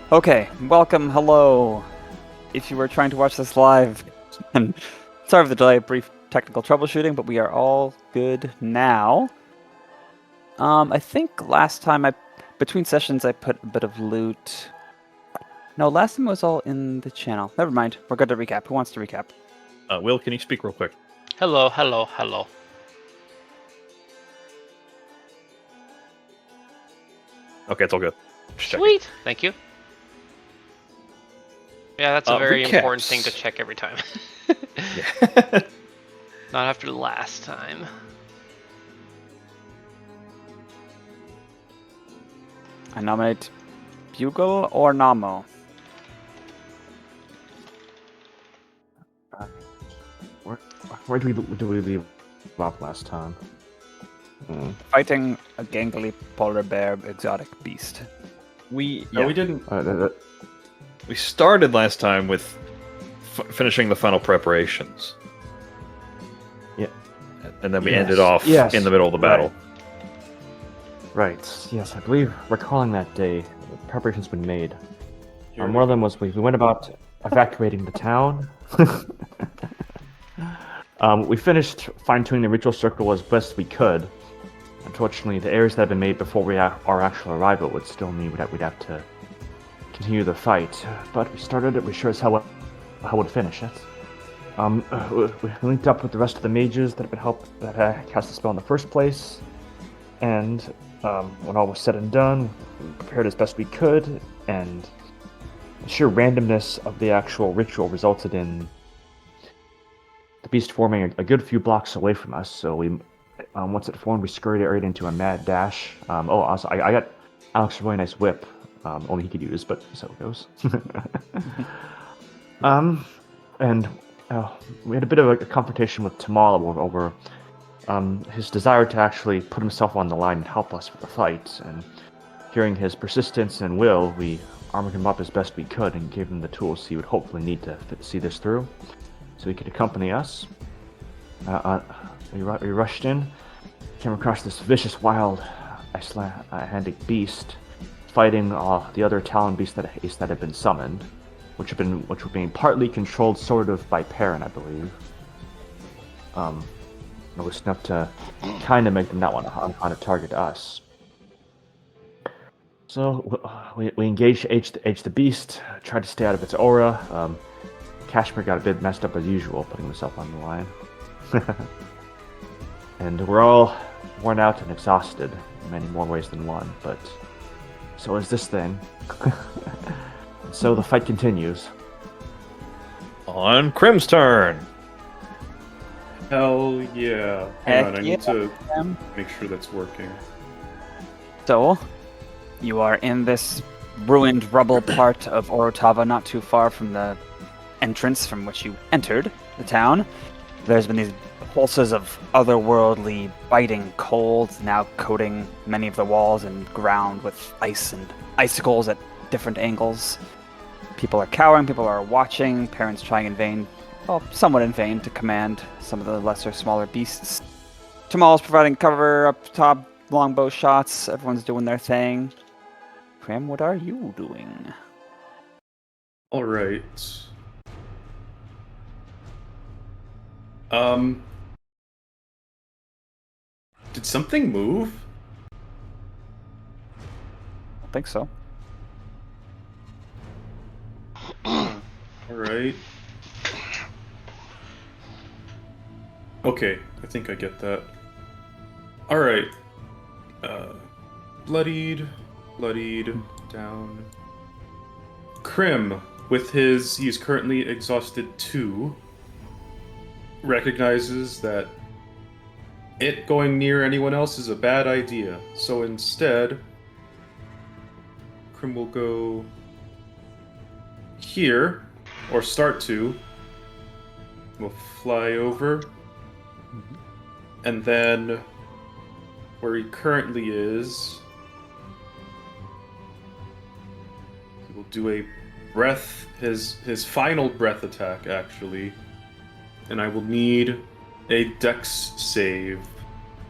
Okay, welcome, hello. If you were trying to watch this live, and sorry for the delay, brief technical troubleshooting, but we are all good now. I think last time between sessions I put a bit of loot. No, last time it was all in the channel. Never mind, we're good to recap. Who wants to recap? Will, can you speak real quick? Hello, hello, hello. Okay, it's all good. Just checking. Sweet, thank you. Yeah, that's a very Recaps. important thing to check every time. Yeah. Not after last time. I nominate Bugle or Namo. Where do we leave off last time? Fighting a gangly polar bear exotic beast. we didn't. We started last time with finishing the final preparations. Yeah. And then we Yes. ended off Yes. in the middle of the battle. Right. Yes, I believe recalling that day, the preparations been made. One of them was we went about evacuating the town. We finished fine-tuning the ritual circle as best we could. Unfortunately, the errors that had been made before our actual arrival would still mean we'd have to continue the fight. But we started it. We sure as hell would finish it. We linked up with the rest of the mages that had cast the spell in the first place, and when all was said and done, we prepared as best we could, and the sheer randomness of the actual ritual resulted in the beast forming a good few blocks away from us. So we, once it formed, we scurried it right into a mad dash. Also, I got Alex a really nice whip, only he could use, but so it goes. And we had a bit of a confrontation with Tamal over his desire to actually put himself on the line and help us with the fight. And hearing his persistence and will, we armored him up as best we could and gave him the tools he would hopefully need to see this through, so he could accompany us. We rushed in, came across this vicious, wild, Icelandic beast, fighting the other Talon beasts that had been summoned, which were being partly controlled, sort of, by Pyre, I believe. It was enough to kind of make them not want to target us. So we engaged the beast, tried to stay out of its aura. Kashmir got a bit messed up as usual, putting himself on the line. And we're all worn out and exhausted in many more ways than one, but so is this thing. And so the fight continues. On Crim's turn. Hell yeah. Heck Hang on, I yeah. need to Um, make sure that's working. So, you are in this ruined rubble part of Orotava, not too far from the entrance from which you entered the town. There's been these pulses of otherworldly, biting cold now coating many of the walls and ground with ice and icicles at different angles. People are cowering, people are watching, parents trying in vain, well, somewhat in vain, to command some of the lesser, smaller beasts. Tamal's providing cover up top, longbow shots, everyone's doing their thing. Crim, what are you doing? Alright. Did something move? I don't think so. Alright. Okay, I think I get that. Alright. Bloodied, down. Crim, with he's currently exhausted 2, recognizes that it going near anyone else is a bad idea. So instead, Crim will go here, or start to. We'll fly over. And then, where he currently is, he will do a breath, his final breath attack, actually. And I will need a dex save.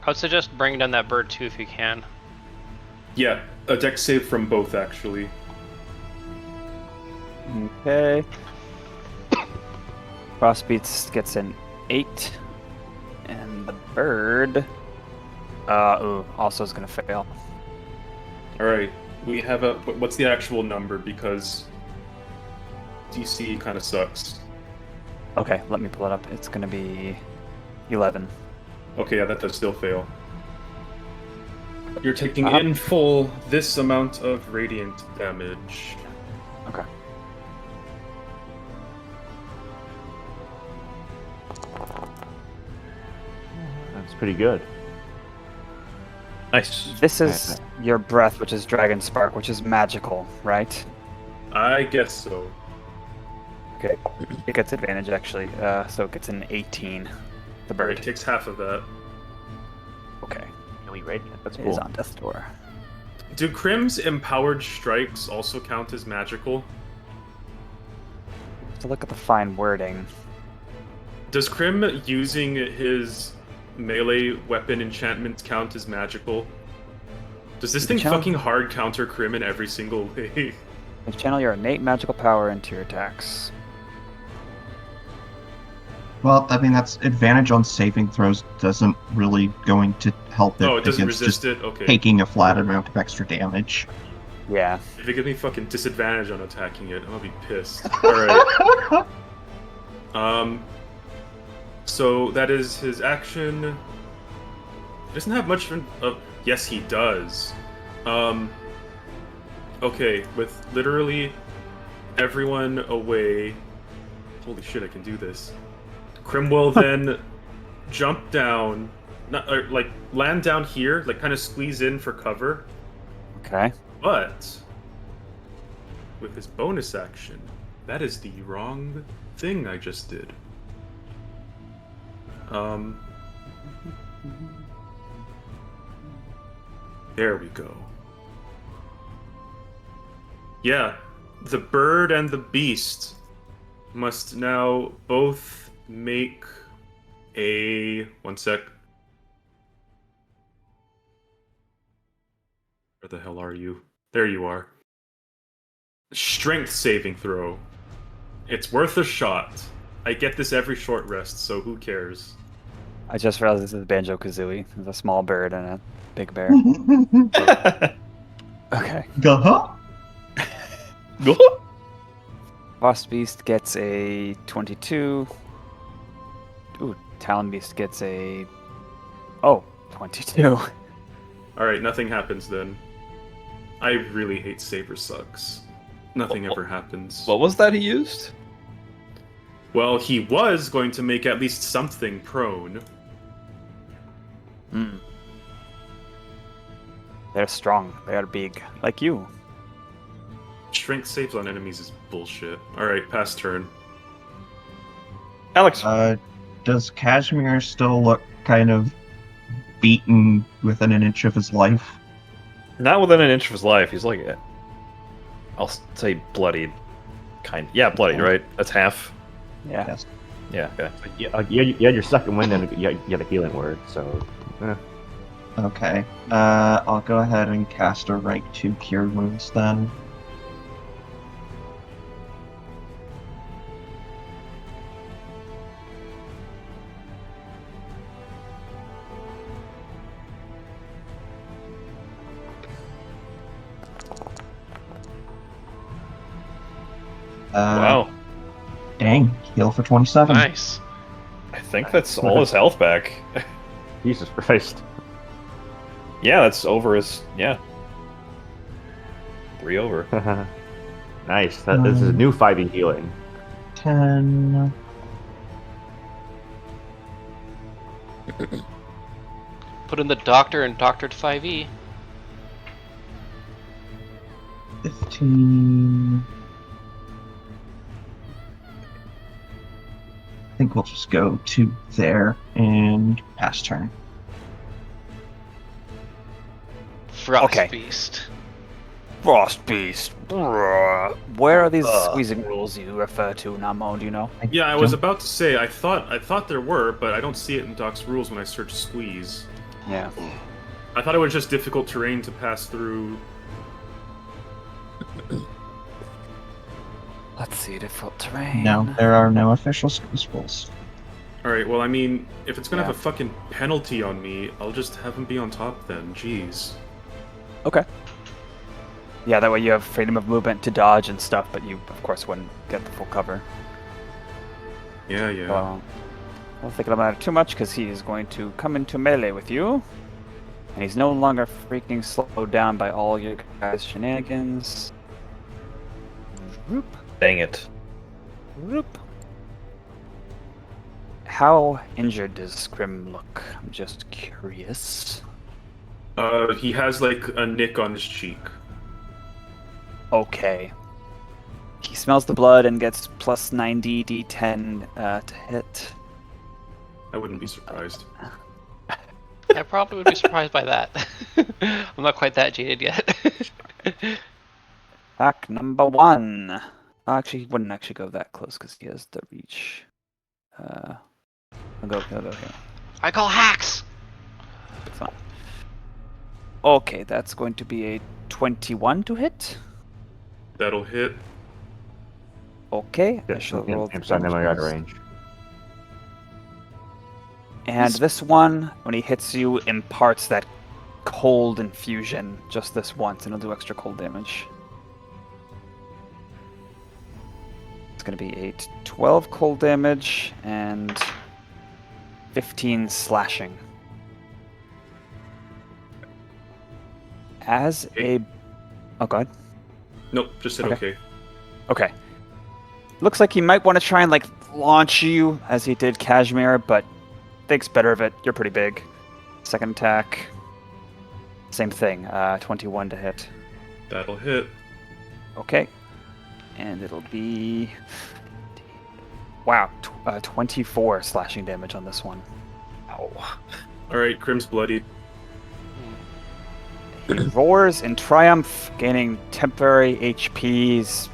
I would suggest bringing down that bird too if you can. Yeah, a dex save from both, actually. Okay. Frostbeats gets an 8. And the bird also is gonna fail. All right, we have a. What's the actual number? Because DC kind of sucks. Okay, let me pull it up. It's gonna be 11. Okay, yeah, that does still fail. You're taking in full this amount of radiant damage. Okay. That's pretty good. Nice. This is your breath, which is Dragon Spark, which is magical, right? I guess so. Okay. It gets advantage, actually. So it gets an 18. The Alright, bird. takes half of that. Okay. Really radiant. That's It cool. is on death's door. Do Crim's empowered strikes also count as magical? To look at the fine wording. Does Crim using his melee weapon enchantments count as magical? Does this thing channel- fucking hard counter Crim in every single way? You channel your innate magical power into your attacks. Well, I mean, that's advantage on saving throws doesn't really going to help it. Oh, it doesn't against resist just it? Okay. taking a flat amount of extra damage. Yeah. If it gives me fucking disadvantage on attacking it, I'm gonna be pissed. Alright. So that is his action. He doesn't have much of. Yes, he does. Okay, with literally everyone away. Holy shit, I can do this. Crim will then jump down, like land down here, like kind of squeeze in for cover. Okay. But with his bonus action, that is the wrong thing I just did. There we go. Yeah, the bird and the beast must now both make a... One sec. Where the hell are you? There you are. Strength saving throw. It's worth a shot. I get this every short rest, so who cares? I just realized this is Banjo-Kazooie. There's a small bird and a big bear. Okay. Go. Boss Beast gets a 22. Ooh, Talon Beast gets a... Oh, 22. Alright, nothing happens then. I really hate Saber sucks. Nothing ever happens. What was that he used? Well, he was going to make at least something prone. Hmm. They're strong. They are big. Like you. Strength saves on enemies is bullshit. Alright, pass turn. Alex. Does Kashmir still look kind of beaten within an inch of his life? Not within an inch of his life. He's like, I'll say bloodied. Yeah, bloodied, right? That's half. Yeah. Yes. Yeah, okay. You had your second wind and you had a healing word, so... Okay. I'll go ahead and cast a rank 2 Cure Wounds then. Wow. Dang, heal for 27. Nice. I think that's all his health back. Jesus Christ. Yeah, that's over his... Yeah. 3 over. Nice. This is a new 5e healing. 10. Put in the doctor and doctored 5e. 15. I think we'll just go to there and pass turn. Frost Okay. Beast. Frost Beast. Bruh. Where are these squeezing rules you refer to, Namo? Do you know? Yeah, I was about to say, I thought there were, but I don't see it in Doc's rules when I search squeeze. Yeah. I thought it was just difficult terrain to pass through. Let's see default terrain. No, there are no official schools. Alright, well, I mean, if it's gonna Yeah. have a fucking penalty on me, I'll just have him be on top then. Jeez. Okay. Yeah, that way you have freedom of movement to dodge and stuff, but you, of course, wouldn't get the full cover. Yeah, yeah. Well, I don't think it'll matter too much because he is going to come into melee with you. And he's no longer freaking slowed down by all your guys' shenanigans. Whoop, Dang it. whoop. How injured does Crim look? I'm just curious. He has, like, a nick on his cheek. Okay. He smells the blood and gets plus 90 d10 to hit. I wouldn't be surprised. I probably would be surprised by that. I'm not quite that jaded yet. Attack number 1. Actually, he wouldn't actually go that close because he has the reach. I'll go here. I call hacks! It's fine. Okay, that's going to be a 21 to hit. That'll hit. Okay, I shall roll I'm starting to out of damage. range. And this one, when he hits you, imparts that cold infusion just this once, and it'll do extra cold damage. It's going to be 12 cold damage and 15 slashing. As a... Oh, God. Nope, just said Okay. okay. Okay. Looks like he might want to try and, like, launch you as he did Kashmir, but thinks better of it. You're pretty big. Second attack. Same thing. 21 to hit. That'll hit. Okay. And it'll be... Wow. 24 slashing damage on this one. Ow. Alright, Crim's bloodied. He roars in triumph, gaining temporary HPs,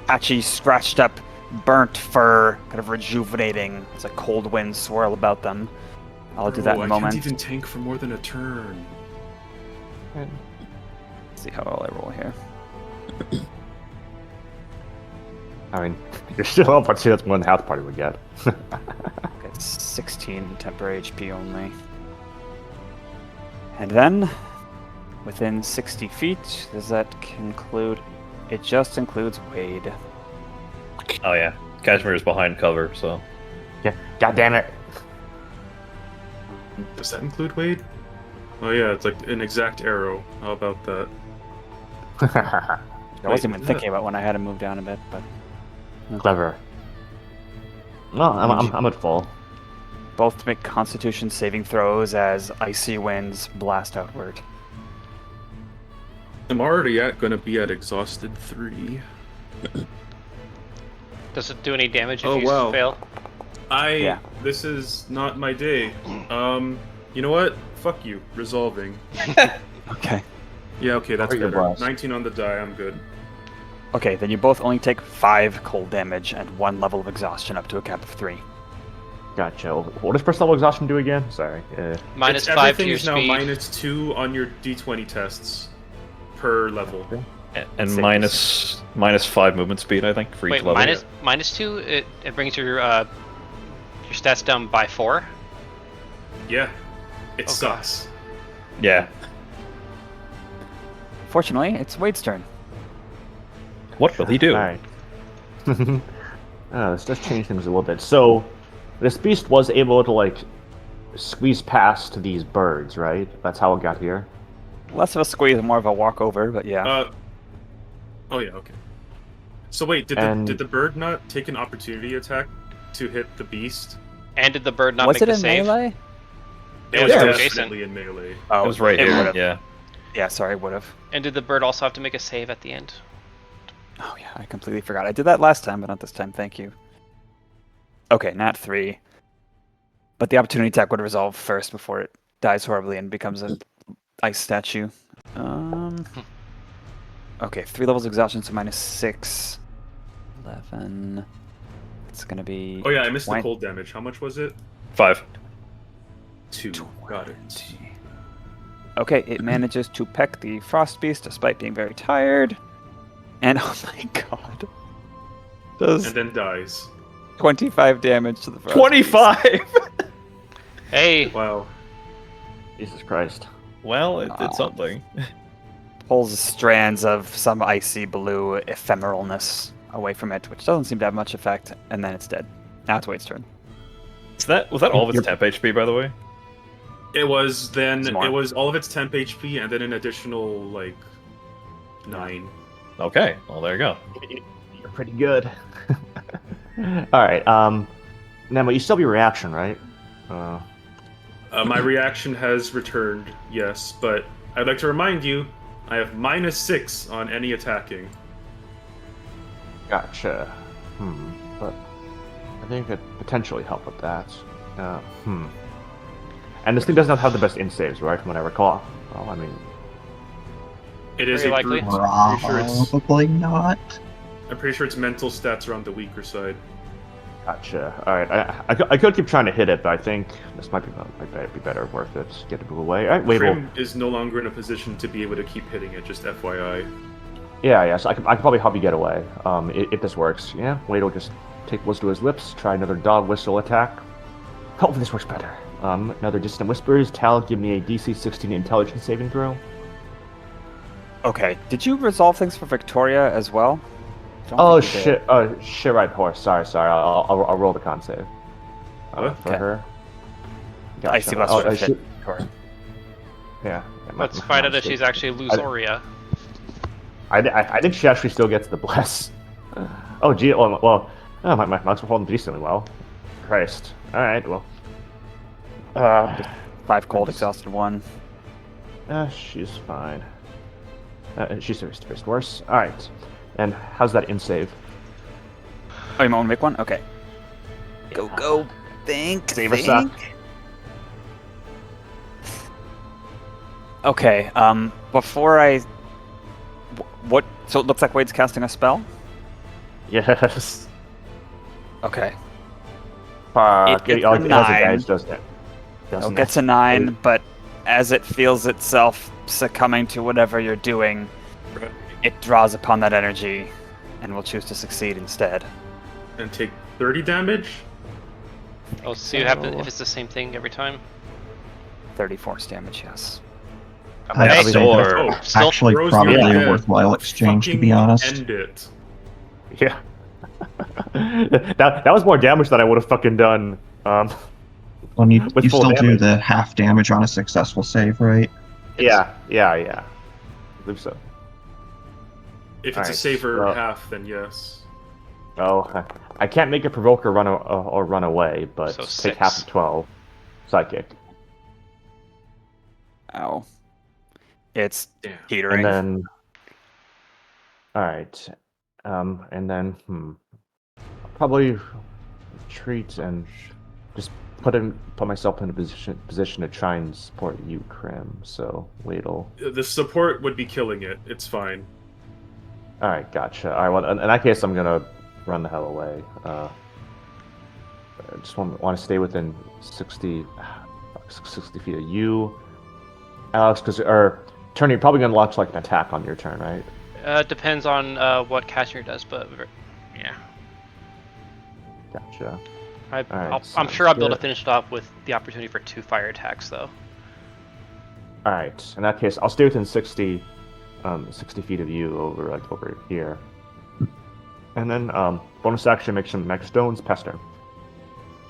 patchy, scratched up, burnt fur, kind of rejuvenating as a cold wind swirl about them. I'll do that in a I moment. can't even tank for more than a turn. Let's see how well I roll here. I mean, you're still up, but see that's more than half the party would get. Okay, 16 temporary HP only. And then, within 60 feet, does that conclude? It just includes Wade. Oh yeah, Kashmir is behind cover, so Yeah, god damn it. Does that include Wade? Oh yeah, it's like an exact arrow. How about that? I wasn't even Wait, thinking about when I had to move down a bit, but Clever. No, I'm at full. both make Constitution saving throws as icy winds blast outward. I'm already gonna be at exhausted 3. Does it do any damage if Oh, you wow. fail? Yeah. This is not my day. You know what? Fuck you. Resolving. Okay. Yeah, okay, that's Or your better. boss. 19 on the die, I'm good. Okay, then you both only take 5 cold damage and 1 level of exhaustion up to a cap of 3. Gotcha. What does first level exhaustion do again? Sorry. Minus It's- 5 to everything your is now speed. -2 on your d20 tests per level. and Six. minus 5 movement speed, I think, for each Wait, level. -2? It brings your stats down by 4? Yeah. It Okay. sucks. Yeah. Fortunately, it's Wade's turn. What will he do? Alright. Let's just change things a little bit. So, this beast was able to, like, squeeze past these birds, right? That's how it got here? Less of a squeeze, more of a walkover, but yeah. Oh yeah, okay. So wait, did the bird not take an opportunity attack to hit the beast? And did the bird not Was make it the in save? melee? It was was definitely in melee. Oh, It was right it here. would've. Yeah. Yeah, sorry, would have. And did the bird also have to make a save at the end? Oh yeah, I completely forgot. I did that last time, but not this time. Thank you. Okay, nat 3. But the opportunity attack would resolve first before it dies horribly and becomes an ice statue. Okay, 3 levels of exhaustion, so -6. 11. It's gonna be. Oh yeah, I missed the 20. cold damage. How much was it? 5. 2. Got it. Okay, it manages to peck the frost beast despite being very tired. And oh my god. Does and then dies. 25 damage to the frost. 25! Hey, Wow. Jesus Christ. Well, it did something. Pulls strands of some icy blue ephemeralness away from it, which doesn't seem to have much effect, and then it's dead. Now it's Wade's turn. Was that all of its temp HP, by the way? It was then. Some more. It was all of its temp HP and then an additional like 9. Okay, well there you go. You're pretty good. Alright, Nemo, you still have your reaction, right? My reaction has returned, yes, but I'd like to remind you, I have -6 on any attacking. Gotcha. But I think it could potentially help with that. And this thing does not have the best in saves, right? From what I recall. Well, I mean, It is Very a likely. brute. I'm pretty sure it's. Probably not. I'm pretty sure its mental stats are on the weaker side. gotcha. Alright, I could keep trying to hit it, but I think this might be better worth it. Get it move away. Alright, Wade will. Crim is no longer in a position to be able to keep hitting it. Just FYI. Yeah, so I can probably help you get away. If this works. Yeah, Wade will just take whistle to his lips, try another dog whistle attack. Hopefully this works better. Another distant whispers. Tal, give me a DC 16 intelligence saving throw. Okay, did you resolve things for Victoria as well? Don't Oh think you did. shit! Shit, right, horse. Sorry. I'll roll the con save. What? For Okay. her. I see Gotcha. what's Oh, hit. shoot. Victoria. Yeah. let's find out if she's actually Lusoria. I think she actually still gets the bless. Oh gee. Well. Oh, my marks were holding decently well. Christ. All right. Well. 5 cold, exhausted 1. She's fine. She's first worse. All right. And how's that in save? Oh, you want to make one? Okay. Go. Think. Save us up. Okay, before I... What? So it looks like Wade's casting a spell? Yes. Okay. Fuck. gets It a has 9. advantage, doesn't it? It gets a 9, but as it feels itself succumbing to whatever you're doing, Right. it draws upon that energy and will choose to succeed instead. And take 30 damage. Oh, so you have to, if it's the same thing every time? 30 force damage, yes. I'd Hey, say Or that's still actually throws probably you a dead. worthwhile exchange, to be Fucking honest. End it. Yeah. that was more damage than I would have fucking done. Well, With you full still do damage. the half damage on a successful save, right? Yeah. I believe so. If it's a Alright, saver well- half, then yes. Oh, I can't make it provoke or run away, but So take half 6. of 12. Psychic. Ow. It's Damn. teetering. And then... Alright. And then, probably retreat and just put myself in a position to try and support you, Crim. So, Wade'll... The support would be killing it. It's fine. Alright, gotcha. Alright, well, in that case, I'm gonna run the hell away. I just want to stay within 60 feet of you. Alex, turn, you're probably gonna launch like an attack on your turn, right? Depends on what Cashmere does, but yeah. Gotcha. I'm sounds sure I'll be able to good. finish it off with the opportunity for 2 fire attacks, though. Alright, in that case, I'll stay within 60 feet of you over here. And then, bonus action, make some mech stones, pester.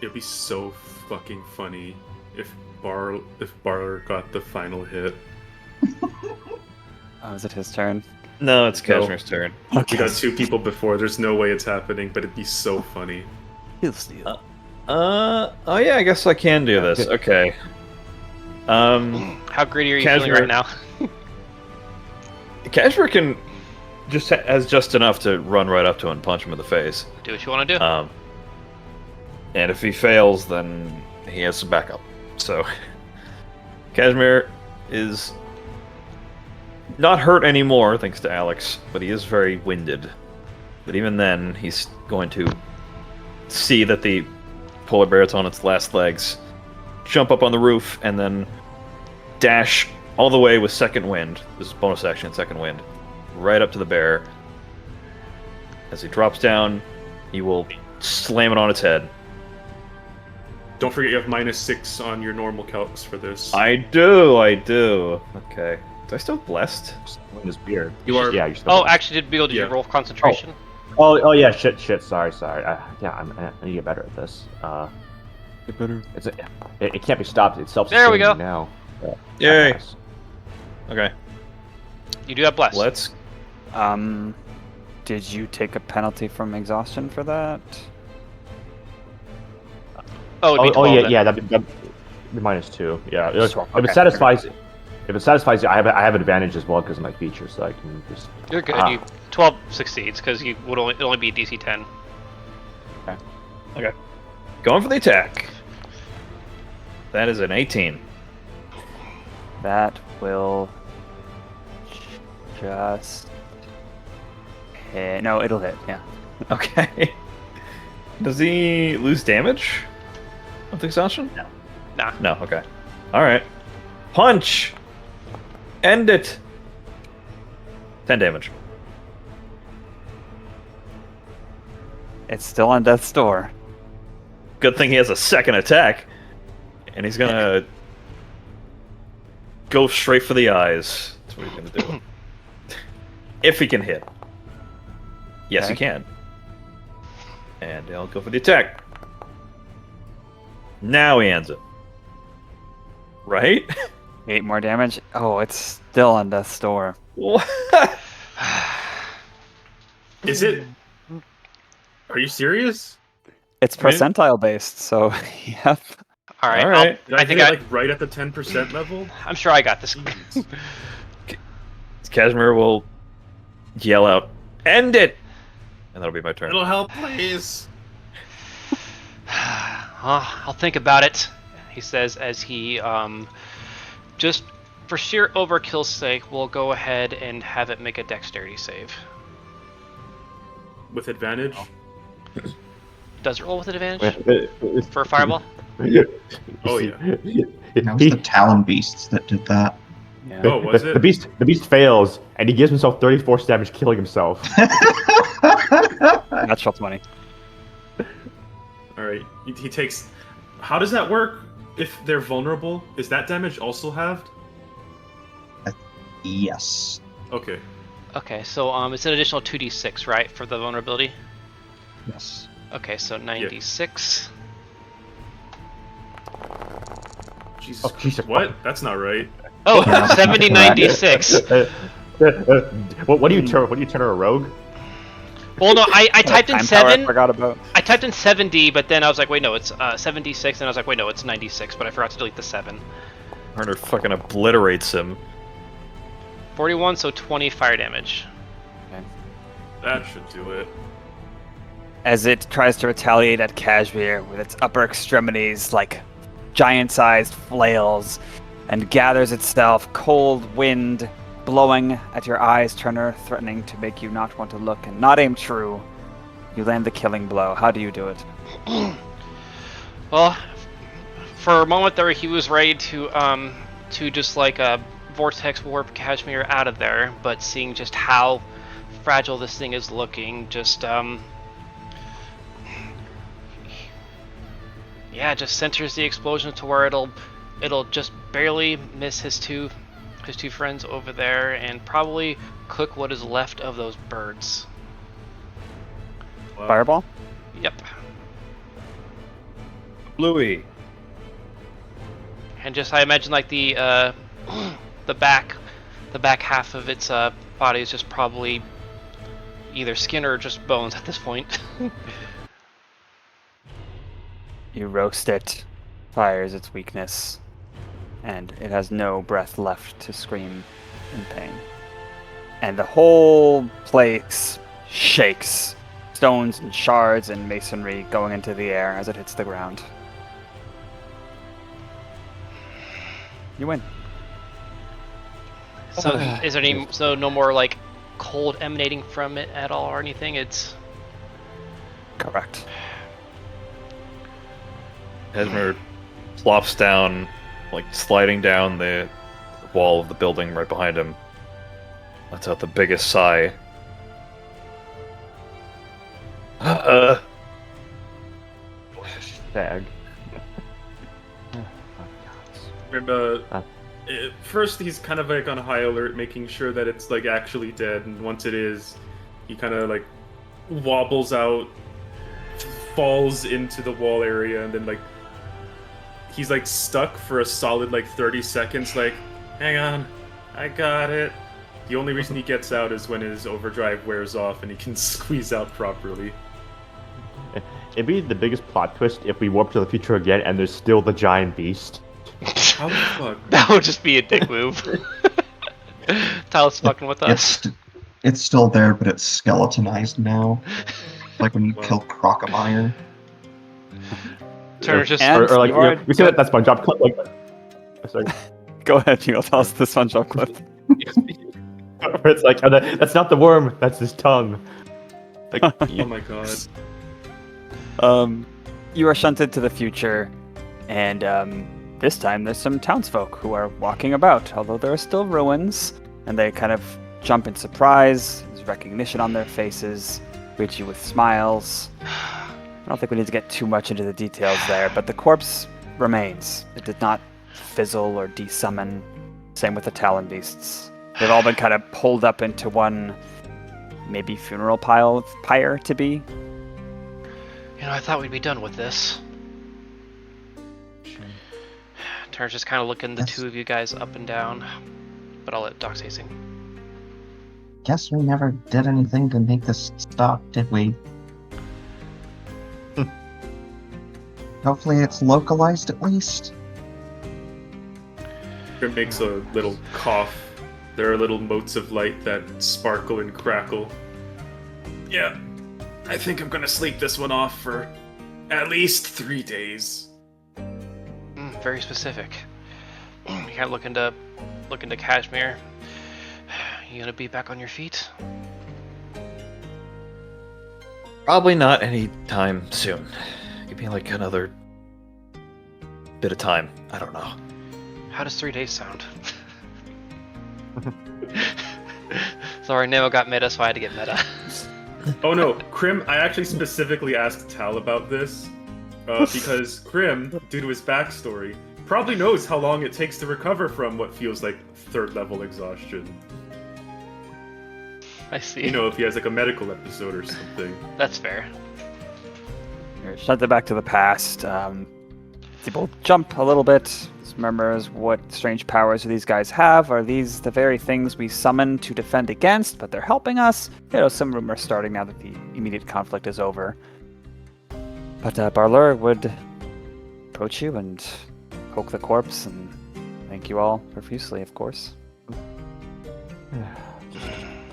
It'd be so fucking funny if Bar got the final hit. Oh, is it his turn? No, it's Cashmere's turn. We got 2 people before. There's no way it's happening, but it'd be so funny. He'll steal. Oh yeah, I guess I can do this. Okay. How greedy are you feeling Cashmere- right now? Cashmere can has just enough to run right up to him and punch him in the face. Do what you want to do. And if he fails, then he has some backup. So, Cashmere is not hurt anymore, thanks to Alex, but he is very winded. But even then, he's going to see that the polar bear's on its last legs, jump up on the roof, and then dash all the way with second wind. This is bonus action, second wind. Right up to the bear. As he drops down, He will slam it on its head. Don't forget you have -6 on your normal calcs for this. I do. Okay. Do I still have blessed? In his beard. You are. Yeah, you're still. Oh, actually, did Yeah. you roll concentration? Oh, yeah. Shit. Sorry. I need to get better at this. Get better. It can't be stopped. It's self. There we go. Now. Yay. Nice. Okay. You do have bless. Let's. Did you take a penalty from exhaustion for that? Oh, it'd be 12 then. That'd be -2. Yeah. Sure, If it okay. satisfies you, I have advantage as well because of my features, so I can just. You're good. Ah. You 12 succeeds because you would only it'll only be DC 10. Okay. Going for the attack. That is an 18. That will just hit. No, it'll hit. Yeah. Okay. Does he lose damage with exhaustion? Nah. No. Okay. All right. Punch. End it. 10 damage. It's still on death's door. Good thing he has a second attack, and he's gonna go straight for the eyes. That's what he's gonna do. If he can hit. Yes, Okay. he can. And he'll go for the attack. Now he ends it. Right? 8 more damage. Oh, it's still on death's door. What? Is it? Are you serious? It's Right. percentile based, so yep. All right. All right. Did I, I think hit I. it, like right at the 10% level? I'm sure I got this. Casimir will yell out, "End it!" And that'll be my turn. It'll help, please. I'll think about it, he says as he, just for sheer overkill's sake, we'll go ahead and have it make a dexterity save. With advantage? Does it roll with advantage for a fireball? Oh, yeah. That was the Talon Beasts that did that. Yeah. Oh, was it? The beast fails, and he gives himself 30 force damage, killing himself. Natural 20. Alright. He takes. How does that work if they're vulnerable? Is that damage also halved? Yes. Okay. Okay, so it's an additional 2d6, right, for the vulnerability? Yes. Okay, so 96. Jesus. Oh, Jesus. What? That's not right. Oh, 70, 96. What do you turn? What do you turn her a rogue? Well, no, I typed in Time power I 7. forgot about. I typed in 7D, but then I was like, wait, no, it's 76, and I was like, wait, no, it's 96, but I forgot to delete the 7. Turner fucking obliterates him. 41, so 20 fire damage. That should do it. As it tries to retaliate at Kashmir with its upper extremities like giant-sized flails and gathers itself, cold wind blowing at your eyes, Turner, threatening to make you not want to look and not aim true. You land the killing blow. How do you do it? Well, for a moment there, he was ready to just like vortex warp Kashmir out of there, but seeing just how fragile this thing is looking, just yeah, just centers the explosion to where it'll just barely miss his two friends over there and probably cook what is left of those birds. Wow. Fireball? Yep. Bluey. And just I imagine like the back half of its body is just probably either skin or just bones at this point. You roast it, fires its weakness, and it has no breath left to scream in pain. And the whole place shakes, stones and shards and masonry going into the air as it hits the ground. You win. So is there any no more like cold emanating from it at all or anything? It's Correct. Casimir plops down, like sliding down the wall of the building right behind him. Lets out the biggest sigh. Tag. And, first, he's kind of like on high alert, making sure that it's like actually dead. And once it is, he kind of like wobbles out, falls into the wall area, and then like he's like stuck for a solid like 30 seconds. Like, hang on, I got it. The only reason he gets out is when his overdrive wears off and he can squeeze out properly. It'd be the biggest plot twist if we warp to the future again and there's still the giant beast. How the fuck? That would just be a dick move. Talos fucking with us. It's still there, but it's skeletonized now. Like when you kill Crocomire. Turner's just... And Or like, you are- we see that SpongeBob clip, like... Sorry. Go ahead, Neil. Tell us the SpongeBob clip. Where it's like, oh, that's not the worm, that's his tongue. Like, Oh my god. You are shunted to the future, and this time there's some townsfolk who are walking about, although there are still ruins, and they kind of jump in surprise. There's recognition on their faces, greet you with smiles. I don't think we need to get too much into the details there, but the corpse remains. It did not fizzle or desummon. Same with the Talon beasts. They've all been kind of pulled up into one, maybe funeral pyre to be. You know, I thought we'd be done with this. Turner's just kind of looking the two of you guys up and down, but I'll let Doc say something. Guess we never did anything to make this stop, did we? Hopefully it's localized at least. It makes a little cough. There are little motes of light that sparkle and crackle. Yeah, I think I'm gonna sleep this one off for at least 3 days. Very specific. You can't look into Kashmir. You gonna be back on your feet? Probably not anytime soon. Give me like another bit of time. I don't know. How does 3 days sound? Sorry, Nemo got meta, so I had to get meta. Oh no, Crim, I actually specifically asked Tal about this, because Crim, due to his backstory, probably knows how long it takes to recover from what feels like 3rd level exhaustion. I see. You know, if he has like a medical episode or something. That's fair. Shut it back to the past. People jump a little bit. Just remembers what strange powers do these guys have? Are these the very things we summoned to defend against, but they're helping us? You know, some rumors starting now that the immediate conflict is over. But Baldur would approach you and poke the corpse and thank you all profusely, of course.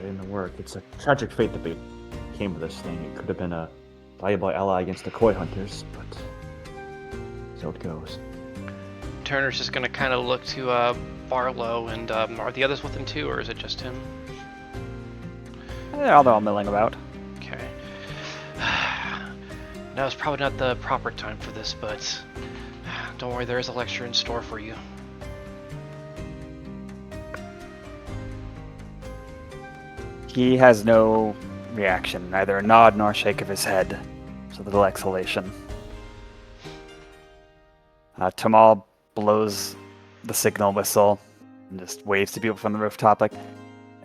in the work. It's a tragic fate that came of this thing. It could have been a valuable ally against the Koi hunters, but so it goes. Turner's just gonna kind of look to Barlow, and are the others with him too, or is it just him? They're all milling about. Okay. Now it's probably not the proper time for this, but don't worry, there is a lecture in store for you. He has no reaction, neither a nod nor a shake of his head. Just a little exhalation. Tamal blows the signal whistle and just waves to people from the rooftop like,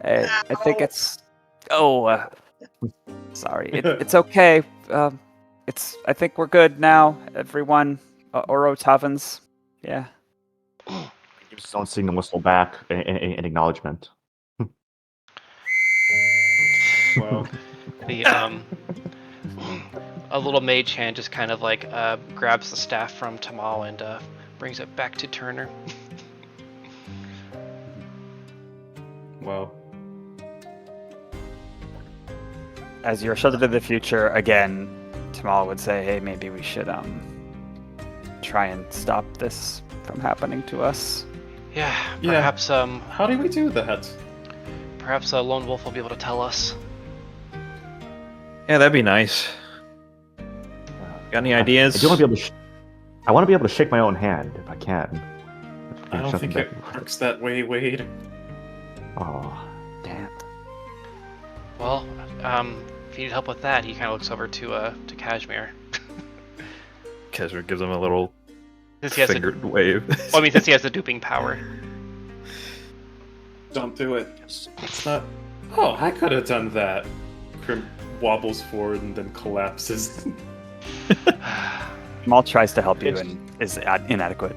I think it's... Oh, sorry. It's okay. I think we're good now, everyone. Oro Tavens. Yeah. Gives his own signal whistle back in acknowledgement. Wow. The a little mage hand just kind of like grabs the staff from Tamal and brings it back to Turner. Wow. As you're shuttled to the future again, Tamal would say, hey, maybe we should try and stop this from happening to us. Yeah, perhaps How do we do that? perhaps Lone Wolf will be able to tell us. Yeah, that'd be nice. Got any ideas? I do want to be able to. I want to be able to shake my own hand if I can. I don't think it works that way, Wade. Oh, damn. Well, if you need help with that, he kind of looks over to Kashmir. Kashmir gives him a little Since he has fingered wave. well, I mean, since he has the duping power. Don't do it. It's not. Oh, I could have done that. Crim wobbles forward and then collapses. Maul tries to help you It's- and is inadequate.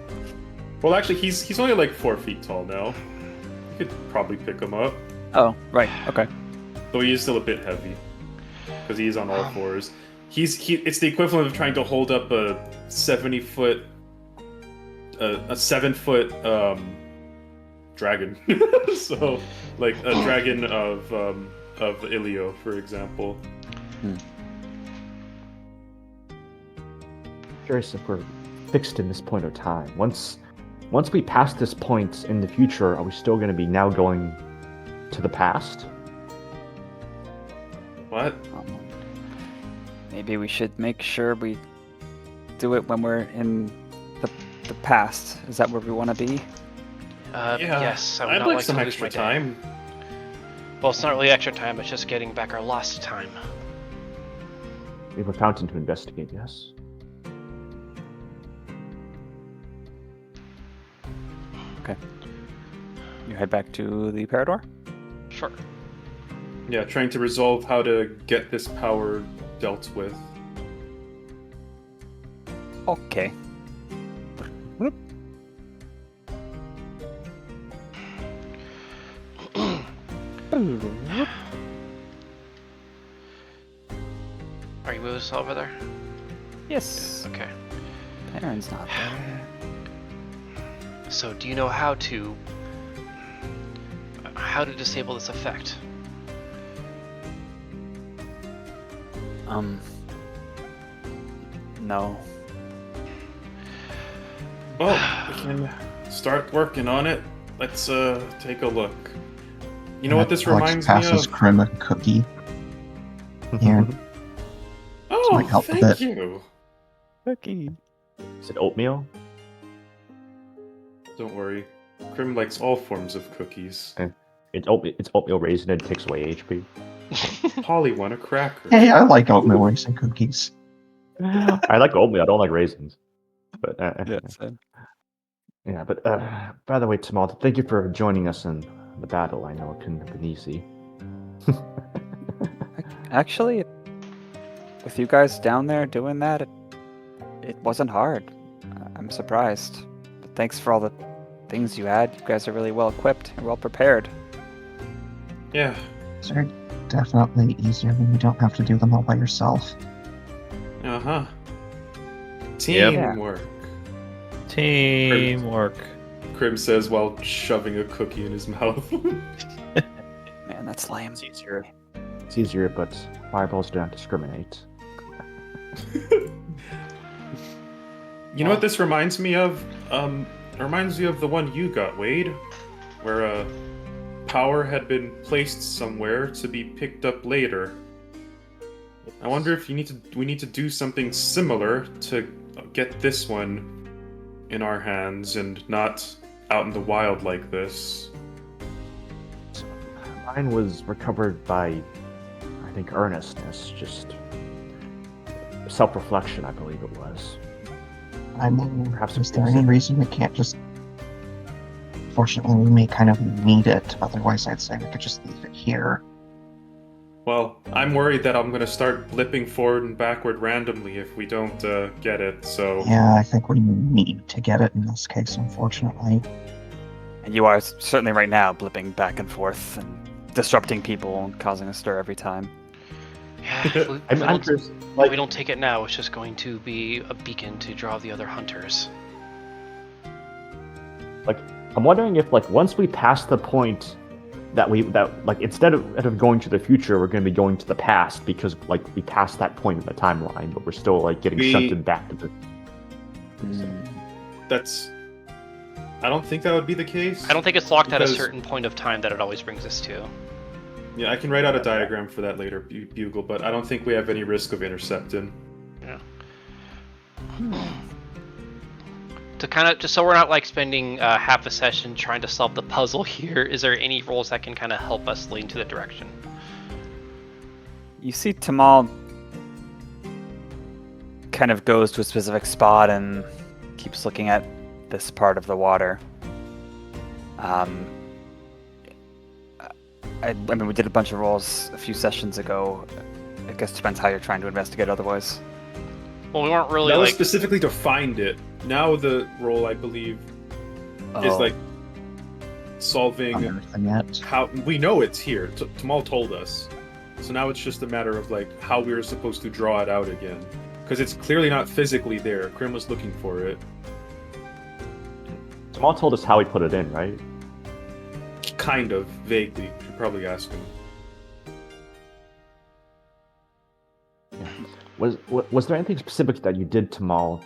Well, actually, he's only like 4 feet tall now. You could probably pick him up. Oh, right. Okay. Though he is still a bit heavy. Because he's on all fours. It's the equivalent of trying to hold up a 70-foot... a 7-foot, dragon. So, like, a dragon of Ilio, for example. Curious if we're fixed in this point of time. Once we pass this point in the future, are we still going to be now going to the past? What? Maybe we should make sure we do it when we're in the past. Is that where we want to be? Yes, I would I'd not like like some to lose extra my day. time. Well, it's not really extra time, it's just getting back our lost time. We have a fountain to investigate, yes? Okay. You head back to the Parador? Sure. Yeah, trying to resolve how to get this power dealt with. Okay. Whoop. Are you moving us over there? Yes. Okay. Aron's not there. So, do you know how to disable this effect? No. Well, we can start working on it. Let's take a look. You know what this Alex reminds me passes of? Crim a cookie. Here. Oh, might help a thank bit. you. Cookie. Is it oatmeal? Don't worry. Crim likes all forms of cookies. It's oatmeal raisin and it takes away HP. Polly want a cracker. Hey, I like oatmeal raisin cookies. I like oatmeal, I don't like raisins. But Yeah. but by the way, Tamal, thank you for joining us in the battle. I know it couldn't have been easy. Actually, with you guys down there doing that, it wasn't hard. I'm surprised. But thanks for all the things you had. You guys are really well equipped and well prepared. Yeah. They're definitely easier when you don't have to do them all by yourself. Uh-huh. Yep. Teamwork. Teamwork. Crim says while shoving a cookie in his mouth. Man, that's lame. It's easier, but fireballs do not discriminate. You know what this reminds me of? It reminds me of the one you got, Wade, where power had been placed somewhere to be picked up later. I wonder if we need to do something similar to get this one in our hands and not out in the wild like this. Mine was recovered by, I think, earnestness, just self-reflection, I believe it was. I mean, Perhaps is there any reason we can't just... Fortunately, we may kind of need it, otherwise I'd say we could just leave it here. Well, I'm worried that I'm gonna start blipping forward and backward randomly if we don't get it, so... Yeah, I think we need to get it in this case, unfortunately. And you are certainly right now blipping back and forth and disrupting people and causing a stir every time. Yeah, if we, I'm don't, curious, if we don't take it now, it's just going to be a beacon to draw the other hunters. I'm wondering if, once we pass the point that instead of going to the future, we're going to be going to the past because, we passed that point in the timeline, but we're still, getting shunted back to the... That's... I don't think that would be the case. I don't think it's locked at a Because- certain point of time that it always brings us to. Yeah, I can write out a diagram for that later, Bugle, but I don't think we have any risk of intercepting. Yeah. To kind of, just so we're not spending half a session trying to solve the puzzle here, is there any rules that can kind of help us lean to the direction? You see Tamal kind of goes to a specific spot and keeps looking at this part of the water. I mean, we did a bunch of rolls a few sessions ago. I guess it depends how you're trying to investigate otherwise. Well, we weren't really That was like... specifically to find it. Now the role, I believe, is Oh. like solving Everything yet. how we know it's here. Tamal told us. So now it's just a matter of like how we were supposed to draw it out again, because it's clearly not physically there. Crim was looking for it. Tamal told us how he put it in, right? Kind of vaguely. You should probably ask him. Was there anything specific that you did, Tamal,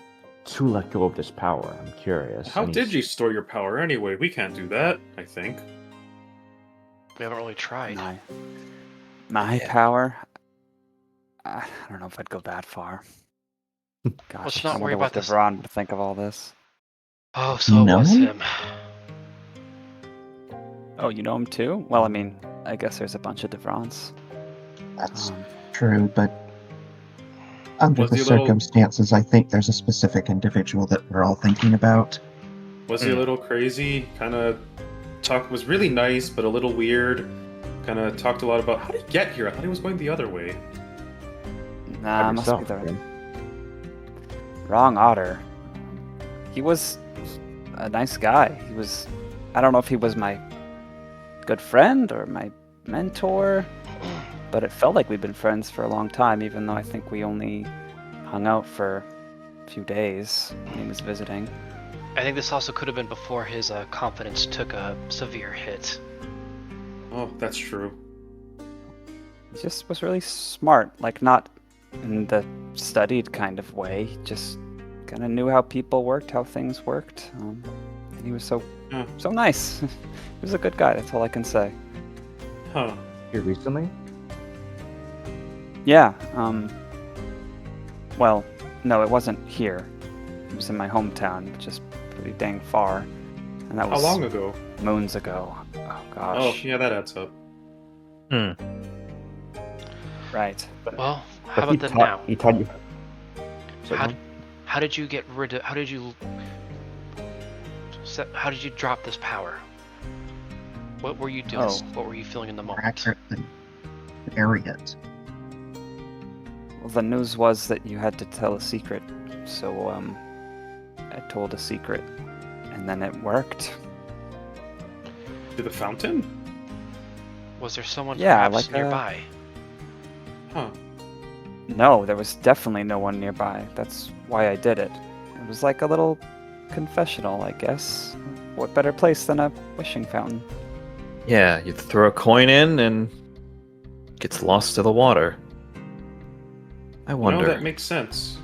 to let go of this power? I'm curious. How did you store your power anyway? We can't do that, I think. We haven't really tried. My power? I don't know if I'd go that far. Gosh, Let's not I worry wonder what about this. Devron would think of all this. Oh, so You it know was him? him. Oh, you know him too? Well, I mean, I guess there's a bunch of Devrons. That's Um, true, but under Was the he a little- circumstances, I think there's a specific individual that we're all thinking about. Was he a little crazy? Kind of was really nice, but a little weird. Kind of talked a lot about how did he get here? I thought he was going the other way. nah, Have must be yourself, the Grim. wrong otter. He was a nice guy. He was... I don't know if he was my good friend or my mentor, but it felt like we'd been friends for a long time, even though I think we only hung out for a few days when he was visiting. I think this also could have been before his confidence took a severe hit. Oh, that's true. He just was really smart, like not in the studied kind of way. He just kind of knew how people worked, how things worked, and he was so nice. He was a good guy. That's all I can say. Huh. Here recently? Yeah. Well, no, it wasn't here. It was in my hometown, which is pretty dang far, and that How was long ago? moons ago. Oh Oh, gosh. yeah, that adds up. Right. Well, But how about that now? He taught you. Sorry, How, Grim? how did you get rid of... How did you drop this power? What were you doing? Oh. What were you feeling in the More moment? accurately, Riot. Well, the news was that you had to tell a secret, so I told a secret, and then it worked. To the fountain? Was there someone Yeah, perhaps like, nearby? Huh. No, there was definitely no one nearby. That's why I did it. It was like a little confessional, I guess. What better place than a wishing fountain? Yeah, you throw a coin in and it gets lost to the water. I You know, wonder. that makes sense.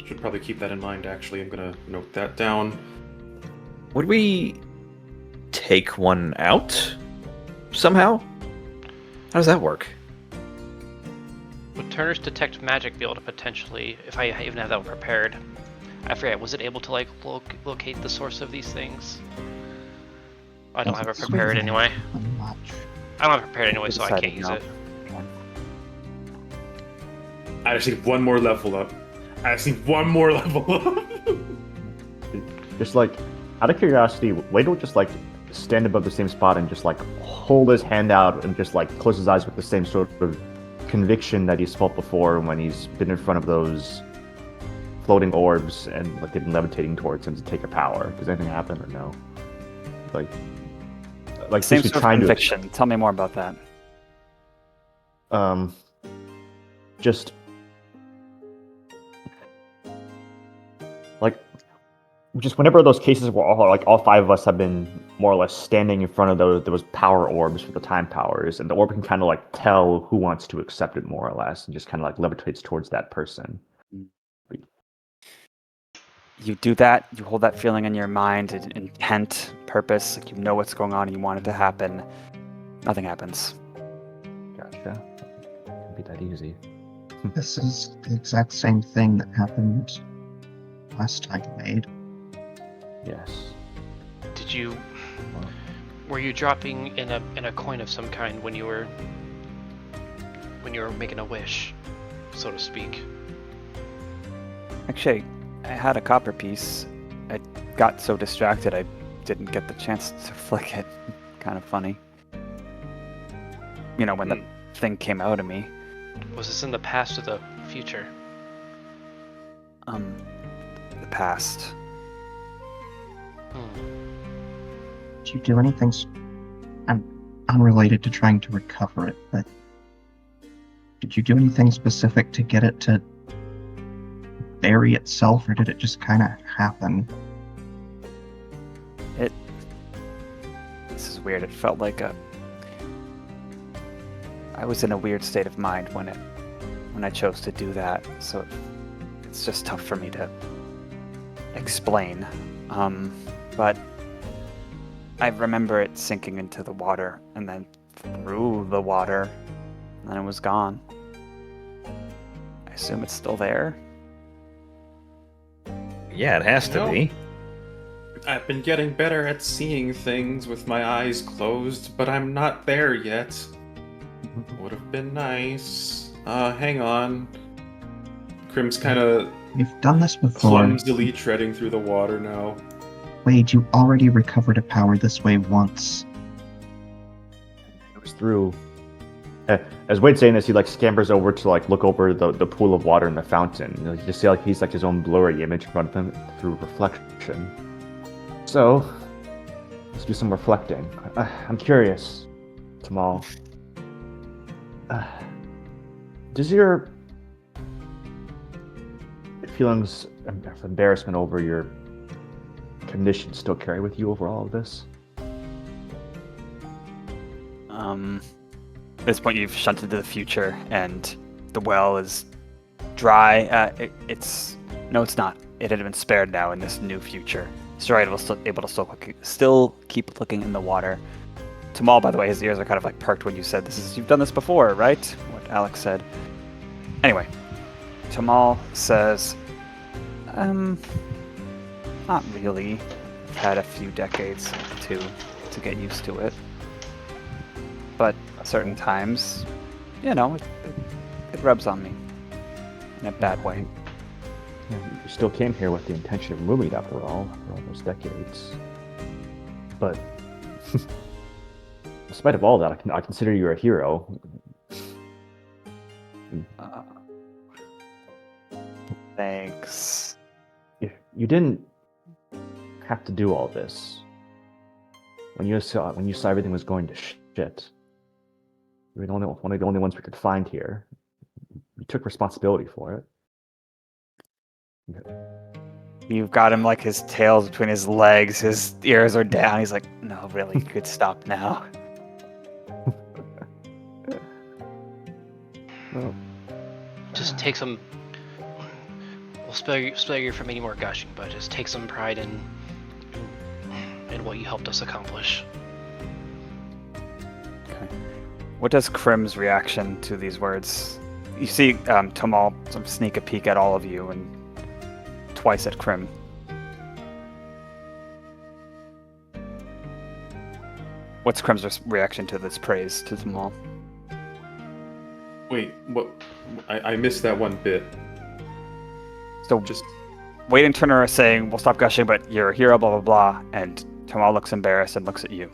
Should probably keep that in mind, actually. I'm gonna note that down. Would we take one out somehow? How does that work? Would Turner's detect magic be able to potentially, if I even have that one prepared, I forget, was it able to like locate the source of these things? I don't have it prepared anyway. Much. I don't have it prepared anyway, so I Decided can't use no. it. I just need one more level up. I just need one more level up. Just like, out of curiosity, Wade will just like stand above the same spot and just like hold his hand out and just like close his eyes with the same sort of conviction that he's felt before when he's been in front of those floating orbs and like they've been levitating towards him to take a power. Does anything happen or no? Like Same basically sort of trying to conviction. Tell me more about that. just like just whenever those cases where all five of us have been more or less standing in front of those power orbs for the time powers, and the orb can kind of like tell who wants to accept it more or less, and just kind of like levitates towards that person. You do that, you hold that feeling in your mind, intent, purpose, like you know what's going on and you want it to happen. Nothing happens. Gotcha. Can't be that easy. This is the exact same thing that happened last time, Wade. Yes. Did you? Well, Were you dropping in a coin of some kind when you were? when you were making a wish, so to speak. Actually, I had a copper piece. I got so distracted I didn't get the chance to flick it. Kind of funny. You know, when the thing came out of me. Was this in the past or the future? The past. Did you do anything unrelated to trying to recover it, but did you do anything specific to get it to bury itself, or did it just kind of happen? This is weird. It felt like I was in a weird state of mind when I chose to do that, so it's just tough for me to explain. But I remember it sinking into the water and then through the water, and then it was gone. I assume it's still there. Yeah, it has to No. be. I've been getting better at seeing things with my eyes closed, but I'm not there yet. Would have been nice. Hang on. Crim's kind of You've done this before. clumsily treading through the water now. Wade, you already recovered a power this way once. It was through. As Wade's saying this, he like scampers over to like look over the pool of water in the fountain. You just see like he's like his own blurry image in front of him through reflection. So, let's do some reflecting. I'm curious, Tamal. Does your feelings of embarrassment over your condition still carry with you over all of this? At this point, you've shunted to the future, and the well is dry. It's not. It had been spared now in this new future. So Riot was still able to still keep looking in the water. Tamal, by the way, his ears are kind of like perked when you said you've done this before, right? What Alex said. Anyway, Tamal says, not really. I've had a few decades to get used to it. But certain times, it rubs on me in a bad way. Yeah, you still came here with the intention of moving it after all those decades. But in spite of all that, I consider you a hero. Thanks. You didn't have to do all this. When you saw everything was going to shit, you were one of the only ones we could find here. You took responsibility for it. You've got him like his tail's between his legs, his ears are down. He's like, no, really, you could stop now. Well, Just take some. We'll spare you from any more gushing, but just take some pride in what you helped us accomplish. Okay. What does Crim's reaction to these words? You see Tamal sneak a peek at all of you and twice at Crim. What's Crim's reaction to this praise to Tamal? Wait, what? I missed that one bit. So just Wade and Turner are saying, we'll stop gushing, but you're a hero, blah, blah, blah. And Tamal looks embarrassed and looks at you.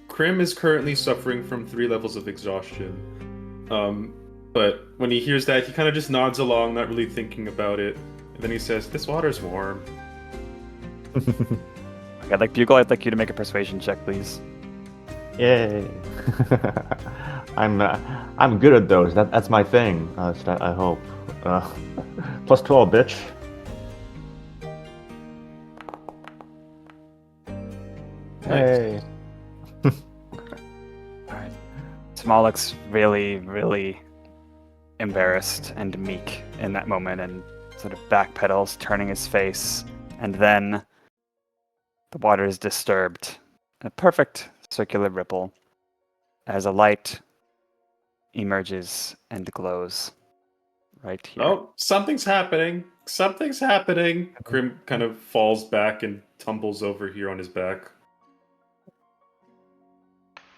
Crim is currently suffering from 3 levels of exhaustion. But when he hears that, he kind of just nods along, not really thinking about it. And then he says, this water's warm. Okay, Bugle, I'd like you to make a persuasion check, please. yay! I'm good at those. That's my thing. I hope. Plus 12, bitch. Hey. Alright. Tamal looks really, really embarrassed and meek in that moment and sort of backpedals, turning his face, and then the water is disturbed. A perfect circular ripple as a light emerges and glows right here. Oh, something's happening. Something's happening. Crim kind of falls back and tumbles over here on his back.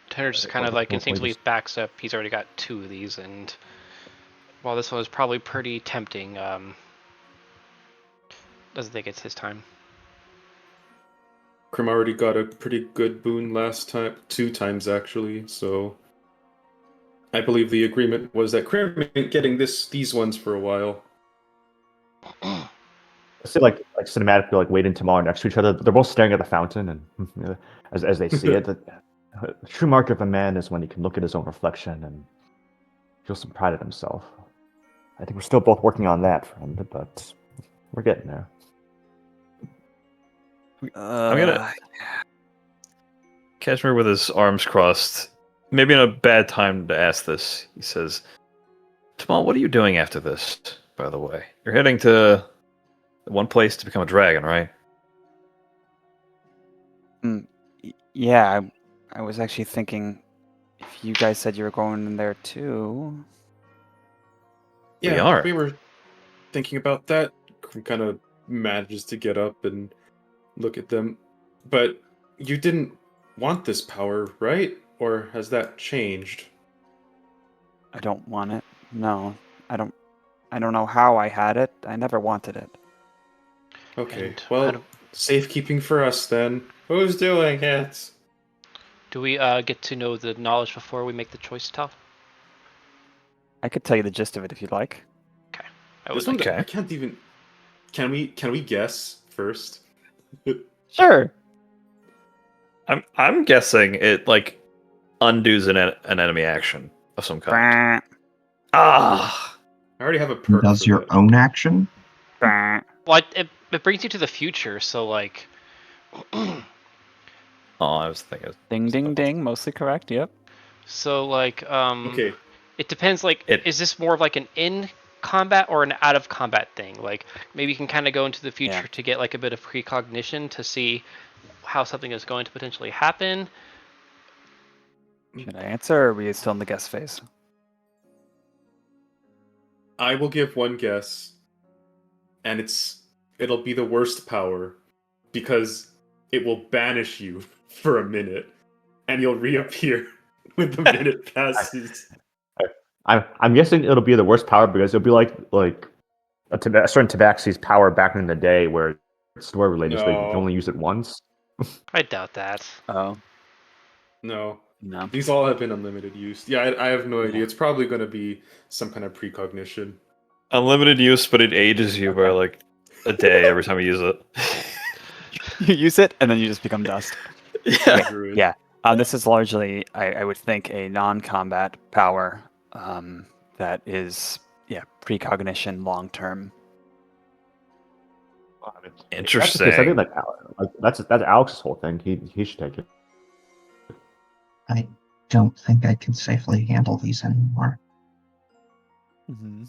Tanner just kind of like instinctively backs up. He's already got 2 of these, and while this one is probably pretty tempting, doesn't think it's his time. Crim already got a pretty good boon last time, 2 times actually, so I believe the agreement was that Crim ain't getting these ones for a while. So like cinematically, like waiting tomorrow next to each other. They're both staring at the fountain, and as they see it, the true mark of a man is when he can look at his own reflection and feel some pride in himself. I think we're still both working on that, friend, but we're getting there. I'm gonna Kashmir with his arms crossed. Maybe in a bad time to ask this. He says, "Tamal, what are you doing after this? By the way, you're heading to one place to become a dragon, right?" Yeah, I was actually thinking if you guys said you were going in there too. Yeah, we were thinking about that. Crim kind of manages to get up and look at them. But you didn't want this power, right? Or has that changed? I don't want it. No, I don't know how I had it. I never wanted it. Okay, And well, safekeeping for us then. Who's doing it? Do we get to know the knowledge before we make the choice, Tal? I could tell you the gist of it if you'd like. Okay. This one, I can't even. Can we guess first? Sure. I'm guessing it like undoes an enemy action of some kind. Ah, I already have a perk. Does for your that. own action? Well, it brings you to the future, so like. oh, I was thinking. Ding, ding, ding. Mostly correct. Yep. So like Okay. It depends. Like, is this more of like an in combat or an out of combat thing? Like, maybe you can kind of go into the future to get like a bit of precognition to see how something is going to potentially happen. Should I answer, or are we still in the guess phase? I will give one guess, and it'll be the worst power because it will banish you for a minute, and you'll reappear when the minute passes. I'm guessing it'll be the worst power because it'll be like a certain Tabaxi's power back in the day where it's story related, so you can only use it once. I doubt that. Oh. No. No. These all have been unlimited use. Yeah, I have no idea. It's probably going to be some kind of precognition. Unlimited use, but it ages you by like a day every time you use it. You use it, and then you just become dust. Yeah. Yeah. This is largely, I would think, a non-combat power that is, precognition long-term. Interesting. I think that's Alex's whole thing. He should take it. I don't think I can safely handle these anymore. Mm-hmm.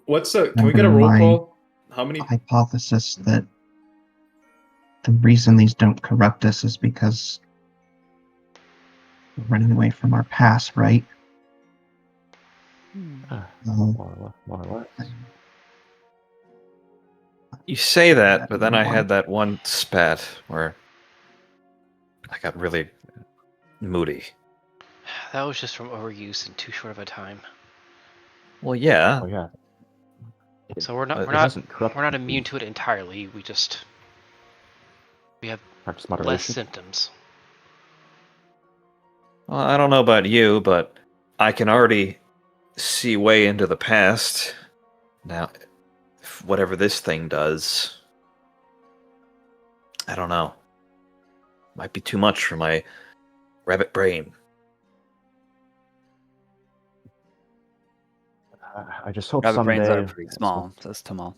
Can we get a roll My call? How many? Hypothesis that the reason these don't corrupt us is because we're running away from our past, right? More or less. You say that, but then I had that one spat where I got really moody. That was just from overuse in too short of a time. Well, yeah. Oh yeah. So we're not immune to it entirely. We have Practice less moderation. symptoms. Well, I don't know about you, but I can already see way into the past. Now, whatever this thing does, I don't know. Might be too much for my rabbit brain. I just hope Rabbit someday. brains are pretty small, says Tamal.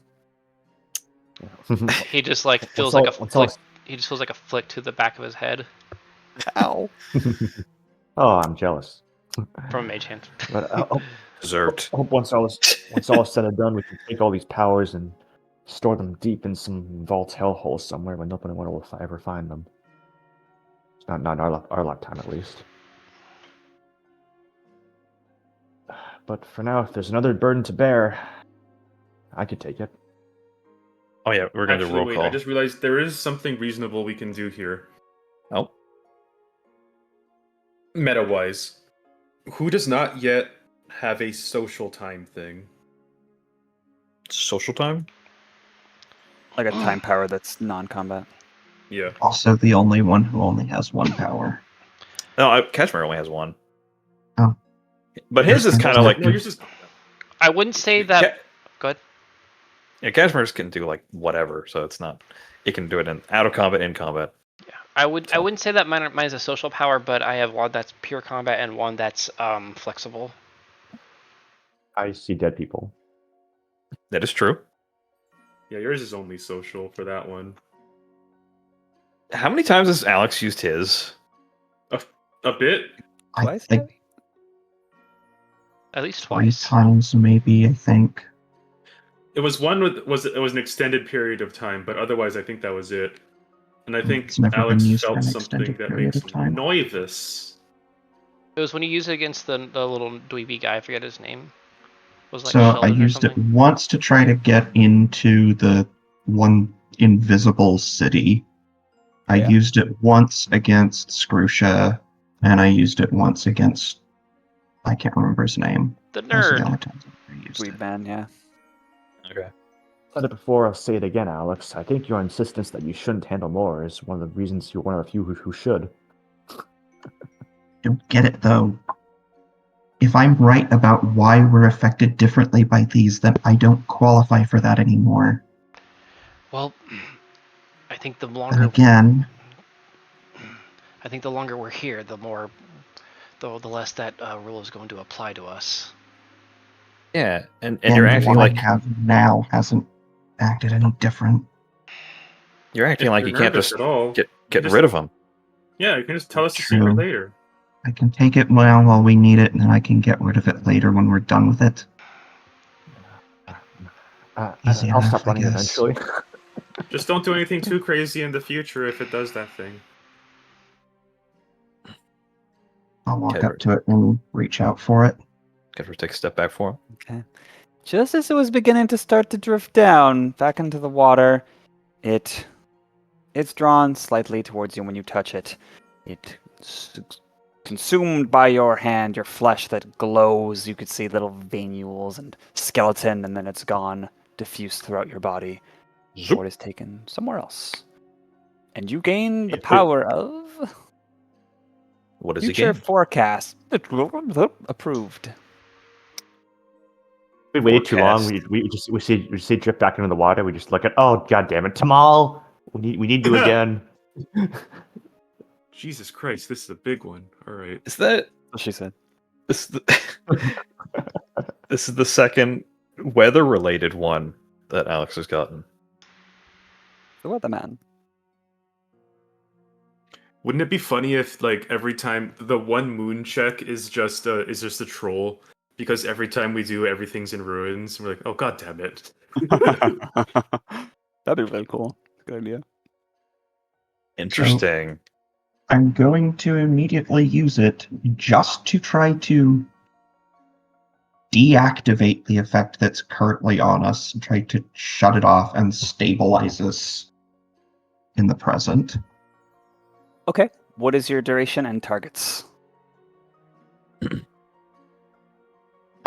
He just like feels like a flick. He just feels like a flick to the back of his head Ow. Oh, I'm jealous. from a mage hand. But Deserved. I hope once all is said and done, we can take all these powers and store them deep in some vault hellhole somewhere where nobody will ever find them. It's not in our lifetime, at least. But for now, if there's another burden to bear, I could take it. Oh yeah, we're going to roll Wait, call. I just realized there is something reasonable we can do here. meta-wise, who does not yet have a social time thing? Social time? Like a time power that's non-combat. Yeah. Also, the only one who only has one power. No, Kashmir only has one. Oh. But his is kind of like... No, yours is. I wouldn't say that. Good. Yeah, Kashmir's can do like whatever, so it's not... It can do it in out of combat, in combat. Yeah, I wouldn't say that mine is a social power, but I have one that's pure combat and one that's flexible. I see dead people. That is true. Yeah, yours is only social for that one. How many times has Alex used his? A bit. I Twice, think maybe? At least 3 twice. times, maybe. I think. It was one with it was an extended period of time, but otherwise I think that was it. And I think It's never Alex been used for felt an something extended that period makes of time. him nervous. It was when you use it against the little dweeby guy. I forget his name. It was like So I Sheldon or used it something. once to try to get into the one invisible city. I Yeah. used it once against Scrusha, and I used it once against... I can't remember his name. The Those are the nerd. only times I've ever used Dweeb it. man, yeah. Okay. Said it before, I'll say it again, Alex. I think your insistence that you shouldn't handle more is one of the reasons you're one of the few who should. Don't get it, though. If I'm right about why we're affected differently by these, then I don't qualify for that anymore. Well, I think the And longer again, we're here, the less that rule is going to apply to us. Yeah, and and you're the acting one like I have now hasn't acted any different. you're acting If like you're you can't nervous just at all, get just- rid of him. Yeah, you can just tell us the True. secret later. I can take it now while we need it, and then I can get rid of it later when we're done with it. Easy I'll enough, stop I running guess. eventually. Just don't do anything too crazy in the future if it does that thing. I'll walk Okay, up to it and reach out for it. Kashmir take a step back for him. Just as it was beginning to start to drift down back into the water, it's drawn slightly towards you when you touch it. It's consumed by your hand, your flesh that glows. You could see little venules and skeleton, and then it's gone, diffused throughout your body. Zoop. Or it is taken somewhere else. And you gain the Wait. power of What is it future again? forecast. Approved. We waited too long. Forecast. We see drift back into the water. We just look at, oh god damn it, Tamal. We need you again. Jesus Christ, this is a big one. All right. Is that What she said. this? This is the second weather-related one that Alex has gotten. The weatherman. Wouldn't it be funny if, like, every time the one moon check is just a troll? Because every time we do, everything's in ruins. We're like, oh god damn it. That'd be really cool. Good idea. Interesting. I'm going to immediately use it just to try to deactivate the effect that's currently on us and try to shut it off and stabilize us in the present. Okay. What is your duration and targets?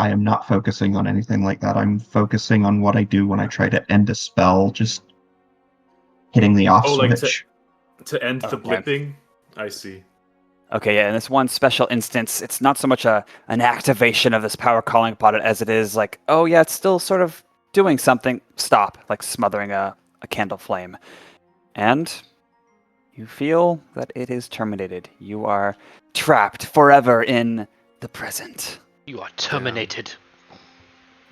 I am not focusing on anything like that. I'm focusing on what I do when I try to end a spell, just hitting the off Oh, like switch. to end the Okay. blipping? I see. Okay, yeah, in this one special instance, it's not so much an activation of this power calling upon it as it is like, oh yeah, it's still sort of doing something. Stop, like smothering a candle flame. And you feel that it is terminated. You are trapped forever in the present. You are terminated.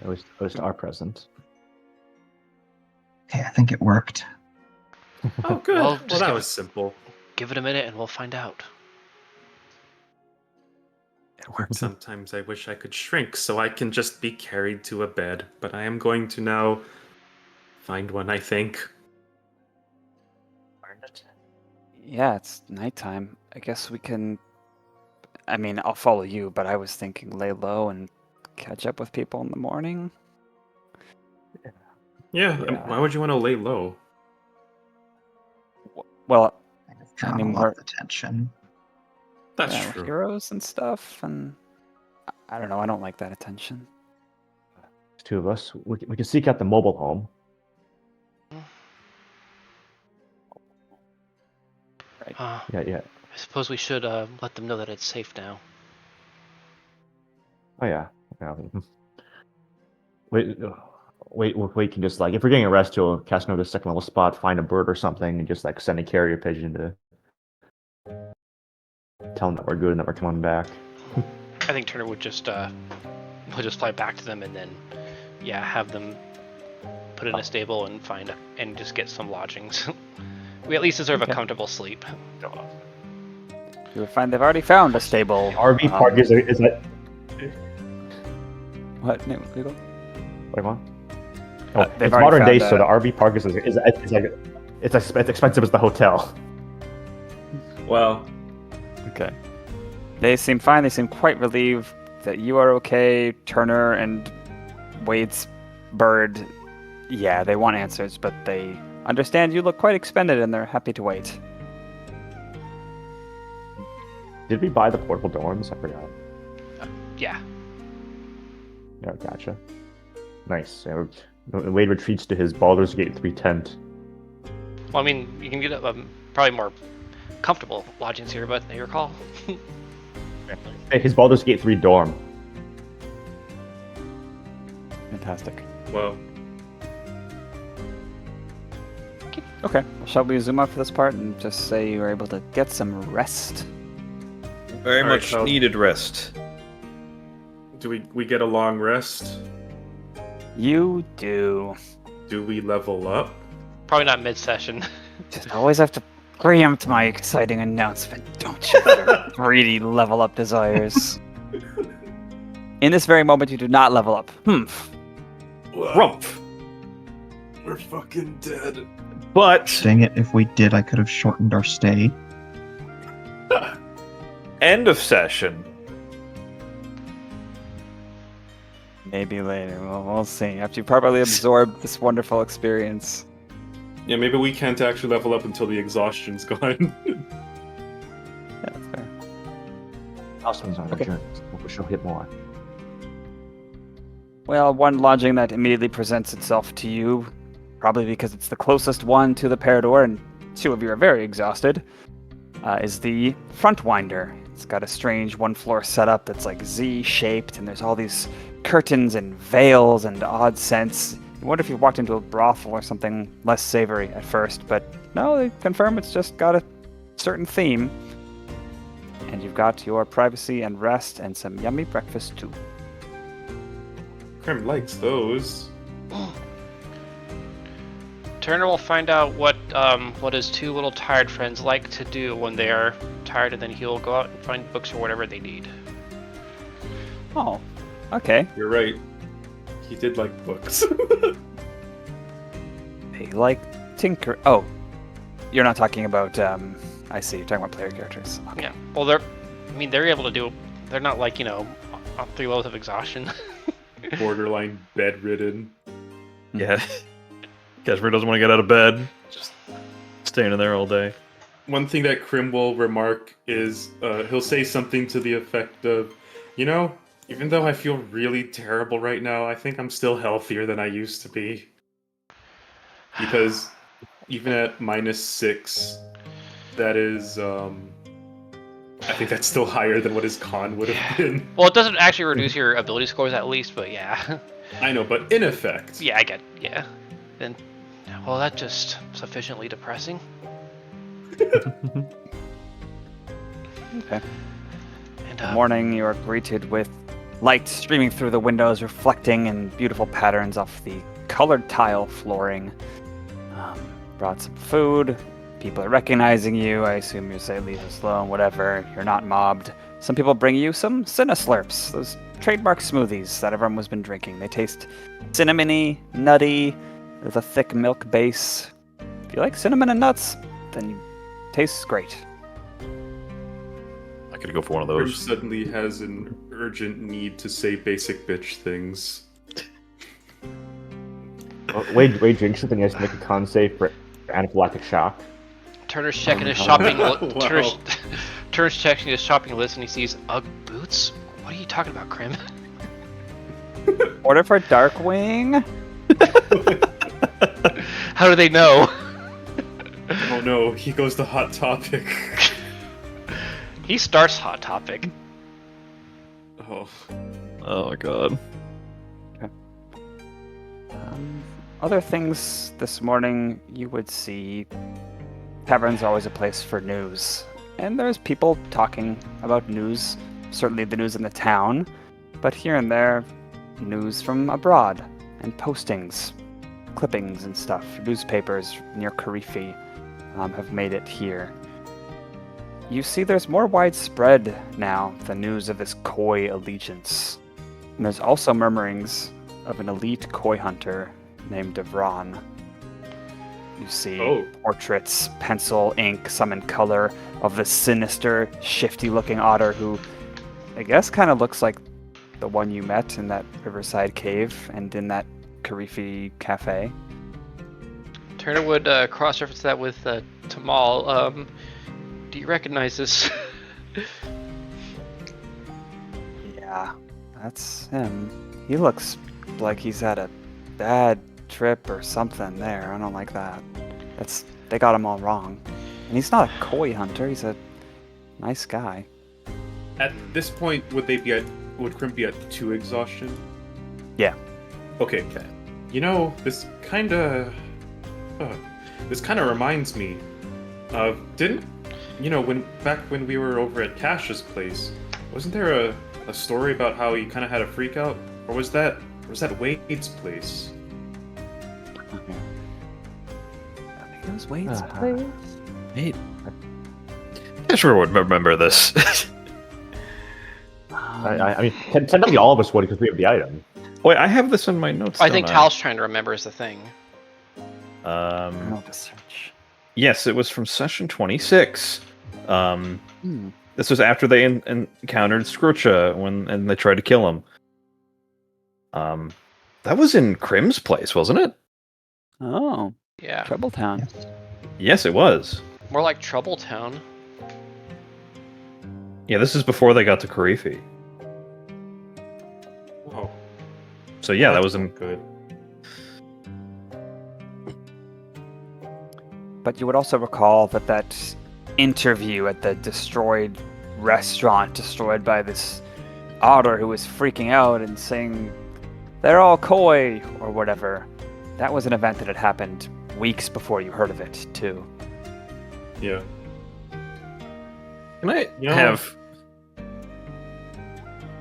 At least our present. Okay, I think it worked. Oh, good. Well, Well, just that give was simple. Give it a minute and we'll find out. It worked. Sometimes I wish I could shrink so I can just be carried to a bed, but I am going to now find one, I think. Yeah, it's nighttime. I guess we can. I mean, I'll follow you, but I was thinking lay low and catch up with people in the morning. Yeah, Yeah. why would you want to lay low? Well, Kind of drawn mean, a lot of attention. That's we're true. heroes and stuff, and I don't know. I don't like that attention. There's two of us. We can seek out the mobile home. Yeah. I suppose we should let them know that it's safe now. Oh yeah. We can just like if we're getting arrested, we'll cast another second level spot, find a bird or something, and just like send a carrier pigeon to tell them that we're good and that we're coming back. I think Turner would just fly back to them and then, yeah, have them put in a stable and just get some lodgings. We at least deserve a comfortable sleep. You would find they've already found a stable. RV park is that? What? No, Google? What do you want? They've It's already modern day, found so the RV park is as expensive as the hotel. Well, Okay. They seem fine. They seem quite relieved that you are okay. Turner and Wade's bird, yeah, they want answers, but they understand you look quite expended and they're happy to wait. Did we buy the portable dorms? I forgot. Yeah. Yeah, gotcha. Nice. Yeah, Wade retreats to his Baldur's Gate 3 tent. Well, I mean, you can get probably more comfortable lodgings here, but your call. Hey, his Baldur's Gate 3 dorm. Fantastic. well, Okay. Shall we zoom up for this part and just say you were able to get some rest? Very All right, much so- needed rest. do we get a long rest? You do. Do we level up? Probably not mid-session. Just always have to preempt my exciting announcement, don't you? With your greedy level up desires. In this very moment, you do not level up. Rumpf. We're fucking dead. But Dang it, if we did, I could have shortened our stay. end of session. Maybe later. We'll see. After you properly absorb this wonderful experience. Yeah, maybe we can't actually level up until the exhaustion's gone. Yeah, that's fair. Milestones on our Okay. journey. We shall hit more. Well, one lodging that immediately presents itself to you, probably because it's the closest one to the Parador, and two of you are very exhausted, is the Front Winder. It's got a strange one-floor setup that's like Z-shaped, and there's all these curtains and veils and odd scents. You wonder if you walked into a brothel or something less savory at first, but no, they confirm it's just got a certain theme. And you've got your privacy and rest and some yummy breakfast too. Crim likes those. Turner will find out what his two little tired friends like to do when they are tired, and then he'll go out and find books or whatever they need. Oh, okay. You're right. He did like books. They like tinker. Oh, you're not talking about. I see. You're talking about player characters. Okay. Yeah. Well, they're able to do. They're not like on 3 levels of exhaustion. Borderline bedridden. Yeah. Casper doesn't want to get out of bed. Just staying in there all day. One thing that Crim will remark is he'll say something to the effect of, even though I feel really terrible right now, I think I'm still healthier than I used to be. Because even at -6, that is, I think that's still higher than what his con would have been. Well, it doesn't actually reduce your ability scores at least, but yeah. I know, but in effect. Yeah, I get. Yeah. Then, well, that's just sufficiently depressing. Okay. And Good morning. You are greeted with light streaming through the windows, reflecting in beautiful patterns off the colored tile flooring. Brought some food. People are recognizing you. I assume you say leave us alone, whatever. You're not mobbed. Some people bring you some Cineslurps, those trademark smoothies that everyone has been drinking. They taste cinnamony, nutty, with a thick milk base. If you like cinnamon and nuts, then it tastes great. I could go for one of Crim those. suddenly has an urgent need to say basic bitch things. Wade drinks it, then he has to make a con save for anaphylactic shock. Turner's checking his shopping. Wow. turns checking his shopping list and he sees Ugg boots. What are you talking about, Crim? Order for Darkwing. How do they know? Oh no, he goes to Hot Topic. He starts Hot Topic. Oh. Oh my god. Other things this morning you would see. Tavern's always a place for news. And there's people talking about news. Certainly the news in the town. But here and there, news from abroad. And postings. Clippings and stuff. Newspapers near Karifi have made it here. You see there's more widespread now the news of this koi allegiance. And there's also murmurings of an elite koi hunter named Devron. You see portraits, pencil, ink, some in color, of this sinister, shifty-looking otter who I guess kind of looks like the one you met in that riverside cave and in that Karifi cafe. Turner would cross-reference that with Tamal. Do you recognize this? Yeah, that's him. He looks like he's had a bad trip or something there. I don't like that. They got him all wrong. And he's not a koi hunter, he's a nice guy. At this point, would Crim be at 2 exhaustion? Yeah. Okay. You know, this kinda reminds me of, back when we were over at Tasha's place, wasn't there a story about how he kind of had a freak out? Or was that Wade's place? I think it was Wade's place. Wait. I sure would remember this. I mean, technically all of us would because we have the item. Wait, I have this in my notes. I think Tal's trying to remember is the thing. I'll have to search. Yes, it was from session 26. This was after they encountered Scroocha and they tried to kill him. That was in Crim's place, wasn't it? Oh, Yeah. Troubletown. Yes, it was. More like Trouble Town. Yeah, this is before they got to Karifi. Oh, So yeah, that was in. good. But you would also recall that interview at the destroyed restaurant, destroyed by this otter who was freaking out and saying, "They're all koi," or whatever. That was an event that had happened weeks before you heard of it, too. Yeah. Can I You know- have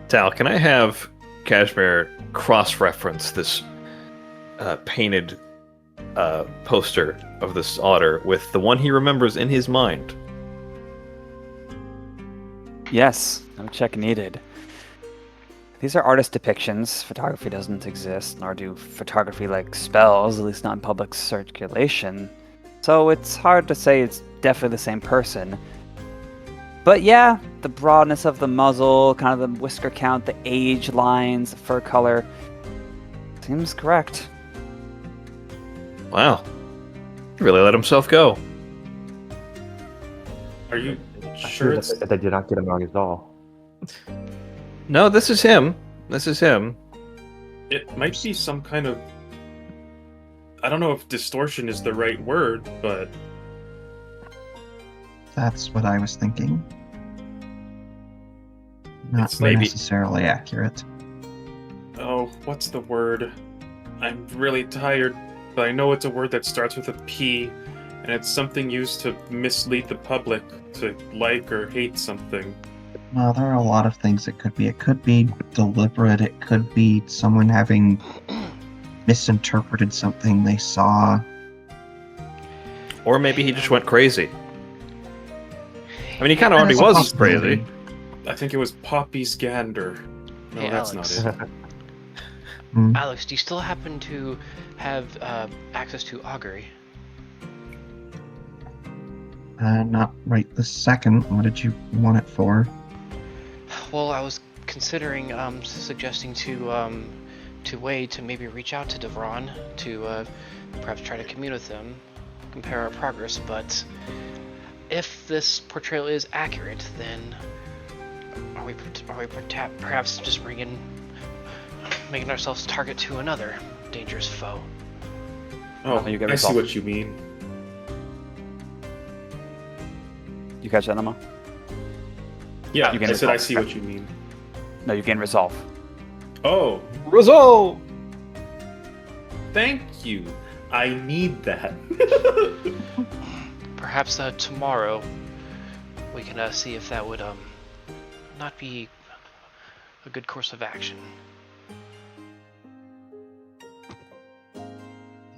Tal? Can I have Kashmir cross-reference this painted poster of this otter with the one he remembers in his mind? Yes, no check needed. These are artist depictions. Photography doesn't exist, nor do photography-like spells, at least not in public circulation. So it's hard to say it's definitely the same person. But yeah, the broadness of the muzzle, kind of the whisker count, the age lines, the fur color, seems correct. Wow, he really let himself go. Are you I'm sure sure it's... that they did not get him wrong at all. No, this is him. This is him. It might be some kind of... I don't know if distortion is the right word, but... That's what I was thinking. Not It's maybe- necessarily accurate. Oh, what's the word? I'm really tired, but I know it's a word that starts with a P, and it's something used to mislead the public to like or hate something. No, there are a lot of things it could be. It could be deliberate. It could be someone having misinterpreted something they saw. Or maybe he just went crazy. I mean, he kind of That already is a was possibility. crazy. I think it was Poppy's Gander. No, Hey, that's Alex. not it. Alex, do you still happen to have access to augury? Not right this second. What did you want it for? Well, I was considering suggesting to Wade to maybe reach out to Devron to perhaps try to commune with him, compare our progress, but if this portrayal is accurate, then are we perhaps just making ourselves target to another dangerous foe? Oh, You get I see resolved. what you mean. You catch that, Emma? Yeah, You can I said I resolve. see what you mean. No, you gain resolve. Oh, Resolve! thank you. I need that. Perhaps tomorrow we can see if that would not be a good course of action.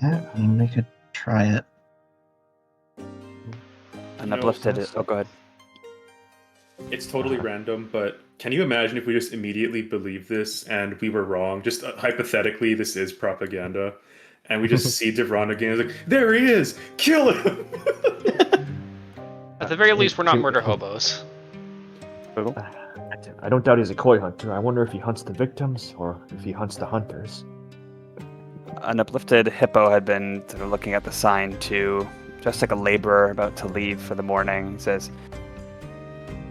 Yeah, I mean, we could try it. And No, uplifted it's it. Oh, go ahead. It's totally random, but can you imagine if we just immediately believed this and we were wrong? Just hypothetically, this is propaganda. And we just see Devron again. It's like, there he is! Kill him! At the very least, we're not murder hobos. I don't doubt he's a koi hunter. I wonder if he hunts the victims or if he hunts the hunters. An uplifted hippo had been sort of looking at the sign too, just like a laborer about to leave for the morning. He says,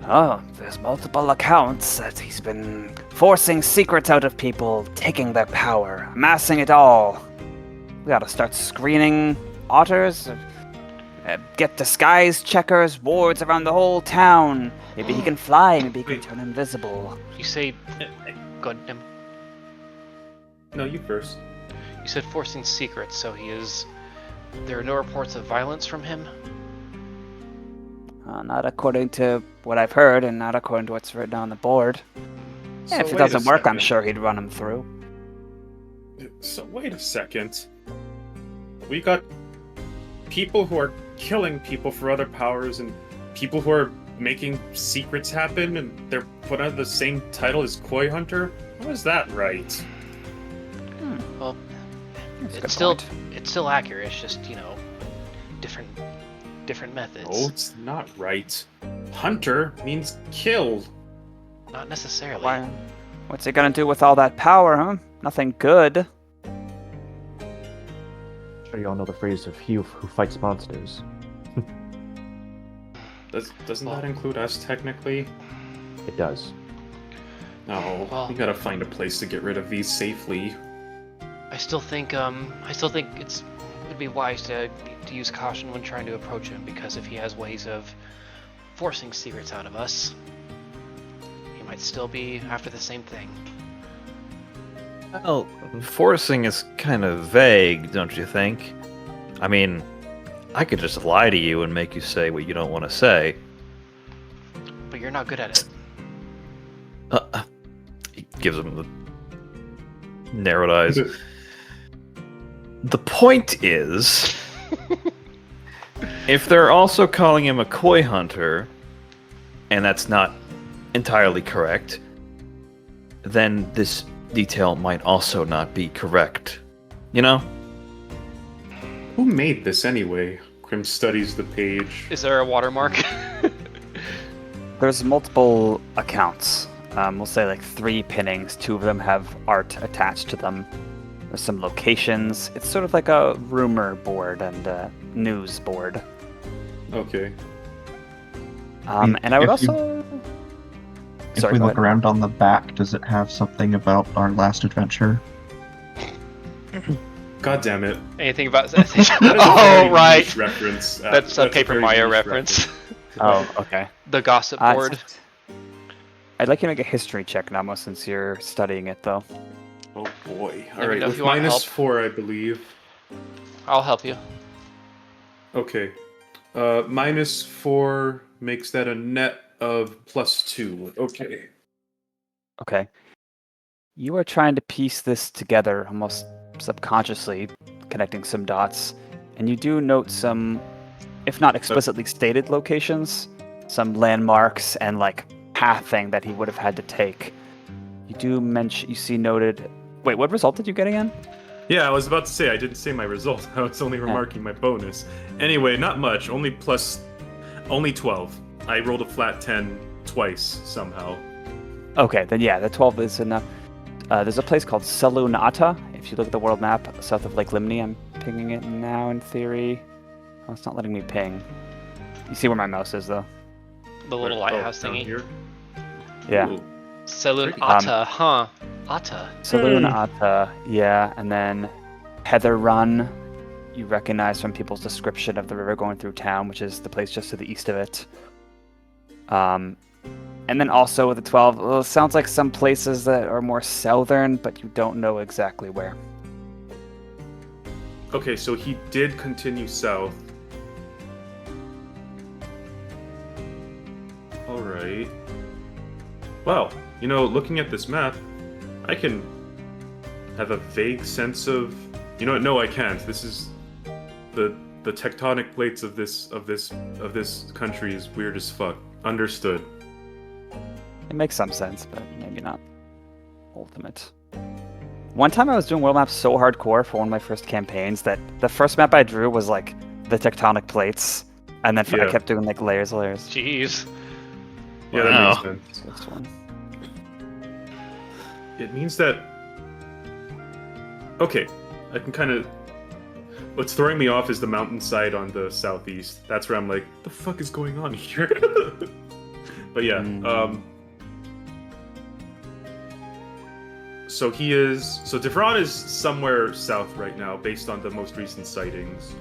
"Oh, there's multiple accounts that he's been forcing secrets out of people, taking their power, amassing it all. We gotta start screening otters, get disguise checkers, wards around the whole town. Maybe he can fly, maybe he can turn invisible." You say, God, No, you first. you said forcing secrets, so he is. There are no reports of violence from him. Not according to what I've heard, and not according to what's written on the board. Yeah, if it wait a doesn't work, I'm second. sure he'd run him through. So wait a second. We got people who are killing people for other powers and people who are making secrets happen and they're put under the same title as Koi Hunter? How is that right? Well, That's a good it's still point. it's still accurate. It's just different methods. No, it's not right. Hunter means killed. Not necessarily. Why? What's he gonna do with all that power, huh? Nothing good. I'm sure you all know the phrase of he who fights monsters. Doesn't that include us technically? It does. No, Well- we gotta find a place to get rid of these safely. I still think it would be wise to use caution when trying to approach him, because if he has ways of forcing secrets out of us, he might still be after the same thing. Well, forcing is kind of vague, don't you think? I mean, I could just lie to you and make you say what you don't want to say. But you're not good at it. He gives him the narrowed eyes. The point is, if they're also calling him a koi hunter, and that's not entirely correct, then this detail might also not be correct. You know? Who made this anyway? Crim studies the page. Is there a watermark? There's multiple accounts. We'll say like 3 pinnings. 2 of them have art attached to them. There's some locations. It's sort of like a rumor board and a news board. Okay. And I would If you- also... If Sorry, we go look ahead. around on the back, does it have something about our last adventure? God damn it. Anything about That is a Oh, very right. niche reference. That's a Paper very Mario niche reference. Oh, okay. The gossip Uh, board. I'd like you to make a history check, Namo, since you're studying it, though. Oh boy. Let me Alright, know if with you want help. -4, I believe. I'll help you. Okay. -4 makes that a net of +2. Okay. Okay. You are trying to piece this together almost subconsciously, connecting some dots, and you do note some, if not explicitly stated locations, some landmarks and like pathing that he would have had to take. You do mention, you see noted. Wait, what result did you get again? Yeah, I was about to say, I didn't say my result. I was only remarking my bonus. Anyway, not much. Only 12. I rolled a flat 10 twice, somehow. Okay, then yeah, the 12 is enough. There's a place called Salunata. If you look at the world map south of Lake Limni, I'm pinging it now in theory. Oh, it's not letting me ping. You see where my mouse is, though. The little lighthouse down thingy. here. Yeah. Ooh. Saloon Pretty- Atta, huh? Atta. Saloon Atta, yeah, and then Heather Run, you recognize from people's description of the river going through town, which is the place just to the east of it. And then also with the 12, well, it sounds like some places that are more southern, but you don't know exactly where. Okay, so he did continue south. Alright. Well, you know, looking at this map, I can have a vague sense of... You know what? No, I can't. This is... The tectonic plates of this country is weird as fuck. Understood. It makes some sense, but maybe not ultimate. One time I was doing world maps so hardcore for one of my first campaigns that the first map I drew was like the tectonic plates, and then I Yeah. kept doing like layers. Jeez. Yeah, that Wow. makes sense. So this one. It means that... Okay, I can kind of... What's throwing me off is the mountainside on the southeast. That's where I'm like, the fuck is going on here? But yeah, so he is... So Devron is somewhere south right now, based on the most recent sightings.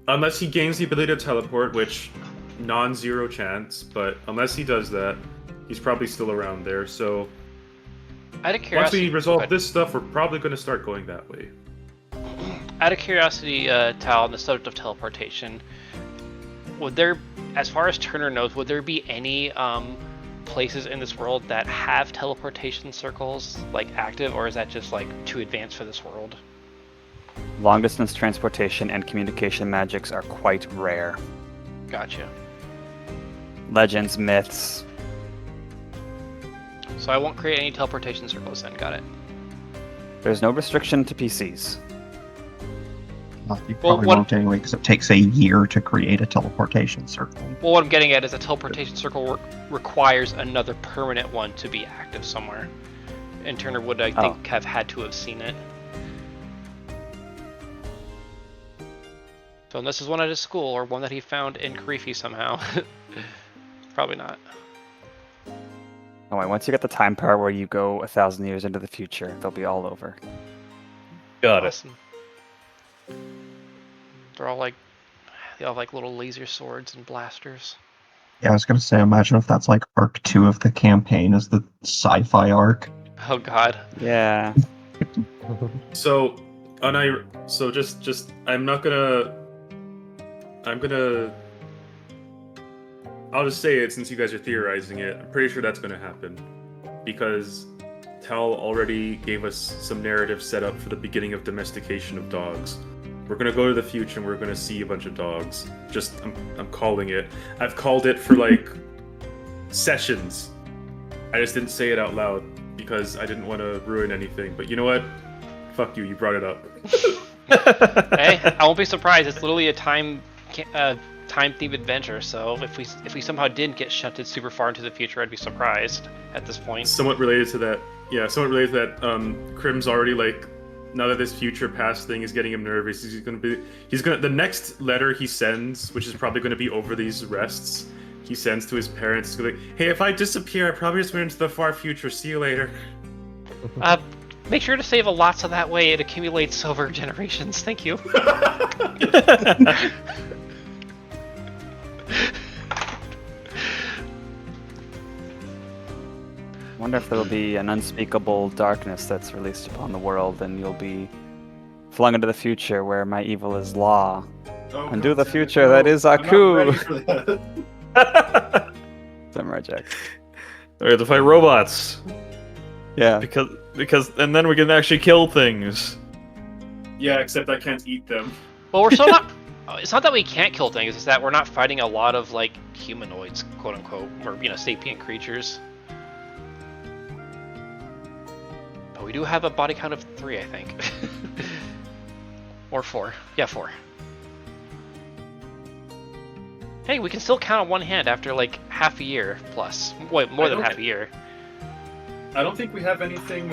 Unless he gains the ability to teleport, which... non-zero chance, but unless he does that, he's probably still around there, so... Out of Once curiosity, we resolve but- this stuff, we're probably going to start going that way. Out of curiosity, Tal, on the subject of teleportation, would there, as far as Turner knows, would there be any places in this world that have teleportation circles like active, or is that just like too advanced for this world? Long distance transportation and communication magics are quite rare. Gotcha. Legends, myths. So I won't create any teleportation circles then. Got it. There's no restriction to PCs. Well, you Well, probably what- won't anyway, because it takes a year to create a teleportation circle. Well, what I'm getting at is a teleportation circle requires another permanent one to be active somewhere. And Turner would, I think, have had to have seen it. So unless it's one at his school or one that he found in Karifi somehow. Probably not. Oh, and once you get the time power where you go 1,000 years into the future, they'll be all over. Got it. Awesome. They're all like, they all have like little laser swords and blasters. Yeah, I was gonna say, imagine if that's like arc 2 of the campaign is the sci-fi arc. Oh god. Yeah. So, just I'm gonna I'll just say it since you guys are theorizing it. I'm pretty sure that's gonna happen. Because Tal already gave us some narrative set up for the beginning of domestication of dogs. We're gonna go to the future and we're gonna see a bunch of dogs. I'm calling it. I've called it for like sessions. I just didn't say it out loud because I didn't want to ruin anything. But you know what? Fuck you. You brought it up. Hey, I won't be surprised. It's literally a time-themed adventure. So if we somehow did get shunted super far into the future, I'd be surprised at this point. Somewhat related to that. Yeah, somewhat related to that. Crim's already like, now that this future past thing is getting him nervous, the next letter he sends, which is probably gonna be over these rests, he sends to his parents, is gonna be like, hey, if I disappear, I probably just went into the far future. See you later. Make sure to save a lot so that way it accumulates over generations. Thank you. Wonder if there'll be an unspeakable darkness that's released upon the world, and you'll be flung into the future where my evil is law. Undo the future, that is Aku! Projekt. We have to fight robots Yeah. because and then we can actually kill things. Yeah, except I can't eat them. Well, we're still not. It's not that we can't kill things. It's that we're not fighting a lot of like humanoids, quote unquote, or sapient creatures. But we do have a body count of 3, I think, or 4. Yeah, 4. Hey, we can still count on one hand after like half a year plus. Wait, more than half a year. I don't think we have anything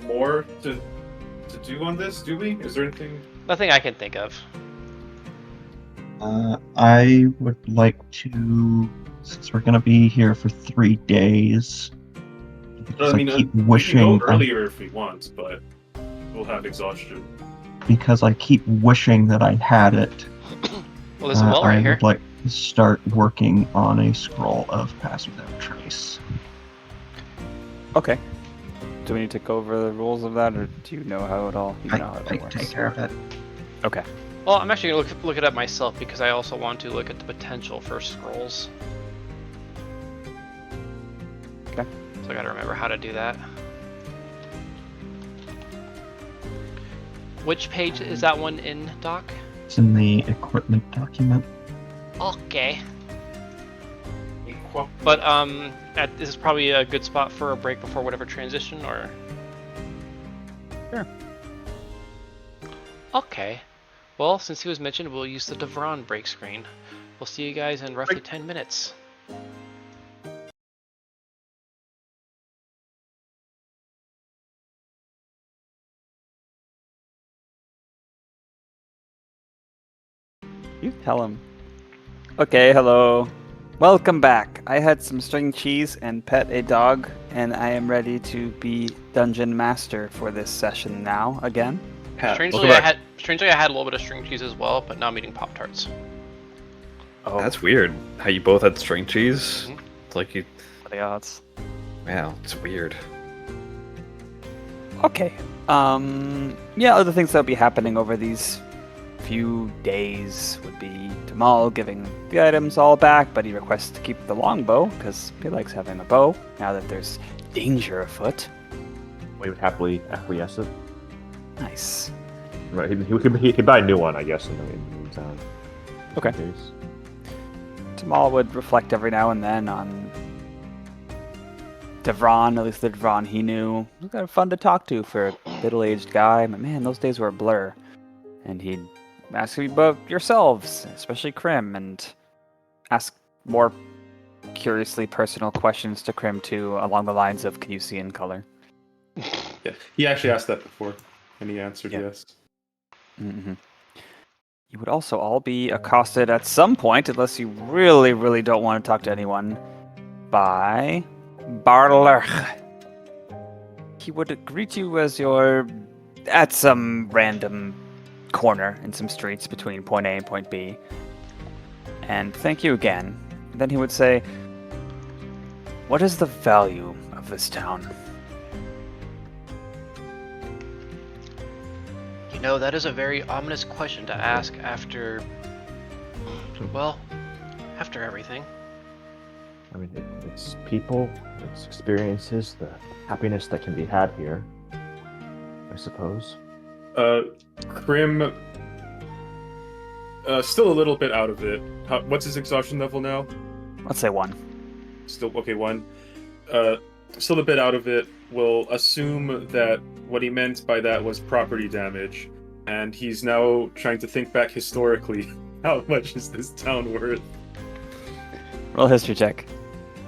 more to do on this, do we? Is there anything? Nothing I can think of. I would like to, since we're gonna be here for 3 days, because I keep we wishing can go earlier if we want, but we'll have exhaustion. because I keep wishing that I had it. Well, there's a well right I here. would like to start working on a scroll of Pass Without Trace. Okay. Do we need to go over the rules of that, or do you know how it all? You know how I it works. take care of it. Okay. Well, I'm actually gonna look it up myself because I also want to look at the potential for scrolls. Okay. So I gotta remember how to do that. Which page is that one in, Doc? It's in the equipment document. Okay. But this is probably a good spot for a break before whatever transition, or. Sure. Okay. Well, since he was mentioned, we'll use the Devron break screen. We'll see you guys in roughly 10 minutes. You tell him. Okay, hello. Welcome back. I had some string cheese and pet a dog, and I am ready to be dungeon master for this session now again. Strangely, I had a little bit of string cheese as well, but now I'm eating Pop-Tarts. Oh, That's weird. How you both had string cheese? Mhm. It's like you. the odds. Wow, it's weird. Okay. Yeah, other things that'll be happening over these few days would be Tamal giving the items all back, but he requests to keep the longbow because he likes having a bow now that there's danger afoot. We would happily acquiesce it. Nice. Right, he'd buy a new one, I guess, in the meantime. Okay. In case. Tamal would reflect every now and then on Devron, at least the Devron he knew. He was kind of fun to talk to for a middle-aged guy, but man, those days were a blur. And he'd ask you about yourselves, especially Crim, and ask more curiously personal questions to Crim too, along the lines of, can you see in color? Yeah, he actually asked that before, and he answered yes. Mm-hmm. You would also all be accosted at some point, unless you really, really don't want to talk to anyone, by Baldur. He would greet you as you're at some random corner in some streets between point A and point B. And thank you again. And then he would say, what is the value of this town? You know, that is a very ominous question to ask after, well, after everything. I mean, it's people, it's experiences, the happiness that can be had here, I suppose. Crim, still a little bit out of it. What's his exhaustion level now? Let's say 1. Still, okay, 1. Still a bit out of it. We'll assume that what he meant by that was property damage, and he's now trying to think back historically. How much is this town worth? Roll a history check.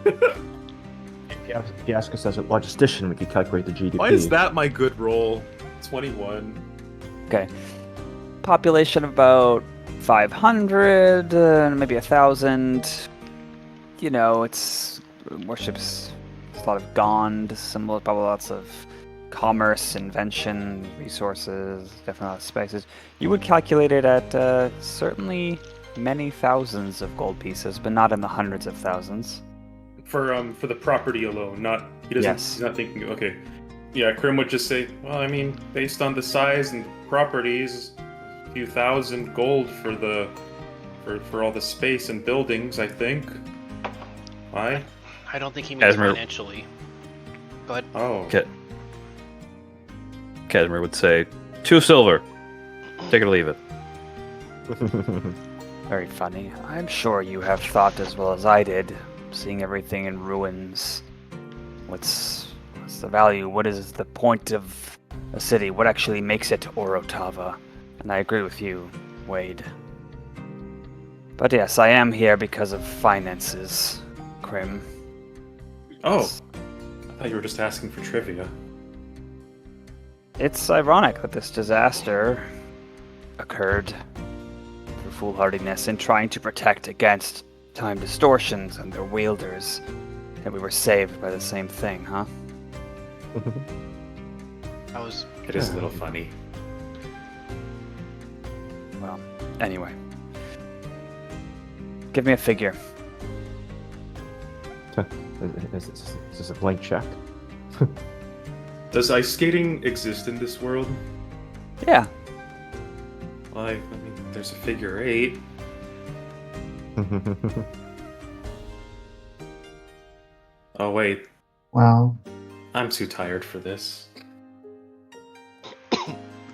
If you ask us as a logistician, we could calculate the GDP. Why is that my good roll? 21. Okay. Population of about 500, maybe 1,000. You know, it's worships a lot of Gond, symbols, probably lots of commerce, invention, resources, definitely a lot of spices. You would calculate it at certainly many thousands of gold pieces, but not in the hundreds of thousands. For the property alone, not he doesn't. Yes. He's not thinking. Okay, yeah. Crim would just say, well, I mean, based on the size and properties, a few thousand gold for all the space and buildings. I think. Why? I don't think he means Asmer- financially. Go ahead. Oh. Casimir would say, 2 silver. Take it or leave it. Very funny. I'm sure you have thought as well as I did, seeing everything in ruins. What's the value? What is the point of a city? What actually makes it Orotava? And I agree with you, Wade. But yes, I am here because of finances, Crim. Oh. I thought you were just asking for trivia. It's ironic that this disaster occurred through foolhardiness in trying to protect against time distortions and their wielders, and we were saved by the same thing, huh? I was. It is a little funny. Well, anyway. Give me a figure. Is this a blank check? Does ice skating exist in this world? Yeah. Well, I mean, there's a figure 8. Oh wait, Well, I'm too tired for this.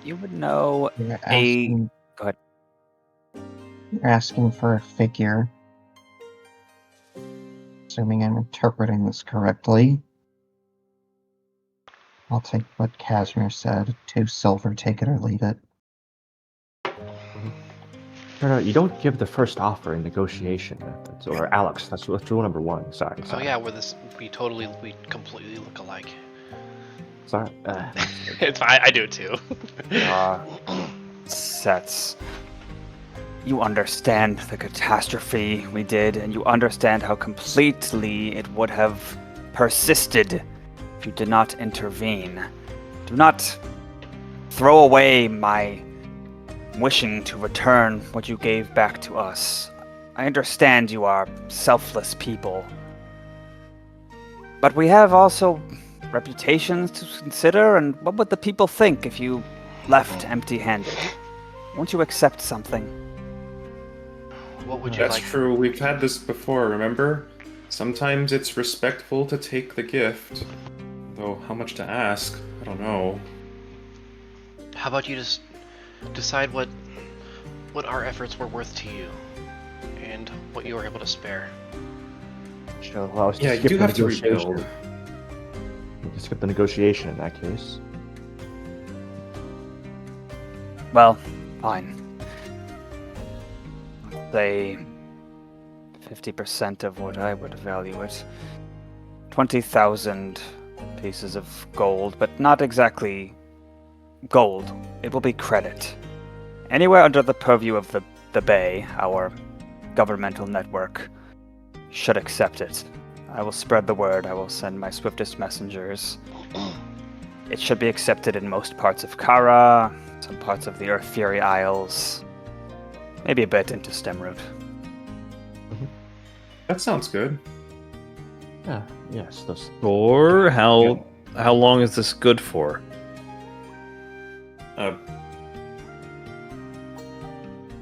You would know you're a... asking, Go ahead. you're asking for a figure. Assuming I'm interpreting this correctly. I'll take what Casimir said. 2 silver, take it or leave it. No, you don't give the first offer in negotiation. Or Alex, that's rule number 1. Sorry. Oh yeah, we completely look alike. Sorry. It's fine. I do it too. Sets. You understand the catastrophe we did, and you understand how completely it would have persisted if you did not intervene. Do not throw away my wishing to return what you gave back to us. I understand you are selfless people. But we have also reputations to consider, and what would the people think if you left empty-handed? Won't you accept something? What would you That's like? true. We've had this before, remember? Sometimes it's respectful to take the gift. Though how much to ask, I don't know. How about you just decide what our efforts were worth to you, and what you were able to spare. She'll allow us to Yeah, you skip do the have to negotiation. rebuild. We can skip the negotiation in that case. Well, fine. Say 50% of what I would value it. 20,000 pieces of gold, but not exactly gold. It will be credit. Anywhere under the purview of the Bay, our governmental network, should accept it. I will spread the word. I will send my swiftest messengers. It should be accepted in most parts of Kara, some parts of the Earth Fury Isles, maybe a bit into Stemroot. That sounds good. Yeah, yes, those. Or how long is this good for?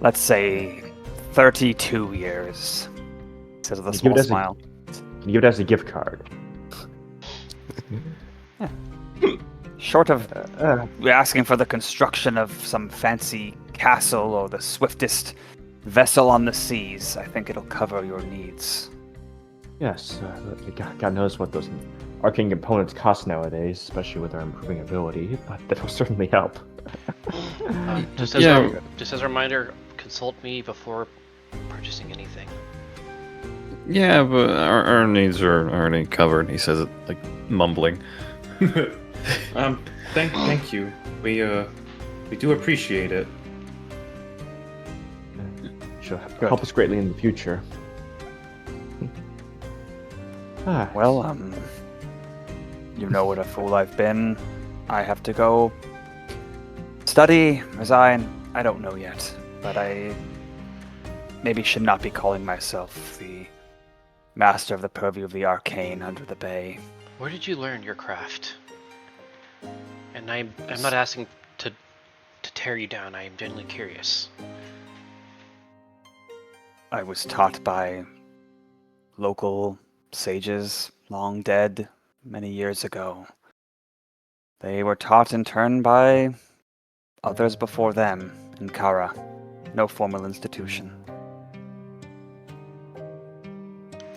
Let's say 32 years. Says with a You small give it as a- smile. Can you give it as a gift card? Short of asking for the construction of some fancy castle or the swiftest vessel on the seas, I think it'll cover your needs. Yes, God knows what those arcane components cost nowadays, especially with our improving ability, but that will certainly help. Just as a reminder, consult me before purchasing anything. Yeah, but our needs are already covered. He says it like mumbling. Thank you. We do appreciate it. She'll help us greatly in the future. Well, you know what a fool I've been. I have to go study, resign. I don't know yet, but I maybe should not be calling myself the master of the purview of the arcane under the Bay. Where did you learn your craft? And I'm not asking to tear you down. I am genuinely curious. I was taught by local sages, long dead many years ago. They were taught in turn by others before them in Kara. No formal institution.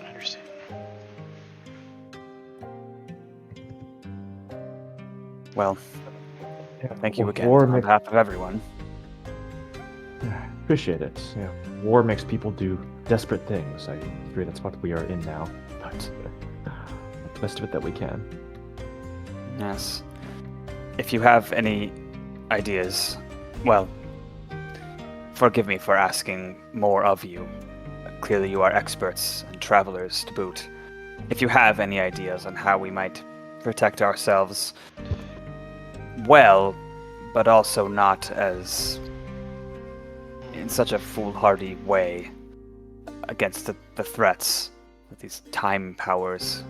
I understand. Well, thank you again War on behalf of everyone. Appreciate it. Yeah, war makes people do desperate things. I agree that's what we are in now, but the best of it that we can. Yes. If you have any ideas, well, forgive me for asking more of you. Clearly you are experts and travelers to boot. If you have any ideas on how we might protect ourselves well, but also not as in such a foolhardy way against the threats that these time powers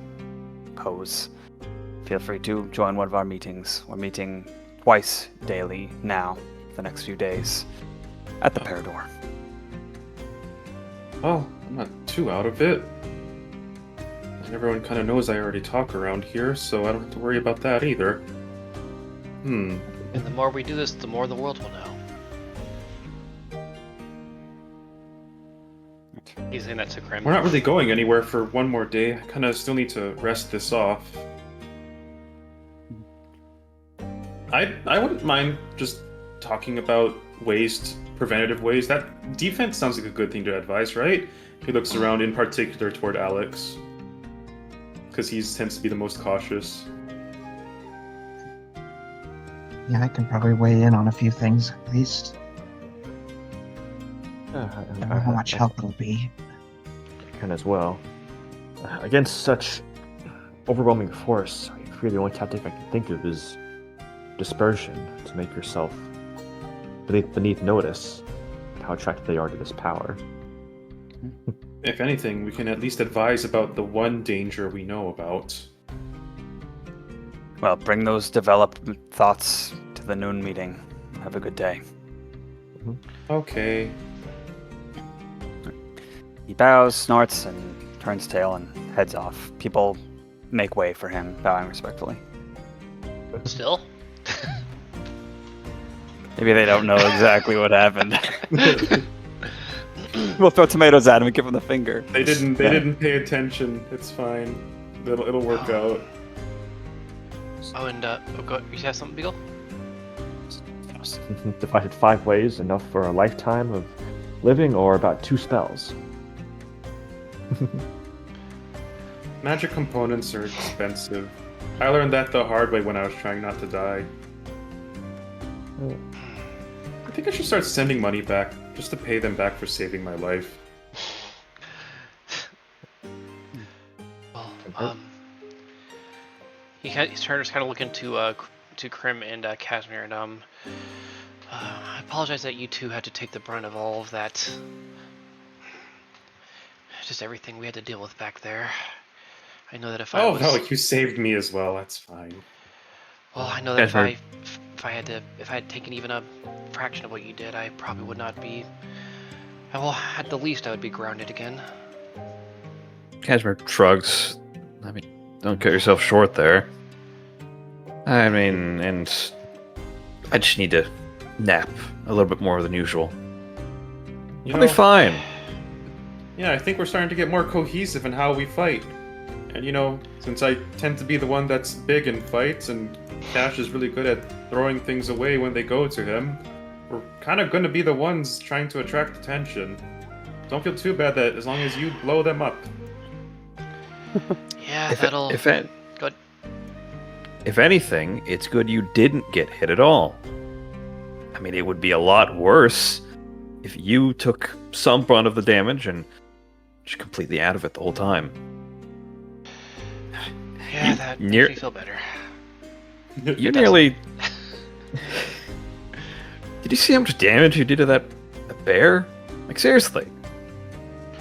pose, feel free to join one of our meetings. We're meeting twice daily now, the next few days, at the Parador. Well, I'm not too out of it. And everyone kind of knows I already talk around here, so I don't have to worry about that either. And the more we do this, the more the world will know. He's saying that to Crim. We're not really going anywhere for one more day. I kind of still need to rest this off. I wouldn't mind just talking about preventative ways. That defense sounds like a good thing to advise, right? He looks around in particular toward Alex, because he tends to be the most cautious. Yeah, I can probably weigh in on a few things at least. I don't know how much help it'll be. I can as well. Against such overwhelming force, I fear the only tactic I can think of is dispersion, to make yourself beneath notice how attracted they are to this power. If anything, we can at least advise about the one danger we know about. Well, bring those developed thoughts to the noon meeting. Have a good day. Okay. He bows, snorts, and turns tail and heads off. People make way for him, bowing respectfully. Still? Maybe they don't know exactly what happened. We'll throw tomatoes at him and give him the finger. They didn't pay attention. It's fine. It'll work out. Oh, and you have something, Beagle? Divided 5 ways, enough for a lifetime of living, or about 2 spells. Magic components are expensive. I learned that the hard way when I was trying not to die. I think I should start sending money back, just to pay them back for saving my life. Well, he's kind of looking to Crim and Casimir, and I apologize that you two had to take the brunt of all of that. Just everything we had to deal with back there. I know that if I was... no, you saved me as well. That's fine. Well, I know that if I had taken even a fraction of what you did, I probably would not be... Well, at the least, I would be grounded again. Casimir shrugs. I mean, don't cut yourself short there. I mean, and I just need to nap a little bit more than usual. I'll be fine. Yeah, I think we're starting to get more cohesive in how we fight. And since I tend to be the one that's big in fights, and Cash is really good at throwing things away when they go to him, we're kind of going to be the ones trying to attract attention. Don't feel too bad that as long as you blow them up. Yeah, that'll... Good. If anything, it's good you didn't get hit at all. I mean, it would be a lot worse if you took some brunt of the damage and just completely out of it the whole time. Yeah, that makes me feel better. You nearly... Did you see how much damage you did to that bear? Like, seriously.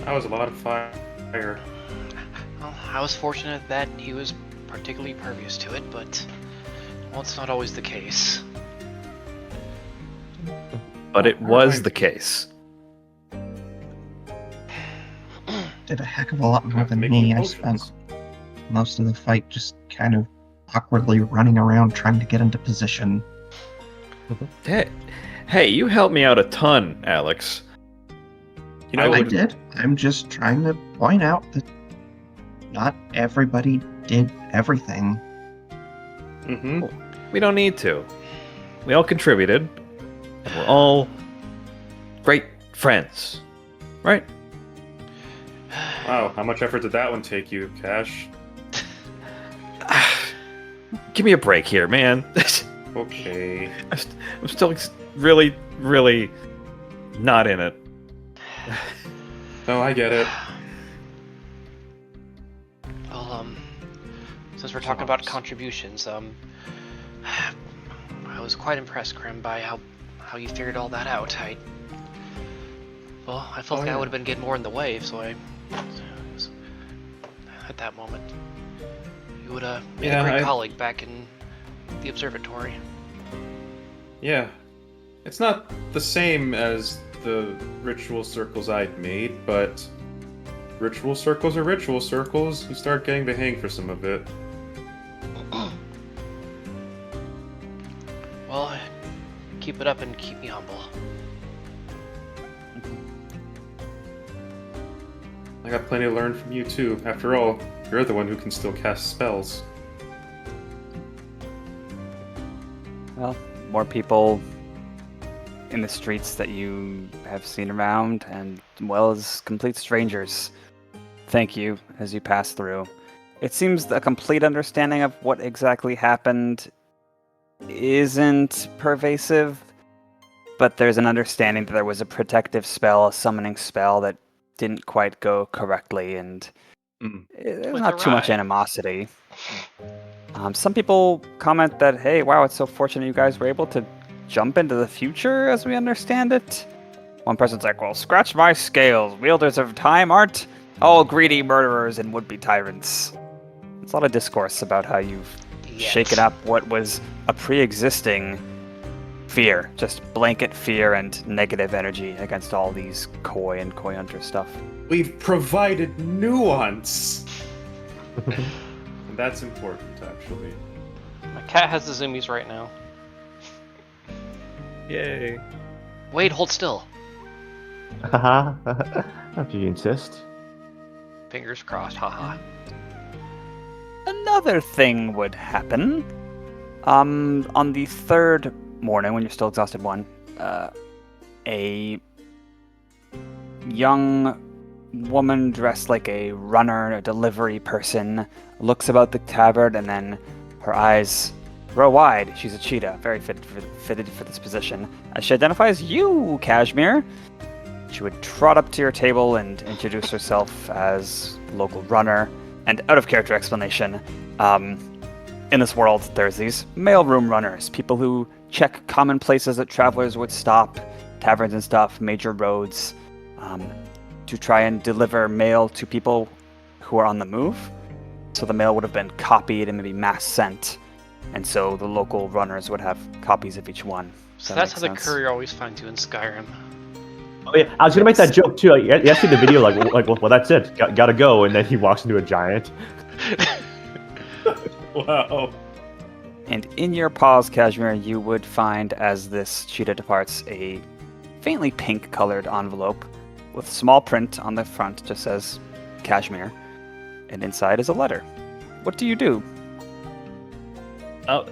That was a lot of fire. Well, I was fortunate that he was particularly pervious to it, but well, it's not always the case. But it was the case. Did a heck of a lot more than me. I spent most of the fight just kind of awkwardly running around trying to get into position. Hey, you helped me out a ton, Alex. I did. I'm just trying to point out that not everybody did everything. We don't need to. We all contributed. And we're all great friends. Right? Wow, how much effort did that one take you, Cash? Give me a break here, man. Okay. I'm still really, really not in it. Oh, I get it. Well, since we're talking about contributions, I was quite impressed, Crim, by how you figured all that out. I felt like I would have been getting more in the way, so at that moment, you would have made a great colleague back in the observatory. Yeah. It's not the same as the ritual circles I'd made, but ritual circles are ritual circles. You start getting the hang for some of it. Well, keep it up and keep me humble. I got plenty to learn from you too. After all, you're the one who can still cast spells. Well, more people in the streets that you have seen around, and well as complete strangers. Thank you as you pass through. It seems a complete understanding of what exactly happened isn't pervasive, but there's an understanding that there was a protective spell, a summoning spell that didn't quite go correctly, and there's With not a too much ride. animosity. Some people comment that, hey, wow, it's so fortunate you guys were able to jump into the future as we understand it. One person's like, well, scratch my scales. Wielders of time aren't all greedy murderers and would-be tyrants. There's a lot of discourse about how you've shaken up what was a pre-existing fear, just blanket fear and negative energy against all these koi and koi hunter stuff. We've provided nuance! And that's important, actually. My cat has the zoomies right now. Yay. Wait, hold still. Haha. If you insist. Fingers crossed, haha. Another thing would happen. On the third morning, when you're still exhausted one, a young woman dressed like a runner, a delivery person, looks about the tavern, and then her eyes grow wide. She's a cheetah, very fitted for this position. As she identifies you, Kashmir, she would trot up to your table and introduce herself as the local runner. And out of character explanation, in this world, there's these mailroom runners, people who check common places that travelers would stop, taverns and stuff, major roads, to try and deliver mail to people who are on the move. So the mail would have been copied and maybe mass sent, and so the local runners would have copies of each one. So that's how the courier always finds you in Skyrim. Oh yeah, I was gonna make that joke too. Like, you see the video, like, well, that's it. Gotta go, and then he walks into a giant. Wow. And in your paws, Kashmir, you would find, as this cheetah departs, a faintly pink-colored envelope with small print on the front, just says Kashmir, and inside is a letter. What do you do? Oh,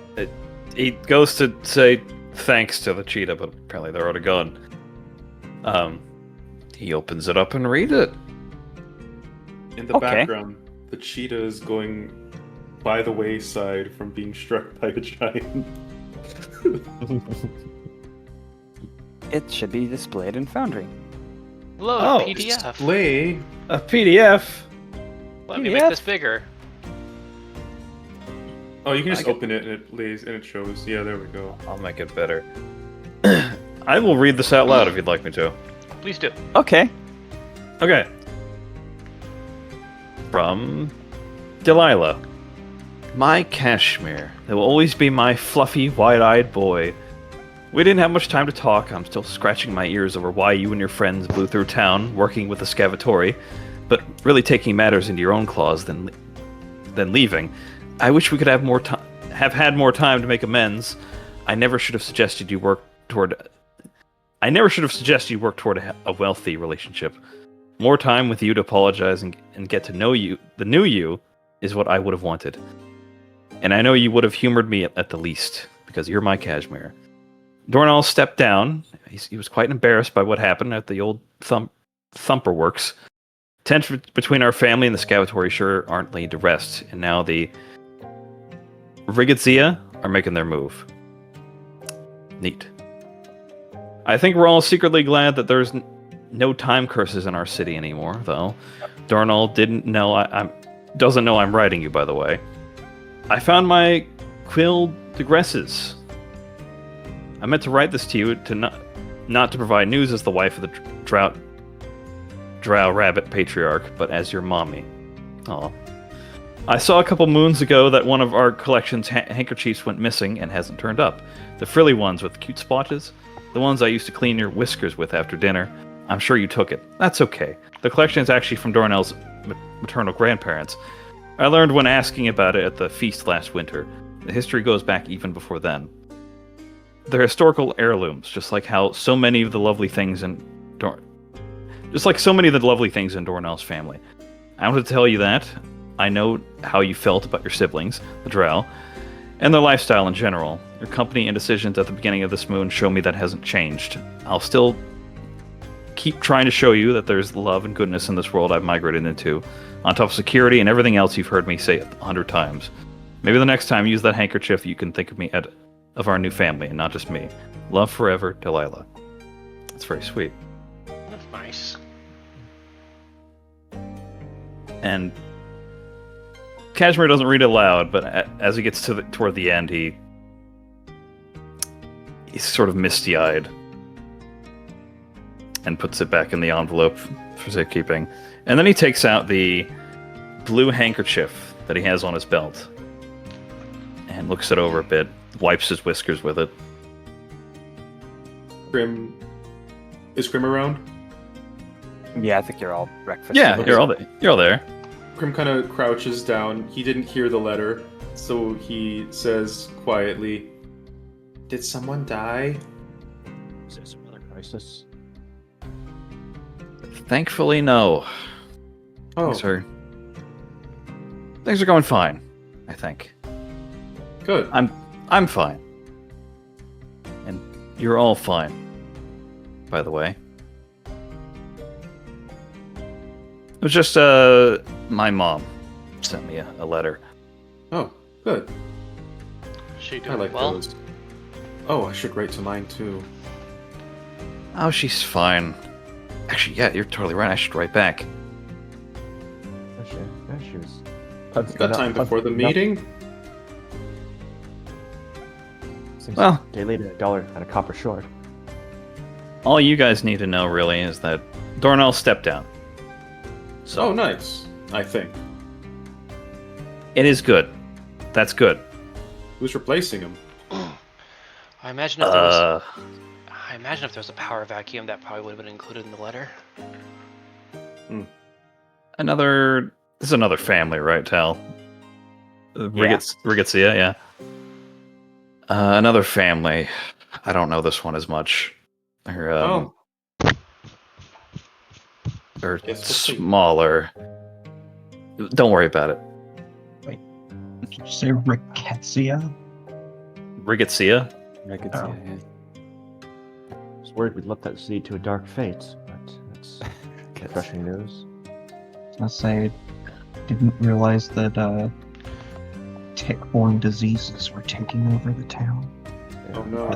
he goes to say thanks to the cheetah, but apparently they're already gone. He opens it up and reads it. In the Okay. background, the cheetah is going by the wayside from being struck by the giant. It should be displayed in Foundry. Look, Oh, PDF. Display. A PDF. Let me make PDF? this bigger. Oh, you can just I get- open it and it lays and it shows. Yeah, there we go. I'll make it better. I will read this out loud if you'd like me to. Please do. Okay. Okay. From Delilah. My Kashmir. They will always be my fluffy, wide-eyed boy. We didn't have much time to talk. I'm still scratching my ears over why you and your friends blew through town, working with the Scavatori, but really taking matters into your own claws than leaving. I wish we could have had more time to make amends. I never should have suggested you work toward a wealthy relationship. More time with you to apologize and get to know you, the new you, is what I would have wanted. And I know you would have humored me at the least, because you're my Kashmir. Dornall stepped down. He was quite embarrassed by what happened at the old Thumper Works. Tension between our family and the Scavatori sure aren't laid to rest, and now the Rigotzia are making their move. Neat. I think we're all secretly glad that there's no time curses in our city anymore, though. Darnell doesn't know I'm writing you, by the way. I found my quill digresses. I meant to write this to you to not to provide news as the wife of the drow rabbit patriarch, but as your mommy. Aw. I saw a couple moons ago that one of our collection's handkerchiefs went missing and hasn't turned up. The frilly ones with cute splotches. The ones I used to clean your whiskers with after dinner. I'm sure you took it. That's okay. The collection is actually from Dornell's maternal grandparents. I learned when asking about it at the feast last winter. The history goes back even before then. They're historical heirlooms, just like so many of the lovely things in Dornell's family. I wanted to tell you that. I know how you felt about your siblings, the Drow, and their lifestyle in general. Your company and decisions at the beginning of this moon show me that hasn't changed. I'll still keep trying to show you that there's love and goodness in this world I've migrated into, on top of security and everything else you've heard me say 100 times. Maybe the next time you use that handkerchief, you can think of me of our new family and not just me. Love forever, Delilah. That's very sweet. That's nice. And Kashmir doesn't read it aloud, but as he gets toward the end, he's sort of misty-eyed and puts it back in the envelope for safekeeping. And then he takes out the blue handkerchief that he has on his belt and looks it over a bit, wipes his whiskers with it. Crim, is Crim around? Yeah, I think you're all breakfast. Yeah, you're all there. Crim kind of crouches down. He didn't hear the letter, so he says quietly, "Did someone die?" Is there some other crisis? Thankfully, no. Oh, Things are going fine, I think. good. I'm fine. And you're all fine, by the way. It was just, my mom sent me a letter. Oh, good. She I doing like well? those. Oh, I should write to mine too. Oh, she's fine. Actually, yeah, you're totally right. I should write back. She was. Got time before the meeting? Seems Well- day later, $1 and a copper short. All you guys need to know, really, is that Dornell stepped down. So Oh, nice. I think. it is good. That's good. Who's replacing him? I imagine if there was. I imagine if there was a power vacuum, that probably would have been included in the letter. This is another family, right, Tal? Rigetsia, yeah. Another family. I don't know this one as much. They're Yes, we'll see. smaller. Don't worry about it. Did you say Rickettsia? Rigetsia? I could Oh. see it, I was worried we'd let that lead to a dark fate, but that's refreshing news. I was gonna say, didn't realize that tick-borne diseases were taking over the town. Oh, no.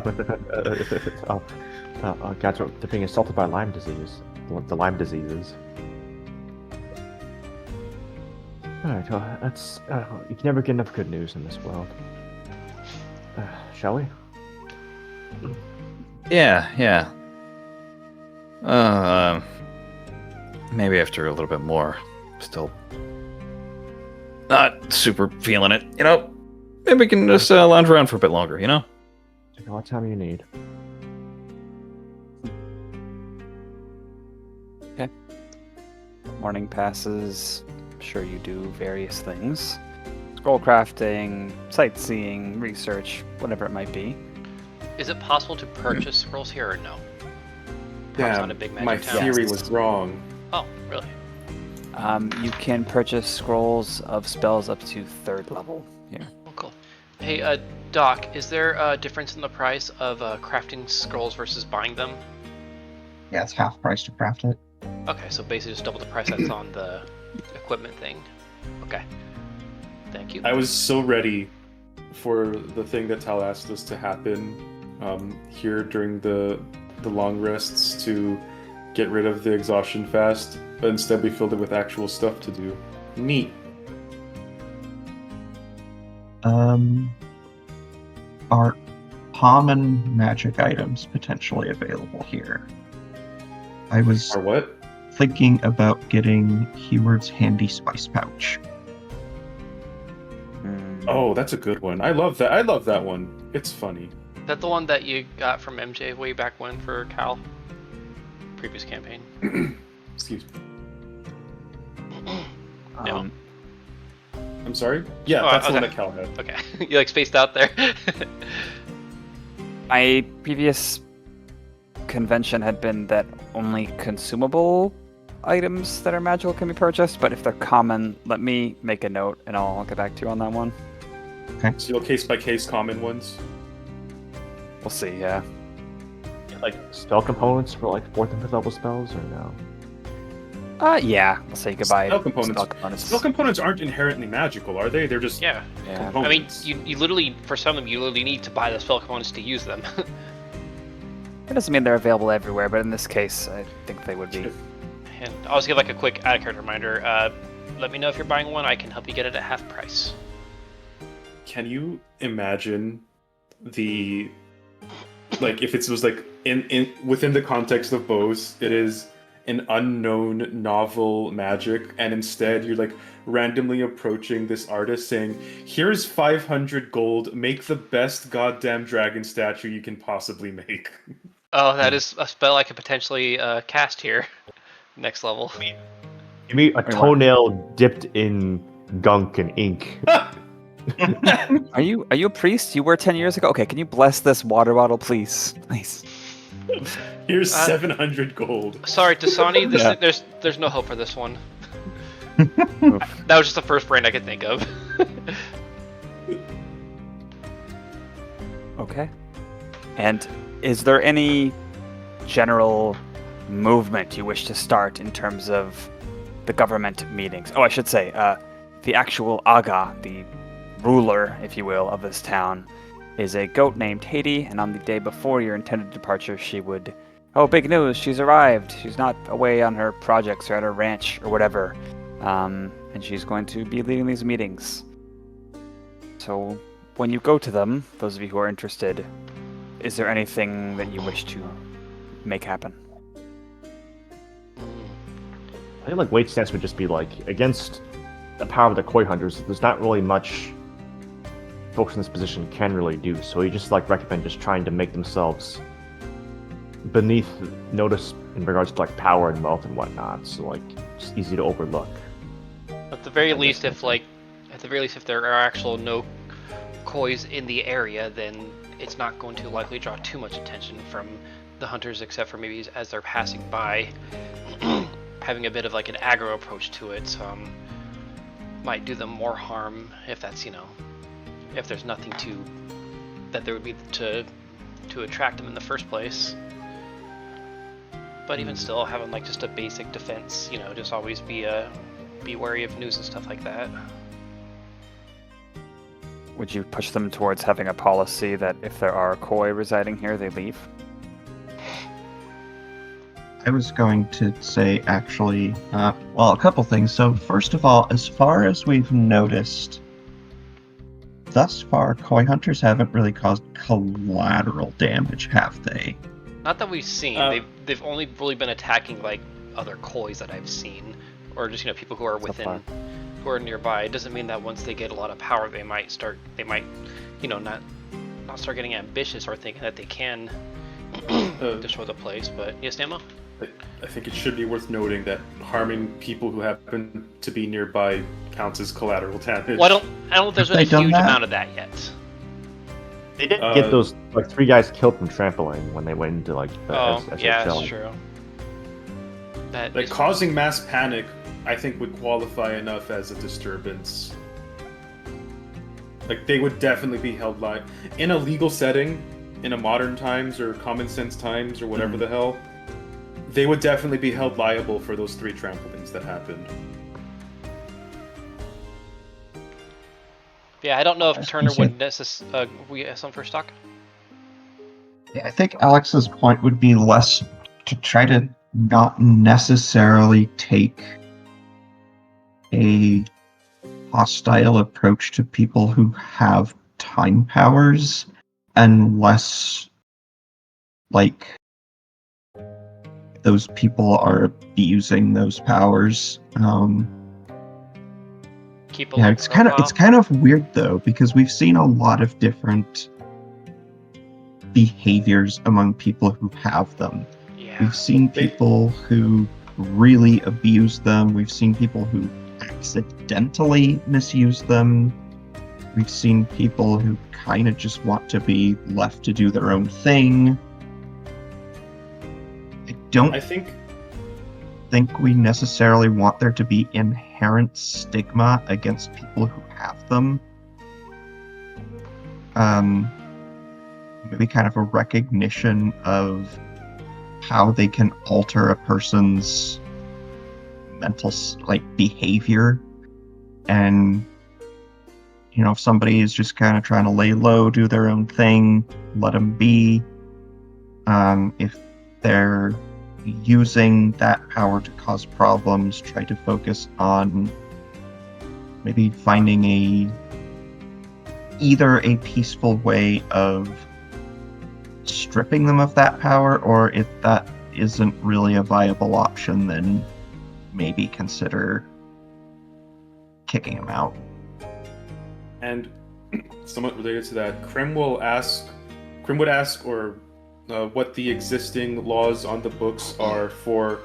Guys, they're being assaulted by Lyme disease. The Lyme diseases. Alright, well, that's. You can never get enough good news in this world. Shall we? Yeah. Maybe after a little bit more. Still not super feeling it, you know? Maybe we can just lounge around for a bit longer, you know? Take all the time you need. Morning passes. I'm sure you do various things. Scroll crafting, sightseeing, research, whatever it might be. Is it possible to purchase scrolls here or no? Perhaps not a big magic my town. theory Yes. was wrong. Oh, really? You can purchase scrolls of spells up to 3rd level here. Oh, cool. Hey, Doc, is there a difference in the price of crafting scrolls versus buying them? Yeah, it's half price to craft it. Okay, so basically just double the price that's on the equipment thing. Okay. Thank you. I was so ready for the thing that Tal asked us to happen here during the the long rests to get rid of the exhaustion fast, but instead we filled it with actual stuff to do. Neat. Are common magic items potentially available here? I was Or what? thinking about getting Heward's handy spice pouch. Oh, that's a good one. I love that. I love that one. It's funny. Is that the one that you got from MJ way back when for Cal? Previous campaign. Excuse me. No. I'm sorry? Yeah, Oh, that's the one okay. that Cal had. Okay, you like spaced out there. My previous convention had been that only consumable items that are magical can be purchased, but if they're common, let me make a note and I'll get back to you on that one. So you'll case by case common ones. We'll see, yeah. Like spell components for like 4th and 5th level spells, or no? Yeah, we'll say goodbye. Spell components. Spell components aren't inherently magical, are they? They're just Yeah. Yeah. I mean, components. you literally, for some of them, you literally need to buy the spell components to use them. It doesn't mean they're available everywhere, but in this case, I think they would be. And I'll just give like a quick add-a-card reminder. Let me know if you're buying one. I can help you get it at half price. Can you imagine the if it was like in within the context of bows, it is an unknown novel magic, and instead you're like randomly approaching this artist saying, "Here's 500 gold. Make the best goddamn dragon statue you can possibly make." Oh, that is a spell I could potentially cast here. Next level. Give me a toenail dipped in gunk and ink. Are you a priest? You were 10 years ago? Okay, can you bless this water bottle, please? Please. Here's 700 gold. Sorry, Dasani, Yeah. there's no hope for this one. That was just the first brand I could think of. Okay. And is there any general movement you wish to start in terms of the government meetings? Oh, I should say, the actual Aga, the ruler, if you will, of this town, is a goat named Haiti, and on the day before your intended departure, she would... Oh, big news, she's arrived. She's not away on her projects or at her ranch or whatever. And she's going to be leading these meetings. So, when you go to them, those of you who are interested, is there anything that you wish to make happen? I think like Wade's stance would just be like, against the power of the koi hunters, there's not really much folks in this position can really do. So he just like recommend just trying to make themselves beneath notice in regards to like power and wealth and whatnot. So like just easy to overlook. At the very least, if there are actual no kois in the area, then it's not going to likely draw too much attention from the hunters, except for maybe as they're passing by, having a bit of like an aggro approach to it. Might do them more harm if that's, if there's nothing that there would be to attract them in the first place. But even still, having like just a basic defense, just always be wary of news and stuff like that. Would you push them towards having a policy that if there are koi residing here, they leave? I was going to say, actually, a couple things. So, first of all, as far as we've noticed, thus far, koi hunters haven't really caused collateral damage, have they? Not that we've seen. They've only really been attacking like other kois that I've seen, or just people who are within, who are nearby. It doesn't mean that once they get a lot of power, they might not start getting ambitious or thinking that they can destroy the place. But yes, Namo? I think it should be worth noting that harming people who happen to be nearby counts as collateral damage. Well, I don't think there's been a huge amount of that yet. They did get those like 3 guys killed from trampling when they went into like the yeah, SHL. that's true. Like causing mass panic, I think would qualify enough as a disturbance. Like they would definitely be held liable in a legal setting, in a modern times or common sense times or whatever the hell. They would definitely be held liable for those 3 tramplings that happened. Yeah, I don't know if Turner would necessarily. We have some for stock. I think Alex's point would be less to try to not necessarily take a hostile approach to people who have time powers, unless like those people are abusing those powers. Keep a Yeah, low it's profile. kind of weird though, because we've seen a lot of different behaviors among people who have them. Yeah. We've seen people who really abuse them. We've seen people who accidentally misuse them. We've seen people who kind of just want to be left to do their own thing. I think think we necessarily want there to be inherent stigma against people who have them. Maybe kind of a recognition of how they can alter a person's mental behavior, and if somebody is just kind of trying to lay low, do their own thing, let them be. If they're using that power to cause problems, try to focus on maybe finding either a peaceful way of stripping them of that power, or if that isn't really a viable option, then maybe consider kicking them out. And somewhat related to that, Crim would ask what the existing laws on the books are for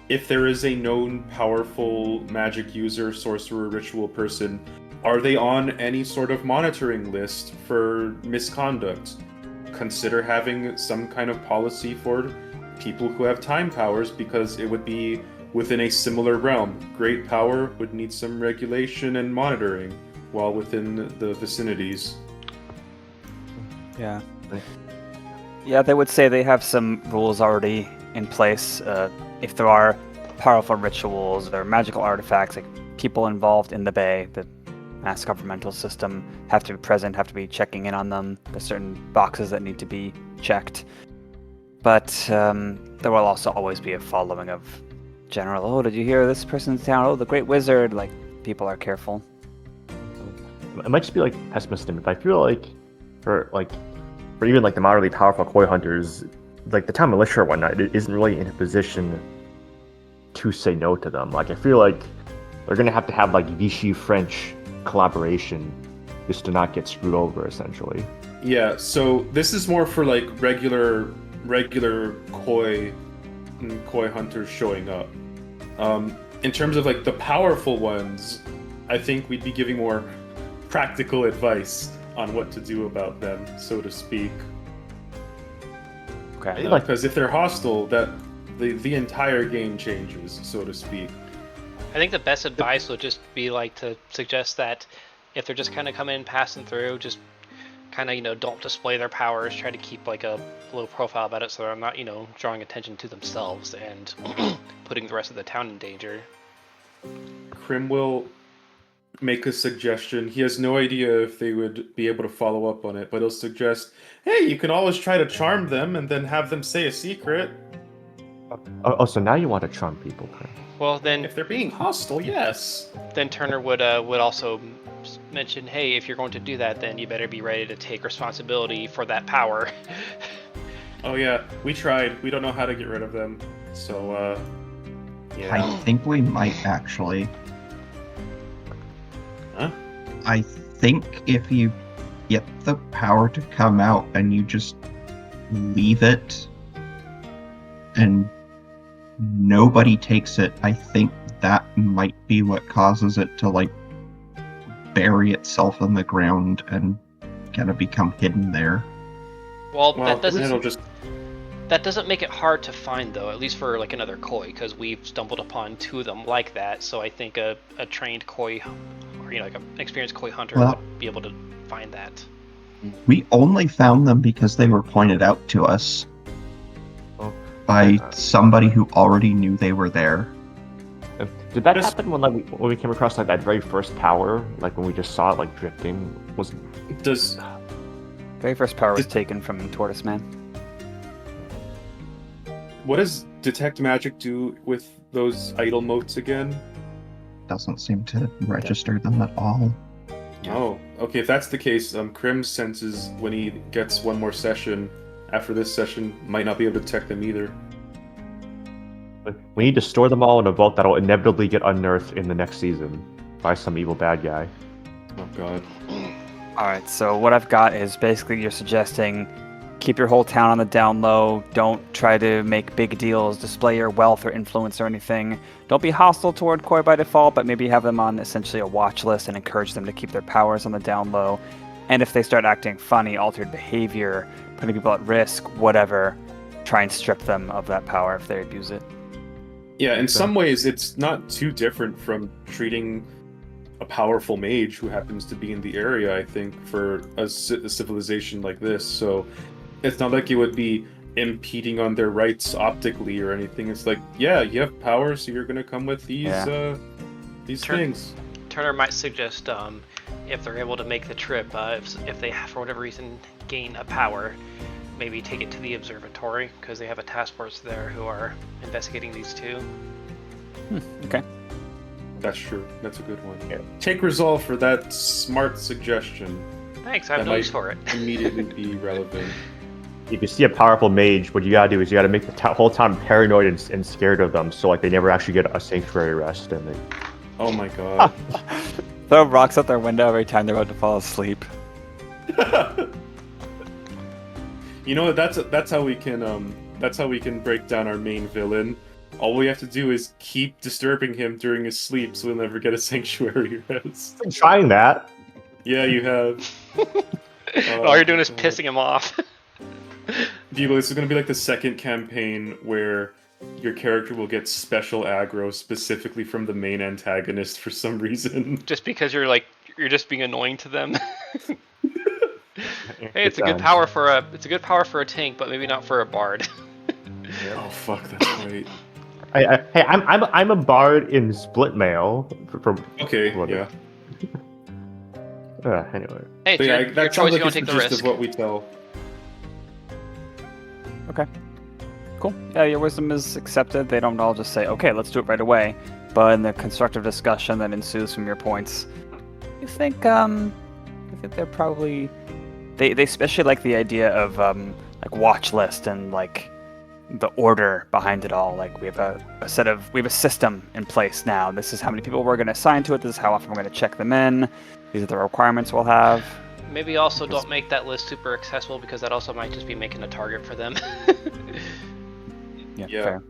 if there is a known powerful magic user, sorcerer, ritual person, are they on any sort of monitoring list for misconduct? Consider having some kind of policy for people who have time powers, because it would be within a similar realm. Great power would need some regulation and monitoring while within the vicinities. Yeah. Yeah, they would say they have some rules already in place. If there are powerful rituals or magical artifacts, like people involved in the Bay, the mass governmental system have to be present, have to be checking in on them. There's certain boxes that need to be checked. But there will also always be a following of general, oh, did you hear this person's town? Oh, the Great Wizard. Like, people are careful. It might just be pessimistic, but I feel for even the moderately powerful koi hunters, the town militia or whatnot, it isn't really in a position to say no to them. I feel they're gonna have to have Vichy French collaboration just to not get screwed over, essentially. Yeah, so this is more for regular koi hunters showing up. In terms of the powerful ones, I think we'd be giving more practical advice on what to do about them, so to speak. Okay. Because if they're hostile, that the entire game changes, so to speak. I think the best advice would just be to suggest that if they're just kind of coming in, passing through, just kind of don't display their powers. Try to keep a low profile about it, so they're not drawing attention to themselves and putting the rest of the town in danger. Crim will make a suggestion. He has no idea if they would be able to follow up on it, but he'll suggest, hey, you can always try to charm them and then have them say a secret. Oh, so now you want to charm people, Crim. Well, then If they're being hostile, yes. Then Turner would also mention, hey, if you're going to do that, then you better be ready to take responsibility for that power. Oh yeah, we tried. We don't know how to get rid of them. So, yeah. I think we might actually. Huh? I think if you get the power to come out and you just leave it and nobody takes it, I think that might be what causes it to bury itself in the ground and kind of become hidden there. Well, Well, that it'll just doesn't make it hard to find, though, at least for another koi, because we've stumbled upon two of them like that. So I think a trained koi, or an experienced koi hunter would be able to find that. We only found them because they were pointed out to us by somebody who already knew they were there. Did that Just- happen when we came across that very first power? When we just saw it drifting? does Very first power was taken from Tortoise Man. What does detect magic do with those idle motes again? Doesn't seem to register them at all. Oh, okay. If that's the case, Crim senses when he gets one more session after this session might not be able to detect them either. We need to store them all in a vault that'll inevitably get unearthed in the next season by some evil bad guy. Oh god. Alright, so what I've got is basically you're suggesting keep your whole town on the down low, don't try to make big deals, display your wealth or influence or anything. Don't be hostile toward Koi by default, but maybe have them on essentially a watch list and encourage them to keep their powers on the down low. And if they start acting funny, altered behavior, putting people at risk, whatever, try and strip them of that power if they abuse it. Yeah, in some ways, it's not too different from treating a powerful mage who happens to be in the area, I think, for a civilization like this. So it's not like it would be impeding on their rights optically or anything. It's like, yeah, you have power, so you're going to come with these things. Turner might suggest if they're able to make the trip, if they, for whatever reason, gain a power, maybe take it to the observatory, because they have a task force there who are investigating these two. Okay. That's true. That's a good one. Yeah. Take resolve for that smart suggestion. Thanks, I have That no use might for it. Immediately be relevant. If you see a powerful mage, what you gotta do is you gotta make the whole town paranoid and scared of them, so like they never actually get a sanctuary rest. And they... Oh my god. Throw rocks out their window every time they're about to fall asleep. You know what? That's how we can break down our main villain. All we have to do is keep disturbing him during his sleep, so he'll never get a sanctuary rest. I'm trying that. Yeah, you have. All you're doing is pissing him off. Diego, this is going to be like the second campaign where your character will get special aggro specifically from the main antagonist for some reason. Just because you're just being annoying to them. Hey, it's a good power for a tank, but maybe not for a bard. Oh fuck, that's right. Hey, I'm a bard in split mail. Okay, yeah. Anyway. Hey, But it's yeah, your that choice. sounds You like don't it's take the the gist risk. of what we tell. Okay. Cool. Yeah, your wisdom is accepted. They don't all just say, okay, let's do it right away. But in the constructive discussion that ensues from your points, you think they're probably... They especially like the idea of like watch list and like the order behind it all. Like we have a system in place now. This is how many people we're going to assign to it. This is how often we're going to check them in. These are the requirements we'll have. Maybe also don't make that list super accessible, because that also might just be making a target for them. Yeah. Yeah. Fair.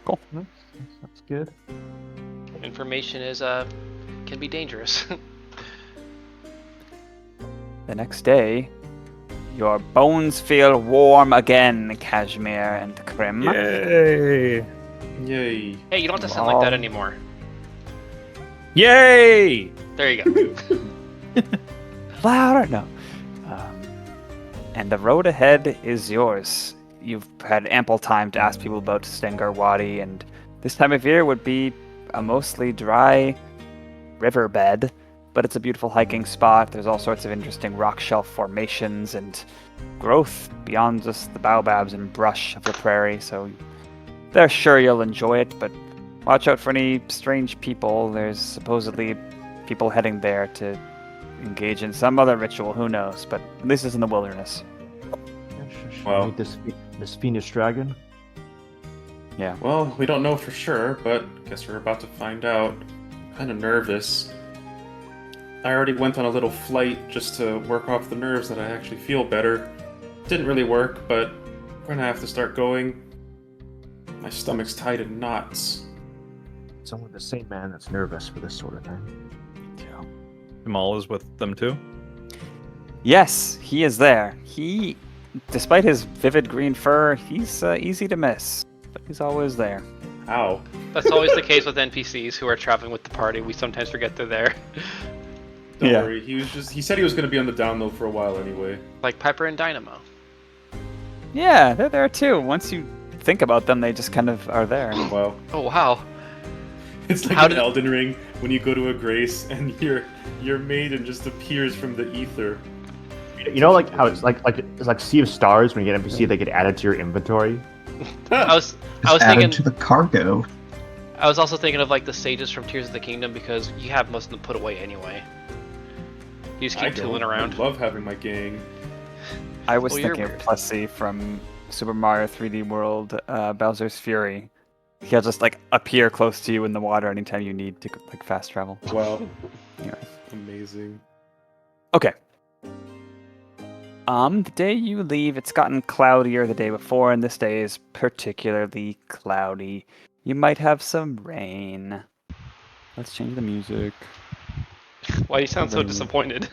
Cool. That's good. Information is can be dangerous. The next day, your bones feel warm again, Kashmir and Crim. Yay! Yay. Hey, you don't have to sound like that anymore. Yay! There you go. Louder, no. And the road ahead is yours. You've had ample time to ask people about Stengar Wadi, and this time of year would be a mostly dry riverbed, but it's a beautiful hiking spot. There's all sorts of interesting rock shelf formations and growth beyond just the baobabs and brush of the prairie, so they're sure you'll enjoy it, but watch out for any strange people. There's supposedly people heading there to engage in some other ritual, who knows, but this is in the wilderness. Well. Meet this fiendish dragon. Yeah. Well, we don't know for sure, but guess we're about to find out. Kind of nervous. I already went on a little flight just to work off the nerves that I actually feel better. Didn't really work, but we're gonna have to start going. My stomach's tied in knots. It's only the same man that's nervous for this sort of thing. Jamal is with them too. Yes, he is there. He, despite his vivid green fur, he's easy to miss, but he's always there. Ow. That's always the case with NPCs who are traveling with the party. We sometimes forget they're there. Don't Yeah. worry, he said he was gonna be on the down low for a while anyway. Like Piper and Dynamo. Yeah, they're there too. Once you think about them, they just kind of are there. Wow. Oh wow. It's like How in did- Elden Ring when you go to a grace and your maiden just appears from the ether. You know, like how it's like Sea of Stars when you get NPC, they get added to your inventory. I was Just added thinking. to the cargo. I was also thinking of like the sages from Tears of the Kingdom because you have most of them put away anyway. You just keep tooling around. I love having my gang. I was Well, you're thinking of weird. Plessy from Super Mario 3D World, Bowser's Fury. He'll just like appear close to you in the water anytime you need to like fast travel. Wow, Anyway. amazing. Okay. The day you leave, it's gotten cloudier the day before, and this day is particularly cloudy. You might have some rain. Let's change the music. Why you sound so Rain. disappointed?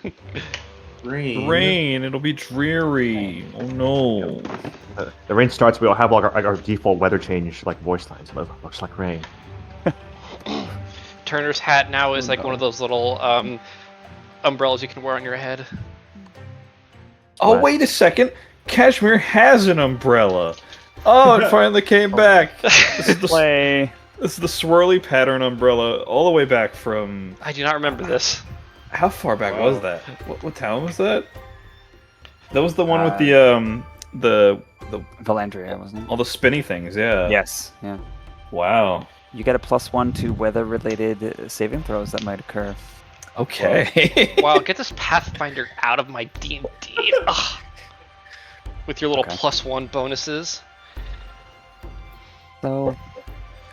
Rain, it'll be dreary. Oh no. The rain starts. We all have like our default weather change like voice lines. Looks like rain. Turner's hat now is like one of those little umbrellas you can wear on your head. Oh, What? wait a second. Kashmir has an umbrella. Oh, it finally came back. This is the Play. swirly pattern umbrella all the way back from. I do not remember this. How far back Wow. was that? What town was that? That was the one with the Valandria, wasn't it? all the spinny things. Yeah. Yes. Yeah. Wow. You get a +1 to weather-related saving throws that might occur. Okay. Wow, get this Pathfinder out of my D&D. Ugh. With your little Okay. +1 bonuses. So,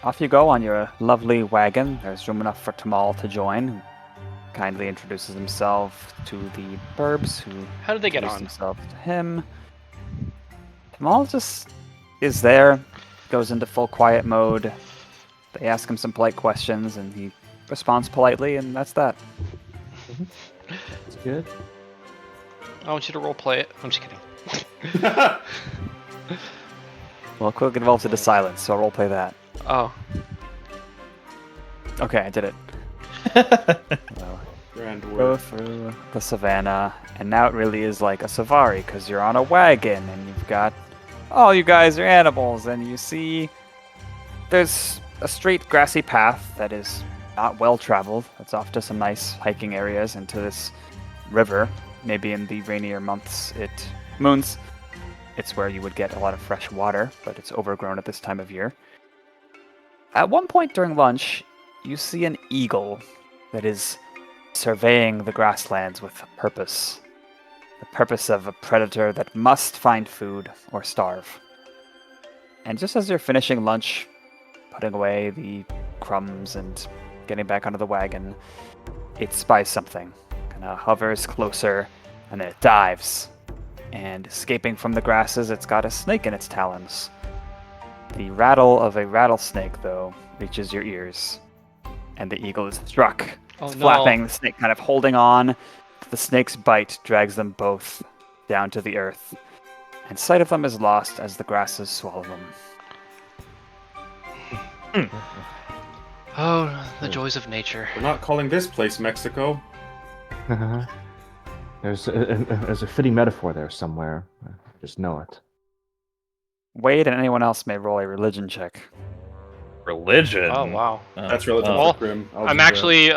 off you go on your lovely wagon. There's room enough for Tamal to join, who kindly introduces himself to the Burbs, who How did they get introduce on? themselves to him. Tamal just is there, goes into full quiet mode. They ask him some polite questions, and he responds politely, and that's that. It's good. I want you to roleplay it. I'm just kidding. Well, quick involves into silence, so I'll roleplay that. Oh. Okay, I did it. So, Grand go work. through the savannah, and now it really is like a safari because you're on a wagon and you've got all you guys are animals, and you see there's a straight grassy path that is not well traveled. It's off to some nice hiking areas into this river. Maybe in the rainier months, moons. It's where you would get a lot of fresh water, but it's overgrown at this time of year. At one point during lunch, you see an eagle that is surveying the grasslands with a purpose. The purpose of a predator that must find food or starve. And just as you're finishing lunch, putting away the crumbs and getting back onto the wagon, it spies something. Kinda hovers closer, and then it dives. And escaping from the grasses, it's got a snake in its talons. The rattle of a rattlesnake, though, reaches your ears. And the eagle is struck. Oh It's no. flapping, the snake kind of holding on. The snake's bite drags them both down to the earth. And sight of them is lost as the grasses swallow them. Oh, the joys of nature. We're not calling this place Mexico. There's a fitting metaphor there somewhere. I just know it. Wade and anyone else may roll a religion check. Religion. Oh wow. That's relative Well, to Crim. I'll I'm do that. actually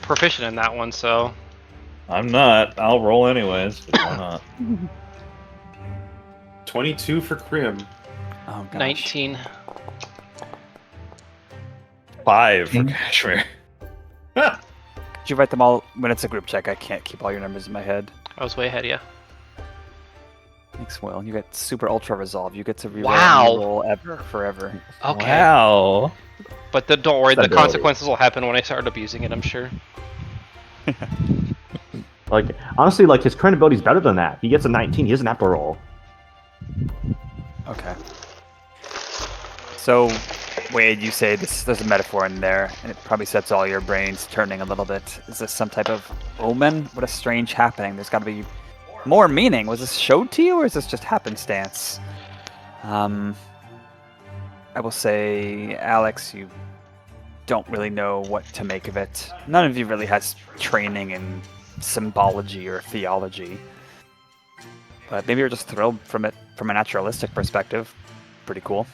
proficient in that one, so I'm not. I'll roll anyways. But why not? 22 for Crim. Oh, gosh. 19. 5 for Kashmir. Did you write them all when it's a group check? I can't keep all your numbers in my head. I was way ahead of you. Thanks, Will. You get super ultra resolve. You get to reroll Wow. any roll ever, forever. Okay. Wow. But don't worry, the Ability. consequences will happen when I start abusing it, I'm sure. Like honestly, like his current ability is better than that. He gets a 19. He doesn't have to roll. Okay. So, Wade, you say there's a metaphor in there, and it probably sets all your brains turning a little bit. Is this some type of omen? What a strange happening. There's got to be more meaning. Was this showed to you, or is this just happenstance? I will say, Alex, you don't really know what to make of it. None of you really has training in symbology or theology. But maybe you're just thrilled from it from a naturalistic perspective. Pretty cool.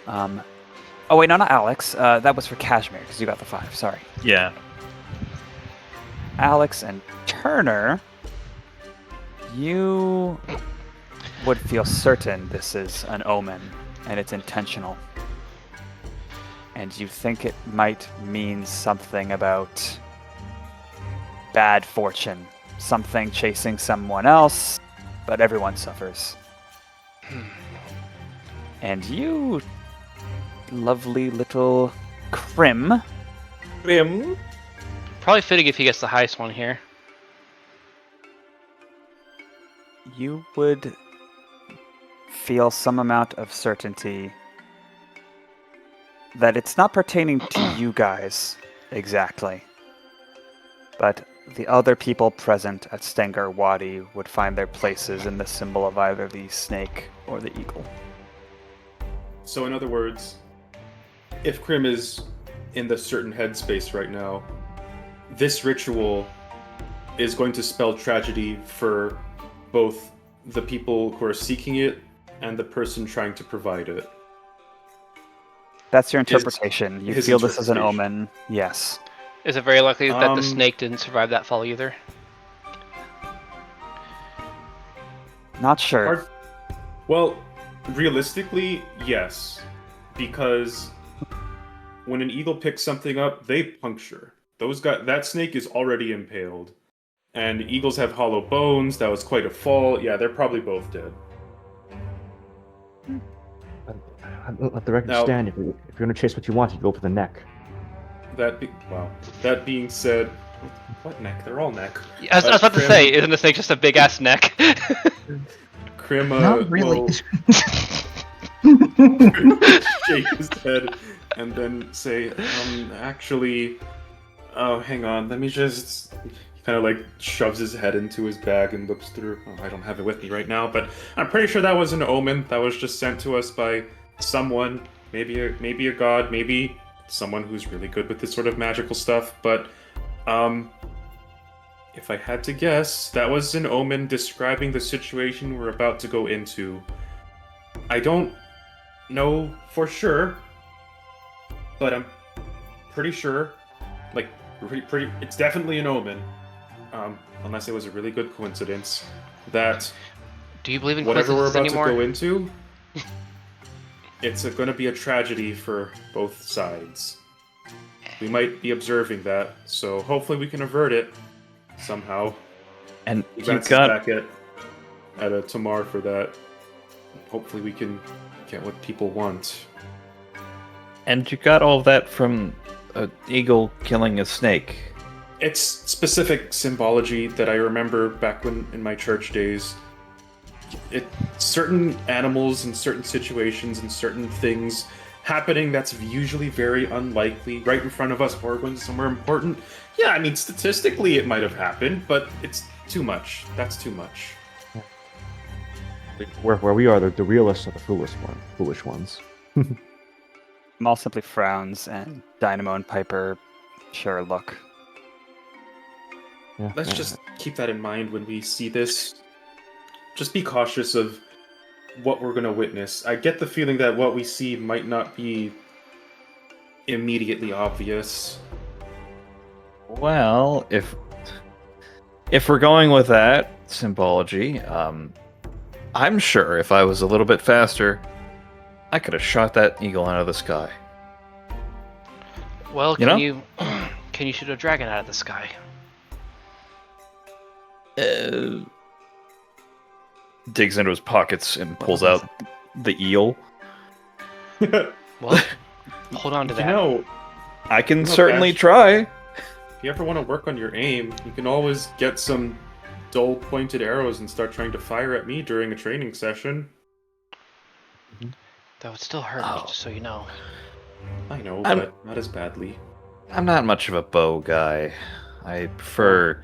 Oh wait, no, not Alex. That was for Kashmir, because you got the 5. Sorry. Yeah. Alex and Turner. You would feel certain this is an omen, and it's intentional. And you think it might mean something about bad fortune. Something chasing someone else, but everyone suffers. And you, lovely little Crim, Crim. Probably fitting if he gets the highest one here. you would feel some amount of certainty that it's not pertaining to you guys exactly, but the other people present at Stengar Wadi would find their places in the symbol of either the snake or the eagle. So in other words, if Crim is in the certain headspace right now, this ritual is going to spell tragedy for both the people who are seeking it and the person trying to provide it. That's your interpretation. You his feel this as an interpretation. omen, yes. Is it very likely that the Um, snake didn't survive that fall either? Not sure. Hard- Well, realistically, yes. Because when an eagle picks something up, they puncture. That snake is already impaled. And eagles have hollow bones, that was quite a fall. Yeah, they're probably both dead. Let the record Now- stand. If you're going to chase what you want, you go for the neck. Wow. That being said, what neck? They're all neck. I was about to Crim- say, isn't the snake just a big ass neck? Crim, Not really. will shake his head and then say, actually, oh, hang on, let me just... He kind of like shoves his head into his bag and looks through. Oh, I don't have it with me right now, but I'm pretty sure that was an omen that was just sent to us by someone, maybe a god, maybe someone who's really good with this sort of magical stuff, but if I had to guess, that was an omen describing the situation we're about to go into. I don't know for sure, but I'm pretty sure, like, pretty it's definitely an omen, unless it was a really good coincidence, that Do you believe in whatever we're coincidences about anymore? to go into, it's going to be a tragedy for both sides. We might be observing that, so hopefully we can avert it somehow. And He you glances got back at a Tamar for that. Hopefully we can get what people want. all of that from an eagle killing a snake. It's specific symbology that I remember back when in my church days. Certain animals in certain situations and certain things happening that's usually very unlikely right in front of us or going somewhere important. Yeah, I mean, statistically it might have happened, but it's too much. That's too much. Where we are, the realists are the foolish ones. Maul simply frowns, and Dynamo and Piper share a look. Yeah, Let's yeah. just keep that in mind when we see this. Just be cautious of what we're going to witness. I get the feeling that what we see might not be immediately obvious. Well, if we're going with that symbology, I'm sure if I was a little bit faster, I could have shot that eagle out of the sky. Well, You can know? can you shoot a dragon out of the sky? Digs into his pockets and pulls out the eel. Well, hold on to You that. know, I can No, certainly Bash. try. if you ever want to work on your aim, you can always get some dull pointed arrows and start trying to fire at me during a training session. That would still hurt, Oh. just so you know. I know, I'm- but not as badly. I'm not much of a bow guy. I prefer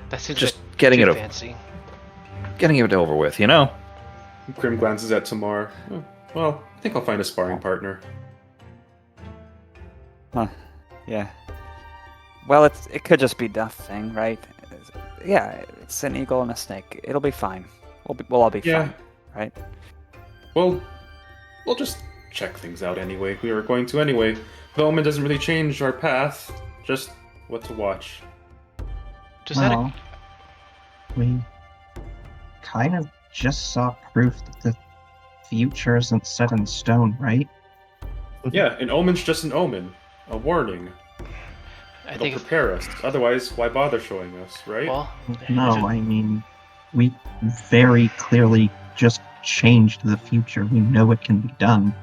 That seems just like getting too it fancy. over with, you know? Crim glances at Tamar. "Oh, well, I think I'll find a sparring partner. Huh. Yeah. Well, it could just be nothing, right? Yeah, it's an eagle and a snake. It'll be fine. We'll all be Yeah. fine, right? Well, we'll just check things out anyway. We were going to anyway. The omen doesn't really change our path, just what to watch. Just had a Well, we kind of just saw proof that the future isn't set in stone, right? Yeah, an omen's just an omen. A warning. I It'll think prepare us. Otherwise, why bother showing us, right? well, No, I mean, we very clearly just changed the future. We know it can be done.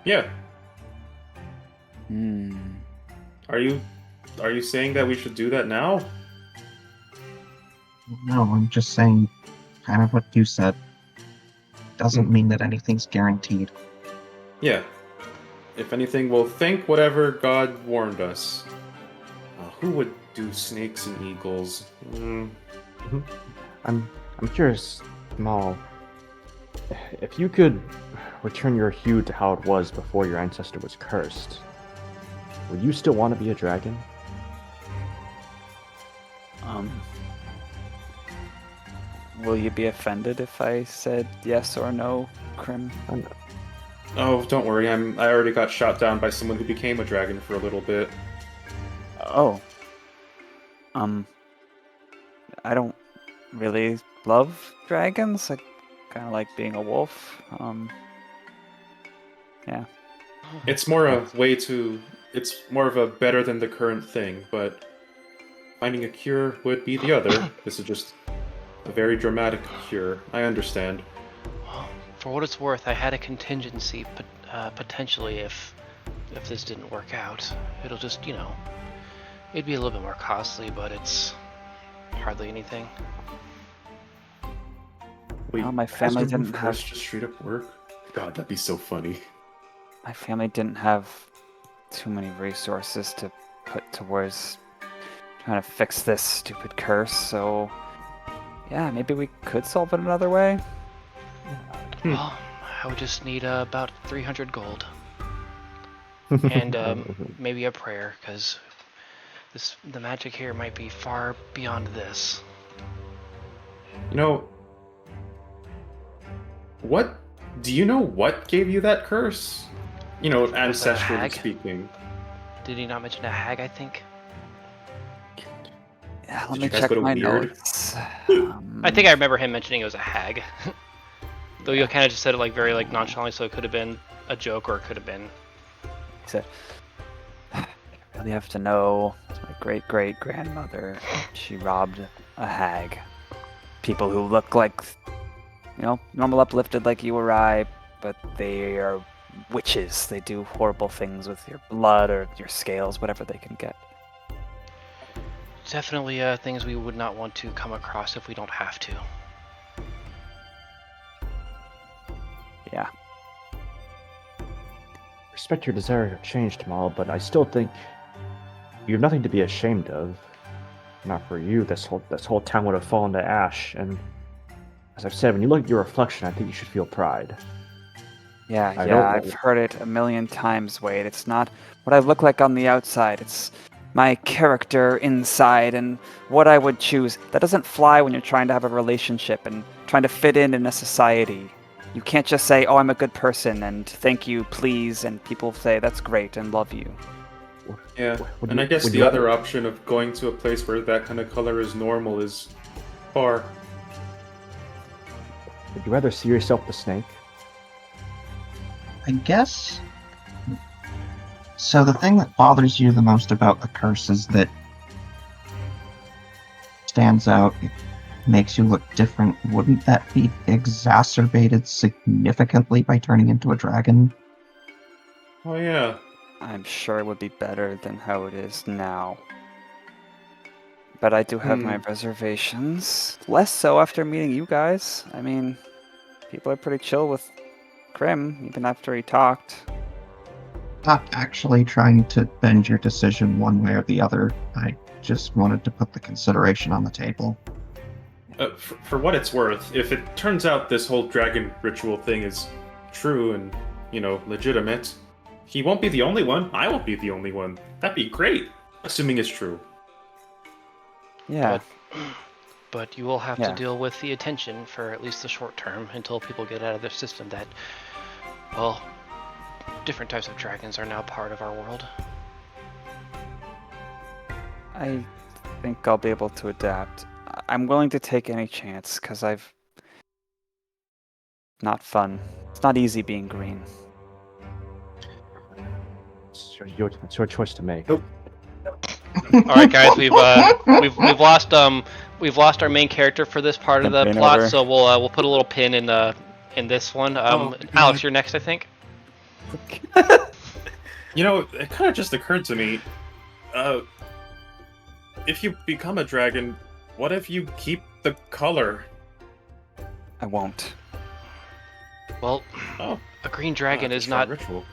Yeah. Hmm. Are you saying that we should do that now? No, I'm just saying kind of what you said. Doesn't mean that anything's guaranteed. Yeah. If anything, we'll thank whatever God warned us. Who would do snakes and eagles? I'm curious, Mal, if you could return your hue to how it was before your ancestor was cursed, would you still want to be a dragon? Will you be offended if I said yes or no, Crim? Oh, don't worry. I already got shot down by someone who became a dragon for a little bit. Oh. I don't really love dragons. I kind of like being a wolf. Yeah. It's more of a better than the current thing, but finding a cure would be the other. This is just a very dramatic cure. I understand. for what it's worth, I had a contingency potentially if this didn't work out. It'll just, it'd be a little bit more costly, but it's hardly anything. Wait, my family has the didn't have. just straight up work? God, that'd be so funny. My family didn't have too many resources to put towards trying to fix this stupid curse, so yeah, maybe we could solve it another way. Well, I would just need about 300 gold. And maybe a prayer, because the magic here might be far beyond this. Do you know what gave you that curse? Ancestrally hag? speaking. Did he not mention a hag, I think? Yeah, let Did me you guys check go to my weird? notes. I think I remember him mentioning it was a hag. Though you kind of just said it very nonchalantly, so it could have been a joke or it could have been. He said, I really have to know. My great-great-grandmother, she robbed a hag. People who look like, normal uplifted like you or I, but they are witches. They do horrible things with your blood or your scales, whatever they can get. Definitely things we would not want to come across if we don't have to. Yeah. Respect your desire to change, Tamal, but I still think you have nothing to be ashamed of. Not for you, this whole town would have fallen to ash, and as I've said, when you look at your reflection, I think you should feel pride. Yeah, I don't- I've heard it a million times, Wade. It's not what I look like on the outside. It's my character inside and what I would choose. That doesn't fly when you're trying to have a relationship and trying to fit in a society. You can't just say, oh, I'm a good person, and thank you, please, and people say, that's great, and love you. Yeah, Would and you- I guess would the you other rather- option of going to a place where that kind of color is normal is far. Would you rather see yourself the snake? I guess. So the thing that bothers you the most about the curse is that stands out, it makes you look different. Wouldn't that be exacerbated significantly by turning into a dragon? Oh yeah. I'm sure it would be better than how it is now. But I do have my reservations. Less so after meeting you guys. I mean, people are pretty chill with Crim, even after he talked. Not actually trying to bend your decision one way or the other. I just wanted to put the consideration on the table. For what it's worth, if it turns out this whole dragon ritual thing is true and, legitimate, he won't be the only one. I won't be the only one. That'd be great, assuming it's true. Yeah. But you will have Yeah. to deal with the attention for at least the short term until people get out of their system that, well, different types of dragons are now part of our world. I think I'll be able to adapt. I'm willing to take any chance because I've not fun. It's not easy being green. It's your choice to make. Nope. All right, guys, we've lost our main character for this part of the Campaign plot, over. so we'll put a little pin in this one. Alex, you're next, I think. You know, it kind of just occurred to me. If you become a dragon, what if you keep the color? I won't. Well, Oh, a green dragon is not ritual.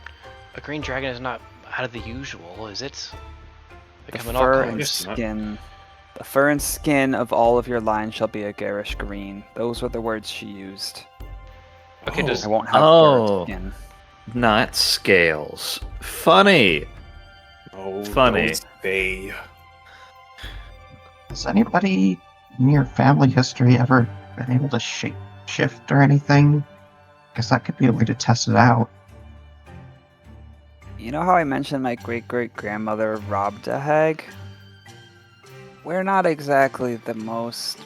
out of the usual, is it? They The come in all fur colors. and Yes, not. skin. The fur and skin of all of your line shall be a garish green. Those were the words she used. Okay, Oh. does I won't have Oh. fur skin. Not scales. Funny. Oh, Funny. those they. Has anybody in your family history ever been able to shape shift or anything? Guess that could be a way to test it out. You know how I mentioned my great-great-grandmother robbed a hag? We're not exactly the most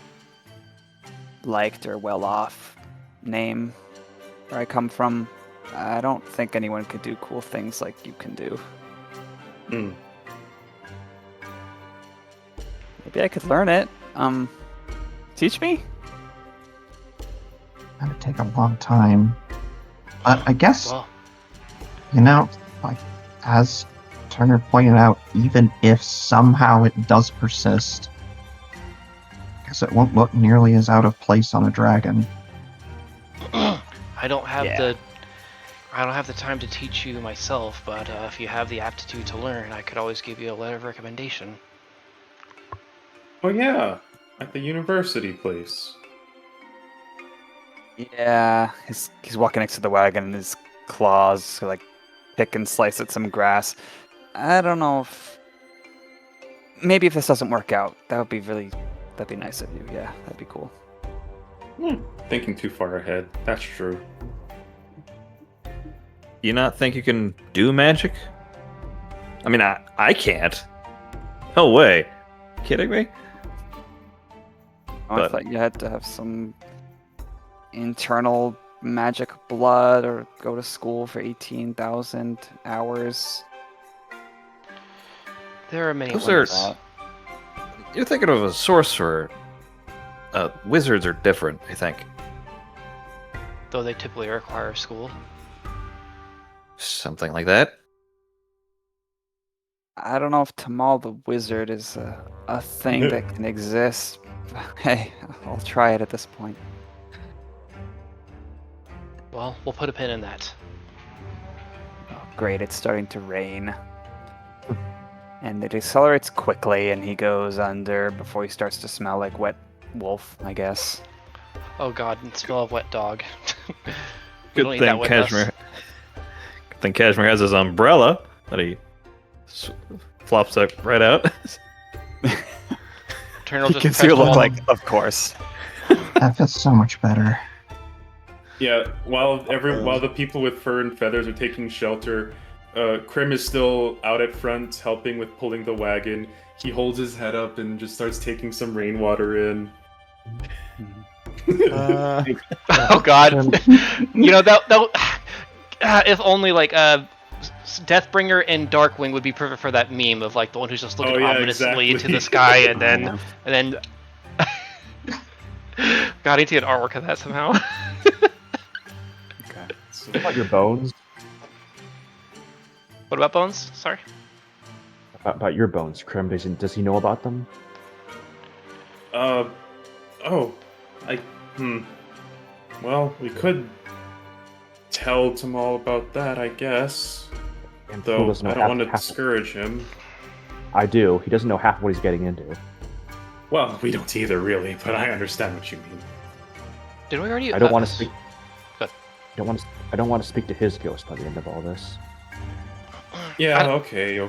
liked or well-off name where I come from. I don't think anyone could do cool things like you can do. Hmm. Maybe I could learn it. Teach me? That would take a long time. But I guess, Well, you know, like, as Turner pointed out, even if somehow it does persist, I guess it won't look nearly as out of place on a dragon. I don't have Yeah. the time to teach you myself, but if you have the aptitude to learn, I could always give you a letter of recommendation. Oh yeah, at the university place. Yeah, he's walking next to the wagon and his claws like pick and slice at some grass. I don't know if maybe if this doesn't work out, that'd be nice of you. Yeah, that'd be cool. Thinking too far ahead. That's true. You not think you can do magic? I mean, I can't. No way. Kidding me? I But- thought you had to have some internal magic blood or go to school for 18,000 hours. There are many Those ways. are- You're thinking of a sorcerer. Wizards are different, I think. Though they typically require school. Something like that. I don't know if Tamal the Wizard is a thing that can exist. Hey, I'll try it at this point. Well, we'll put a pin in that. Oh, great, it's starting to rain. And it accelerates quickly, and he goes under before he starts to smell like wet wolf, I guess. Oh god, and smell of wet dog. We Good don't need that thing with us. Kashmir. Good thing Kashmir has his umbrella that he flops that right out. Turner will He just gives press you a look all- like, of course. That feels so much better. Yeah, while the people with fur and feathers are taking shelter, Crim is still out at front helping with pulling the wagon. He holds his head up and just starts taking some rainwater in. Oh god. You know that if only like Deathbringer and Darkwing would be perfect for that meme of like the one who's just looking Oh, yeah, ominously into exactly. the sky and then God, I need to get artwork of that somehow. Okay. So, What about your bones? What about Bones? Sorry. About your bones, Crim. Does he know about them? Well, we could tell Tamal about that, I guess. And Though doesn't know I don't want to half- discourage him. I do. He doesn't know half of what he's getting into. Well, we don't either, really, but I understand what you mean. Did we already? I don't want to speak. Good. I don't want to speak to his ghost by the end of all this. Yeah, I- okay.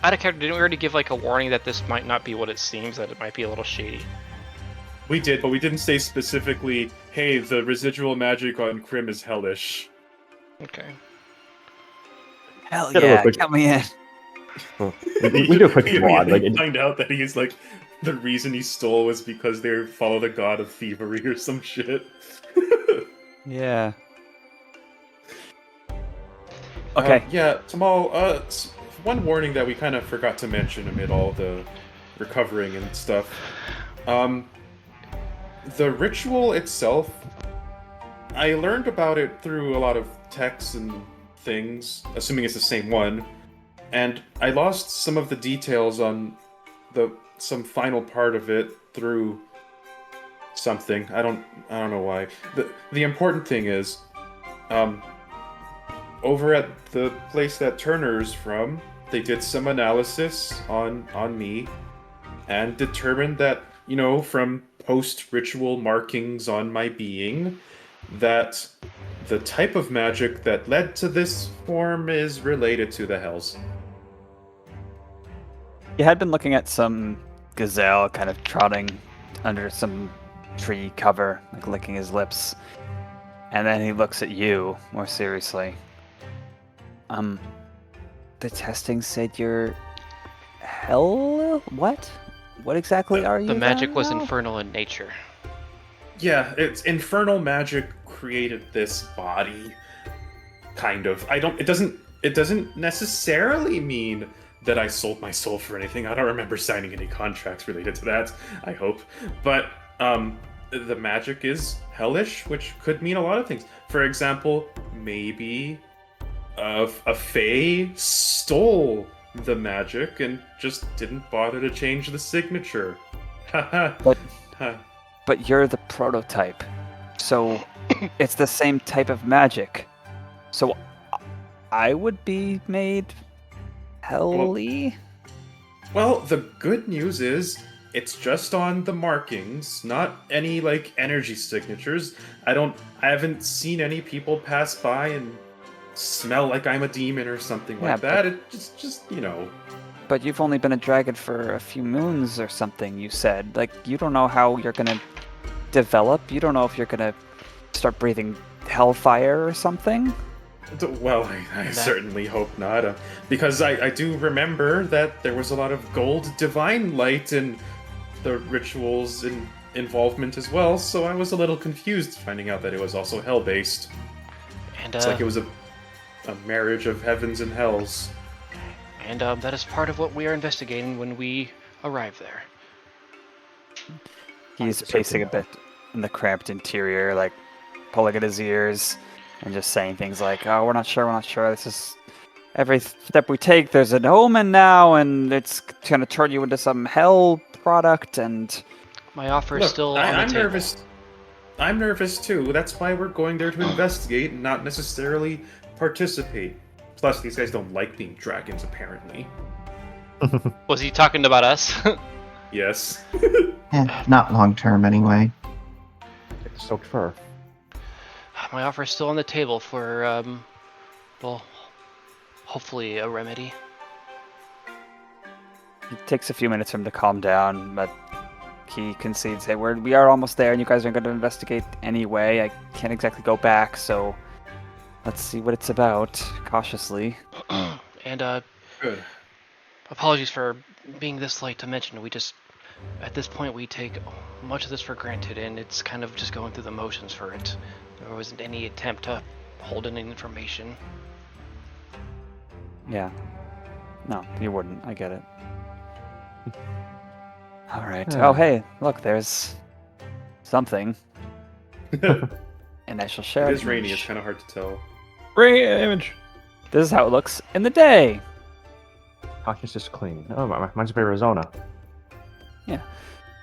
Out of character, didn't we already give like a warning that this might not be what it seems? That it might be a little shady. We did, but we didn't say specifically, hey, the residual magic on Crim is hellish. Okay. Hell Get a yeah, quick- count me in. We do a quick mod. Like, You find out that he's like, the reason he stole was because they follow the god of thievery or some shit. Yeah. Okay. Yeah, Tamal, one warning that we kind of forgot to mention amid all the recovering and stuff. The ritual itself, I learned about it through a lot of texts and things, assuming it's the same one, and I lost some of the details on some final part of it through something. I don't know why. The important thing is, over at the place that Turner's from, they did some analysis on me and determined that, from post-ritual markings on my being, that the type of magic that led to this form is related to the Hells. You had been looking at some gazelle kind of trotting under some tree cover, like licking his lips. And then he looks at you more seriously. The testing said you're hell? What? What exactly are you? The magic was now? infernal in nature. Yeah, it's infernal magic created this body. Kind of. It doesn't necessarily mean that I sold my soul for anything. I don't remember signing any contracts related to that, I hope. But the magic is hellish, which could mean a lot of things. For example, maybe a fae stole the magic and just didn't bother to change the signature. But you're the prototype, so it's the same type of magic. So I would be made helly? Well, the good news is it's just on the markings, not any energy signatures. I haven't seen any people pass by and smell like I'm a demon or something like that. It just But you've only been a dragon for a few moons or something, you said. You don't know how you're gonna develop. You don't know if you're gonna start breathing hellfire or something. Well, I certainly hope not, because I do remember that there was a lot of gold divine light in the ritual's involvement as well, so I was a little confused finding out that it was also hell-based. And it's like it was a marriage of heavens and hells. And that is part of what we are investigating when we arrive there. He's pacing a bit in the cramped interior, pulling at his ears and just saying things like, "Oh, we're not sure. This is every step we take. There's an omen now, and it's gonna turn you into some hell product." And my offer is still on the I'm table. nervous. I'm nervous too. That's why we're going there to investigate and not necessarily participate. Plus, these guys don't like being dragons, apparently. Was he talking about us? Yes. Not long term, anyway. It's soaked fur. My offer is still on the table for, hopefully a remedy. it takes a few minutes for him to calm down, but he concedes, "Hey, we are almost there, and you guys are going to investigate anyway. I can't exactly go back, so let's see what it's about." Cautiously. And Good. apologies for being this late to mention. We just, at this point, we take much of this for granted, and it's kind of just going through the motions for it. There wasn't any attempt to hold any information. Yeah. No, you wouldn't. I get it. All right. Oh, hey, look, there's something. And I shall share It an is rainy. image. It's kind of hard to tell. Bring image. This is how it looks in the day. Conscious is clean. Oh, mine's of Arizona.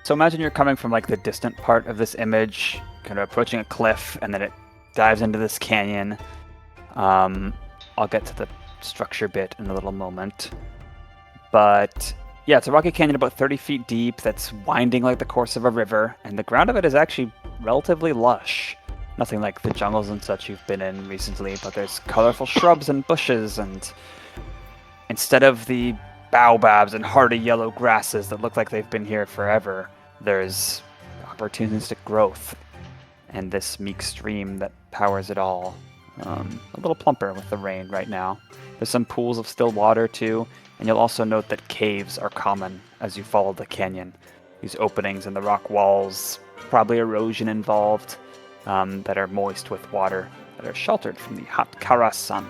So imagine you're coming from the distant part of this image, kind of approaching a cliff, and then it dives into this canyon. I'll get to the structure bit in a little moment. But yeah, it's a rocky canyon about 30 feet deep that's winding like the course of a river, and the ground of it is actually relatively lush. Nothing like the jungles and such you've been in recently, but there's colorful shrubs and bushes, and instead of the baobabs and hardy yellow grasses that look like they've been here forever, there's opportunistic growth and this meek stream that powers it all. A little plumper with the rain right now. There's some pools of still water too, and you'll also note that caves are common as you follow the canyon. These openings in the rock walls, probably erosion involved, that are moist with water, that are sheltered from the hot Kara sun.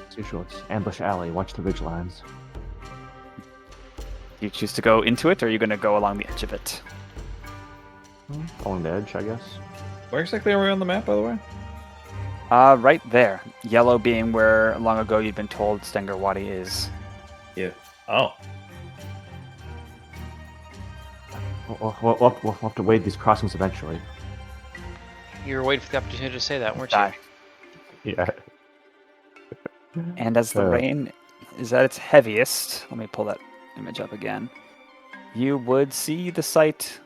As usual, it's ambush alley. Watch the ridgelines. Do you choose to go into it, or are you going to go along the edge of it? Along the edge, I guess. Where exactly are we on the map, by the way? Right there. Yellow being where long ago you'd been told Stengerwadi is. Yeah. Oh. We'll have to wade these crossings eventually. You were waiting for the opportunity to say that, weren't you? Die. Yeah. And as the rain is at its heaviest, let me pull that image up again, you would see the site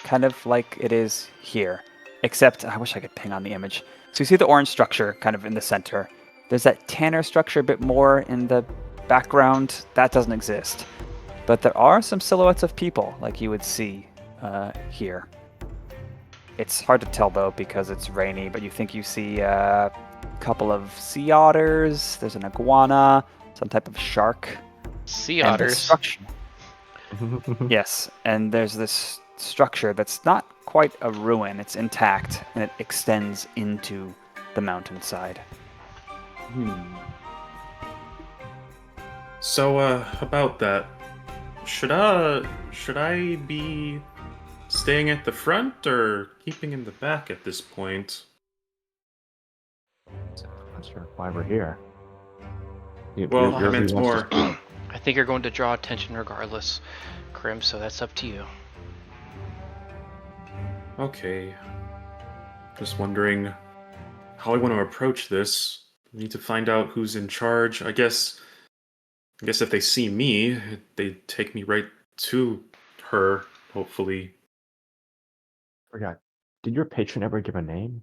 kind of like it is here. Except, I wish I could ping on the image. So you see the orange structure kind of in the center. There's that tanner structure a bit more in the background. That doesn't exist. But there are some silhouettes of people, like you would see here. It's hard to tell, though, because it's rainy, but you think you see a couple of sea otters, there's an iguana, some type of shark. Sea and otters. this structure. Yes, and there's this structure that's not quite a ruin, it's intact, and it extends into the mountainside. So, about that, should I be staying at the front or keeping in the back at this point? Not sure why we're here. Well, I meant more. I think you're going to draw attention regardless, Crim, so that's up to you. Okay. Just wondering how I want to approach this. I need to find out who's in charge. I guess if they see me, they take me right to her, hopefully. Forgot. Did your patron ever give a name?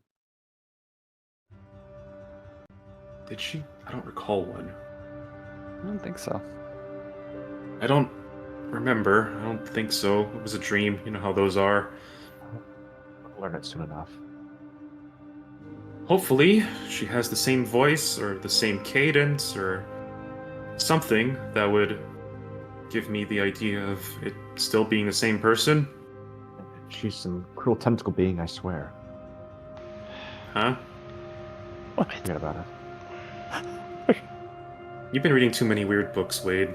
Did she? I don't recall one. I don't think so. I don't remember. I don't think so. It was a dream. You know how those are. I'll learn it soon enough. Hopefully, she has the same voice or the same cadence or something that would give me the idea of it still being the same person. She's some cruel tentacle being, I swear. Huh? Forget about it. You've been reading too many weird books, Wade.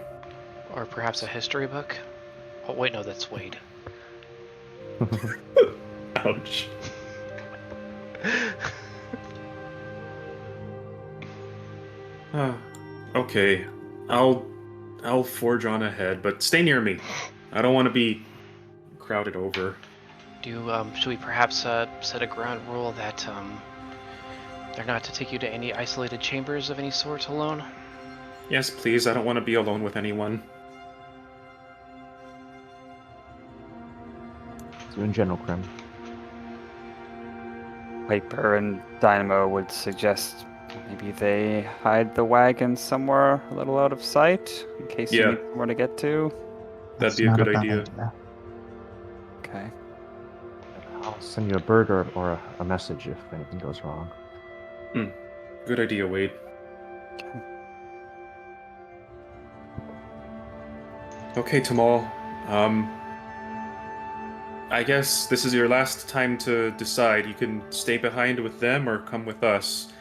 Or perhaps a history book? Oh, wait, no, that's Wade. Ouch. Okay, I'll forge on ahead, but stay near me. I don't want to be crowded over. Should we perhaps set a ground rule that they're not to take you to any isolated chambers of any sort alone? Yes, please. I don't want to be alone with anyone. So in general, Crim. Piper and Dynamo would suggest maybe they hide the wagon somewhere a little out of sight, in case you Yeah. need somewhere to get to. That'd be a Not good bad idea. Okay. I'll send you a bird or a message if anything goes wrong. Good idea, Wade. Okay, Tamal. I guess this is your last time to decide. You can stay behind with them or come with us.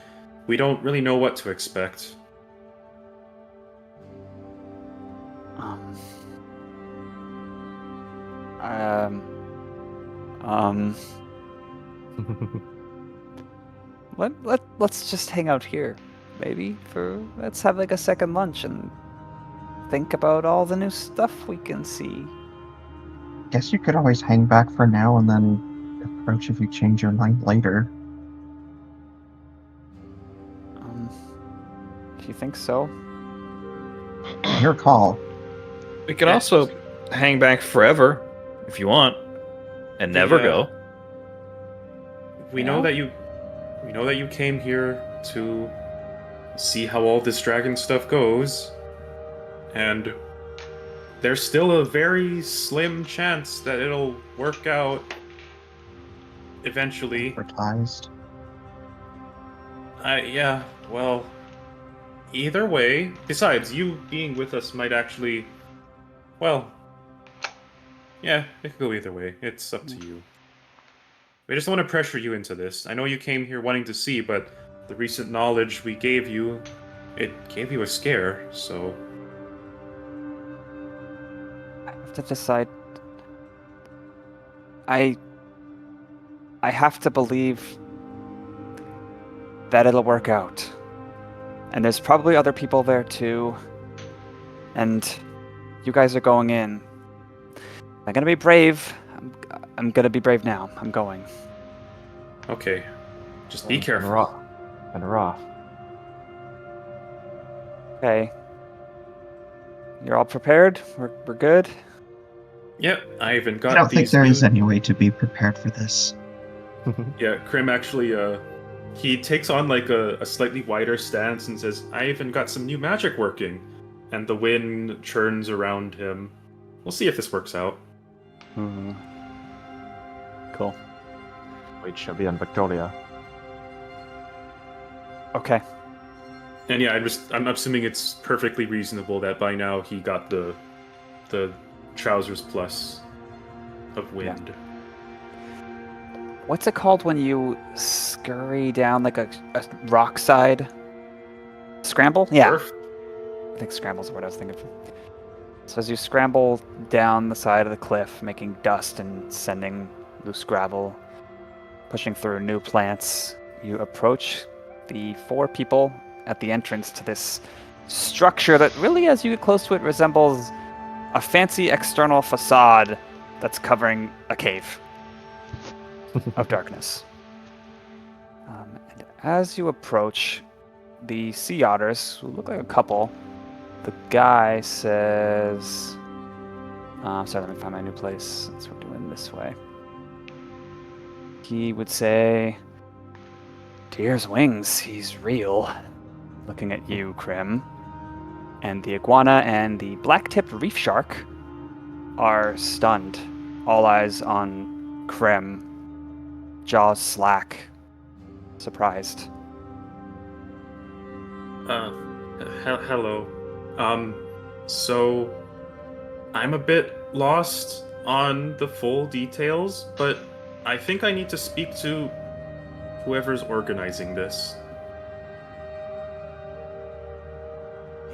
We don't really know what to expect. Let's just hang out here, maybe. Let's have like a second lunch and think about all the new stuff we can see. Guess you could always hang back for now and then approach if you change your mind later. If you think so. Your call. We can also hang back forever, if you want, and never go. We know that you came here to see how all this dragon stuff goes, and there's still a very slim chance that it'll work out eventually. Advertised. Yeah, well, either way, besides, you being with us might actually, well, yeah, it could go either way. It's up to you. We just want to pressure you into this. I know you came here wanting to see, but the recent knowledge we gave you, it gave you a scare, so... I have to decide. I have to believe that it'll work out. And there's probably other people there too. And you guys are going in. I'm gonna be brave. I'm gonna be brave now. I'm going. Okay. Just be And careful. we're off. Okay. You're all prepared? We're good? Yep, I even got I don't think these there new... is any way to be prepared for this. Yeah, Crim actually, he takes on like a slightly wider stance and says, I even got some new magic working. And the wind churns around him. We'll see if this works out. Mm-hmm. Cool. Wait, shall be on Victoria. Okay. And yeah, I'm assuming it's perfectly reasonable that by now he got the trousers plus of wind. What's it called when you scurry down like a rock side? Scramble? Yeah. Surf? I think scramble's what I was thinking of. So as you scramble down the side of the cliff, making dust and sending loose gravel, pushing through new plants, you approach the 4 people at the entrance to this structure that really, as you get close to it, resembles a fancy external facade that's covering a cave of darkness. And as you approach, the sea otters, who look like a couple, the guy says... sorry, let me find my new place since we're doing this way. He would say, Deer's wings, he's real. Looking at you, Crim. And the iguana and the black-tipped reef shark are stunned. All eyes on Crim. Jaws slack. Surprised. Hello. So I'm a bit lost on the full details, but I think I need to speak to whoever's organizing this.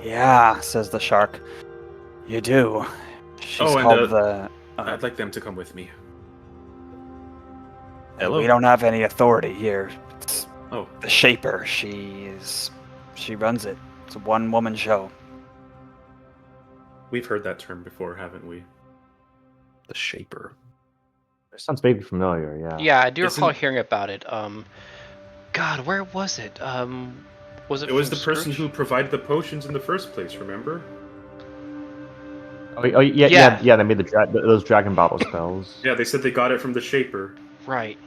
Yeah, says the shark. You do. She's Oh, and, called the... I'd like them to come with me. Hello. We don't have any authority here. It's Oh, the Shaper. She runs it. It's a one-woman show. we've heard that term before, haven't we? The Shaper. It sounds vaguely familiar, yeah. Yeah, I do recall Isn't- hearing about it. God, where was it? Was it? It was from the person Scrooge? who provided the potions in the first place, remember? Oh, yeah, Yeah. yeah, they made those dragon bottle spells. Yeah, they said they got it from the Shaper. Right.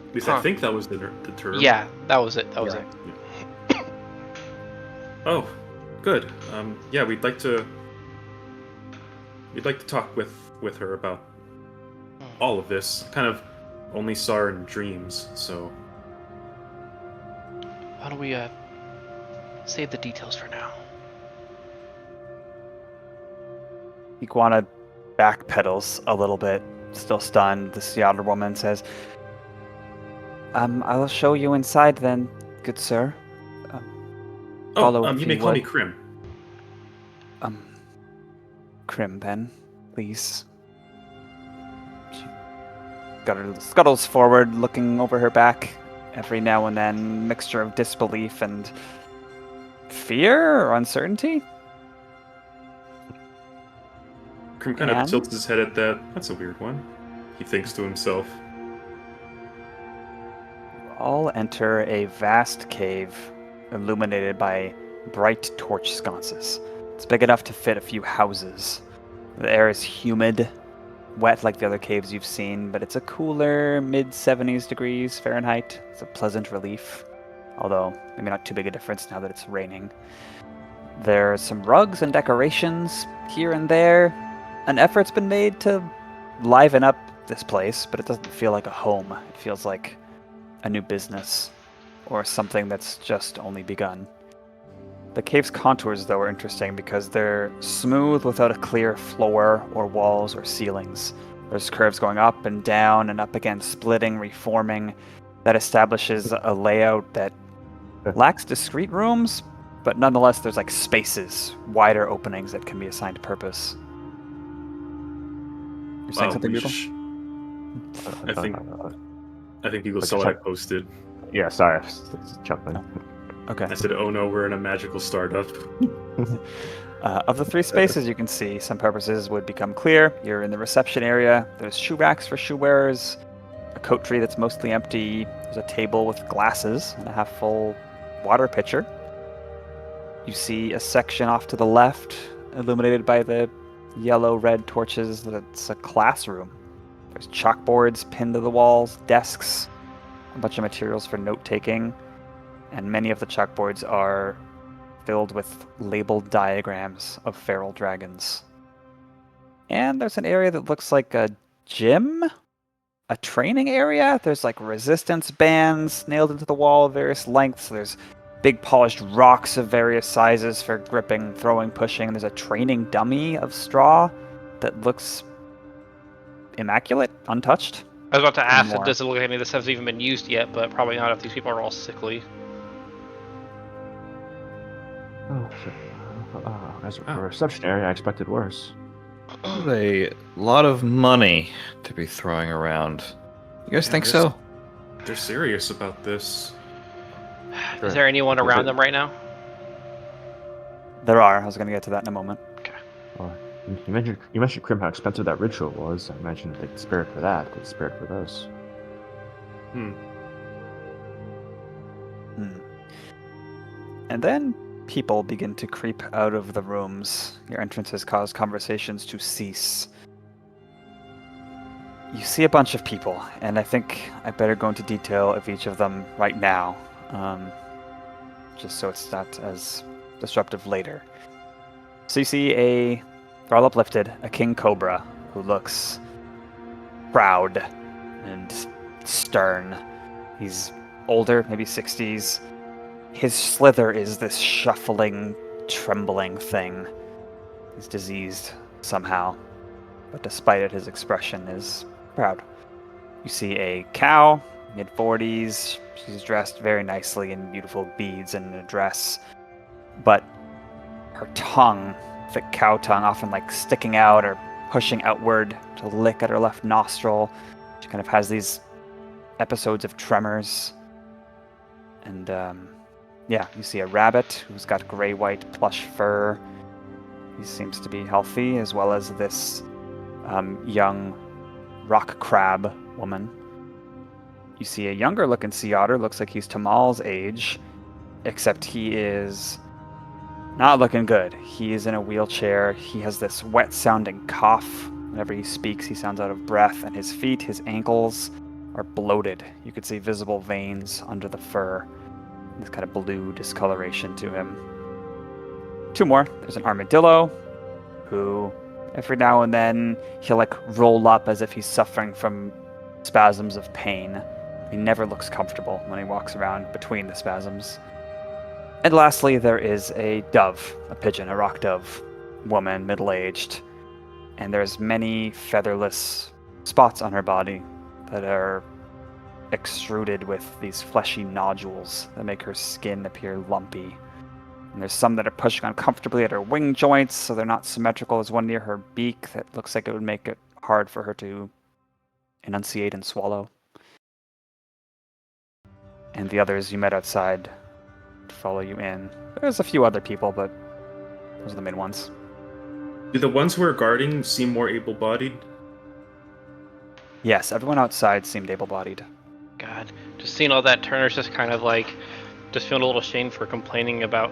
At least Huh. I think that was the term. Yeah, that was it. That was Yeah. it. Oh, good. Yeah, we'd like to talk with her about all of this. Kind of only saw her in dreams, so Why don't we save the details for now? Iguana backpedals a little bit, still stunned. The sea otter woman says, I'll show you inside then, good sir. Follow if you you may call me would. Crim. Crim then, please. She scuttles forward, looking over her back every now and then, mixture of disbelief and fear or uncertainty. Crim kind of And? tilts his head at that. That's a weird one. He thinks to himself. All enter a vast cave illuminated by bright torch sconces. It's big enough to fit a few houses. The air is humid, wet like the other caves you've seen, but it's a cooler mid-70s degrees Fahrenheit. It's a pleasant relief, although maybe not too big a difference now that it's raining. There's some rugs and decorations here and there. An effort's been made to liven up this place, but it doesn't feel like a home. It feels like a new business, or something that's just only begun. The cave's contours, though, are interesting because they're smooth without a clear floor or walls or ceilings. There's curves going up and down and up again, splitting, reforming. That establishes a layout that lacks discrete rooms, but nonetheless there's like spaces, wider openings that can be assigned purpose. You're saying something, Google? I think Google Like saw a what I check. posted. Yeah, sorry, I was just chuckling. Okay. I said, "Oh no, we're in a magical startup." Of the 3 spaces you can see, some purposes would become clear. You're in the reception area. There's shoe racks for shoe wearers, a coat tree that's mostly empty. There's a table with glasses and a half-full water pitcher. You see a section off to the left, illuminated by the yellow-red torches. That's a classroom. There's chalkboards pinned to the walls, desks, a bunch of materials for note-taking, and many of the chalkboards are filled with labeled diagrams of feral dragons. And there's an area that looks like a gym? A training area? There's like resistance bands nailed into the wall of various lengths. There's big polished rocks of various sizes for gripping, throwing, pushing. There's a training dummy of straw that looks immaculate, untouched. I was about to ask, more. does it look like any of this has even been used yet? But probably not if these people are all sickly. Oh, shit. As for a reception area, I expected worse. A lot of money to be throwing around. You guys Yeah, think this- so? They're serious about this. Is there anyone around them right now? There are. I was going to get to that in a moment. Well, you mentioned Crim, how expensive that ritual was. I imagine they'd spare it for that. They'd spare it for this. And then people begin to creep out of the rooms. Your entrance has caused conversations to cease. You see a bunch of people, and I think I better go into detail of each of them right now, just so it's not as disruptive later. So you see they're all uplifted, a king cobra who looks proud and stern. He's older, maybe 60s. His slither is this shuffling, trembling thing. He's diseased somehow, but despite it, his expression is proud. You see a cow, mid-40s. She's dressed very nicely in beautiful beads and a dress, but her tongue, thick cow tongue, often like sticking out or pushing outward to lick at her left nostril. She kind of has these episodes of tremors. And you see a rabbit who's got gray-white plush fur. He seems to be healthy, as well as this young rock crab woman. You see a younger-looking sea otter. Looks like he's Tamal's age, except he is not looking good. He is in a wheelchair. He has this wet-sounding cough. Whenever he speaks, he sounds out of breath, and his feet, his ankles, are bloated. You could see visible veins under the fur. This kind of blue discoloration to him. 2 more. There's an armadillo who, every now and then, he'll like roll up as if he's suffering from spasms of pain. He never looks comfortable when he walks around between the spasms. And lastly, there is a dove, a pigeon, a rock dove, woman, middle-aged. And there's many featherless spots on her body that are extruded with these fleshy nodules that make her skin appear lumpy. And there's some that are pushing uncomfortably at her wing joints, so they're not symmetrical. There's one near her beak that looks like it would make it hard for her to enunciate and swallow. And the others you met outside to follow you in. There's a few other people, but those are the main ones. Do the ones who are guarding seem more able-bodied? Yes, everyone outside seemed able-bodied. God, just seeing all that, Turner's just kind of like, just feeling a little shame for complaining about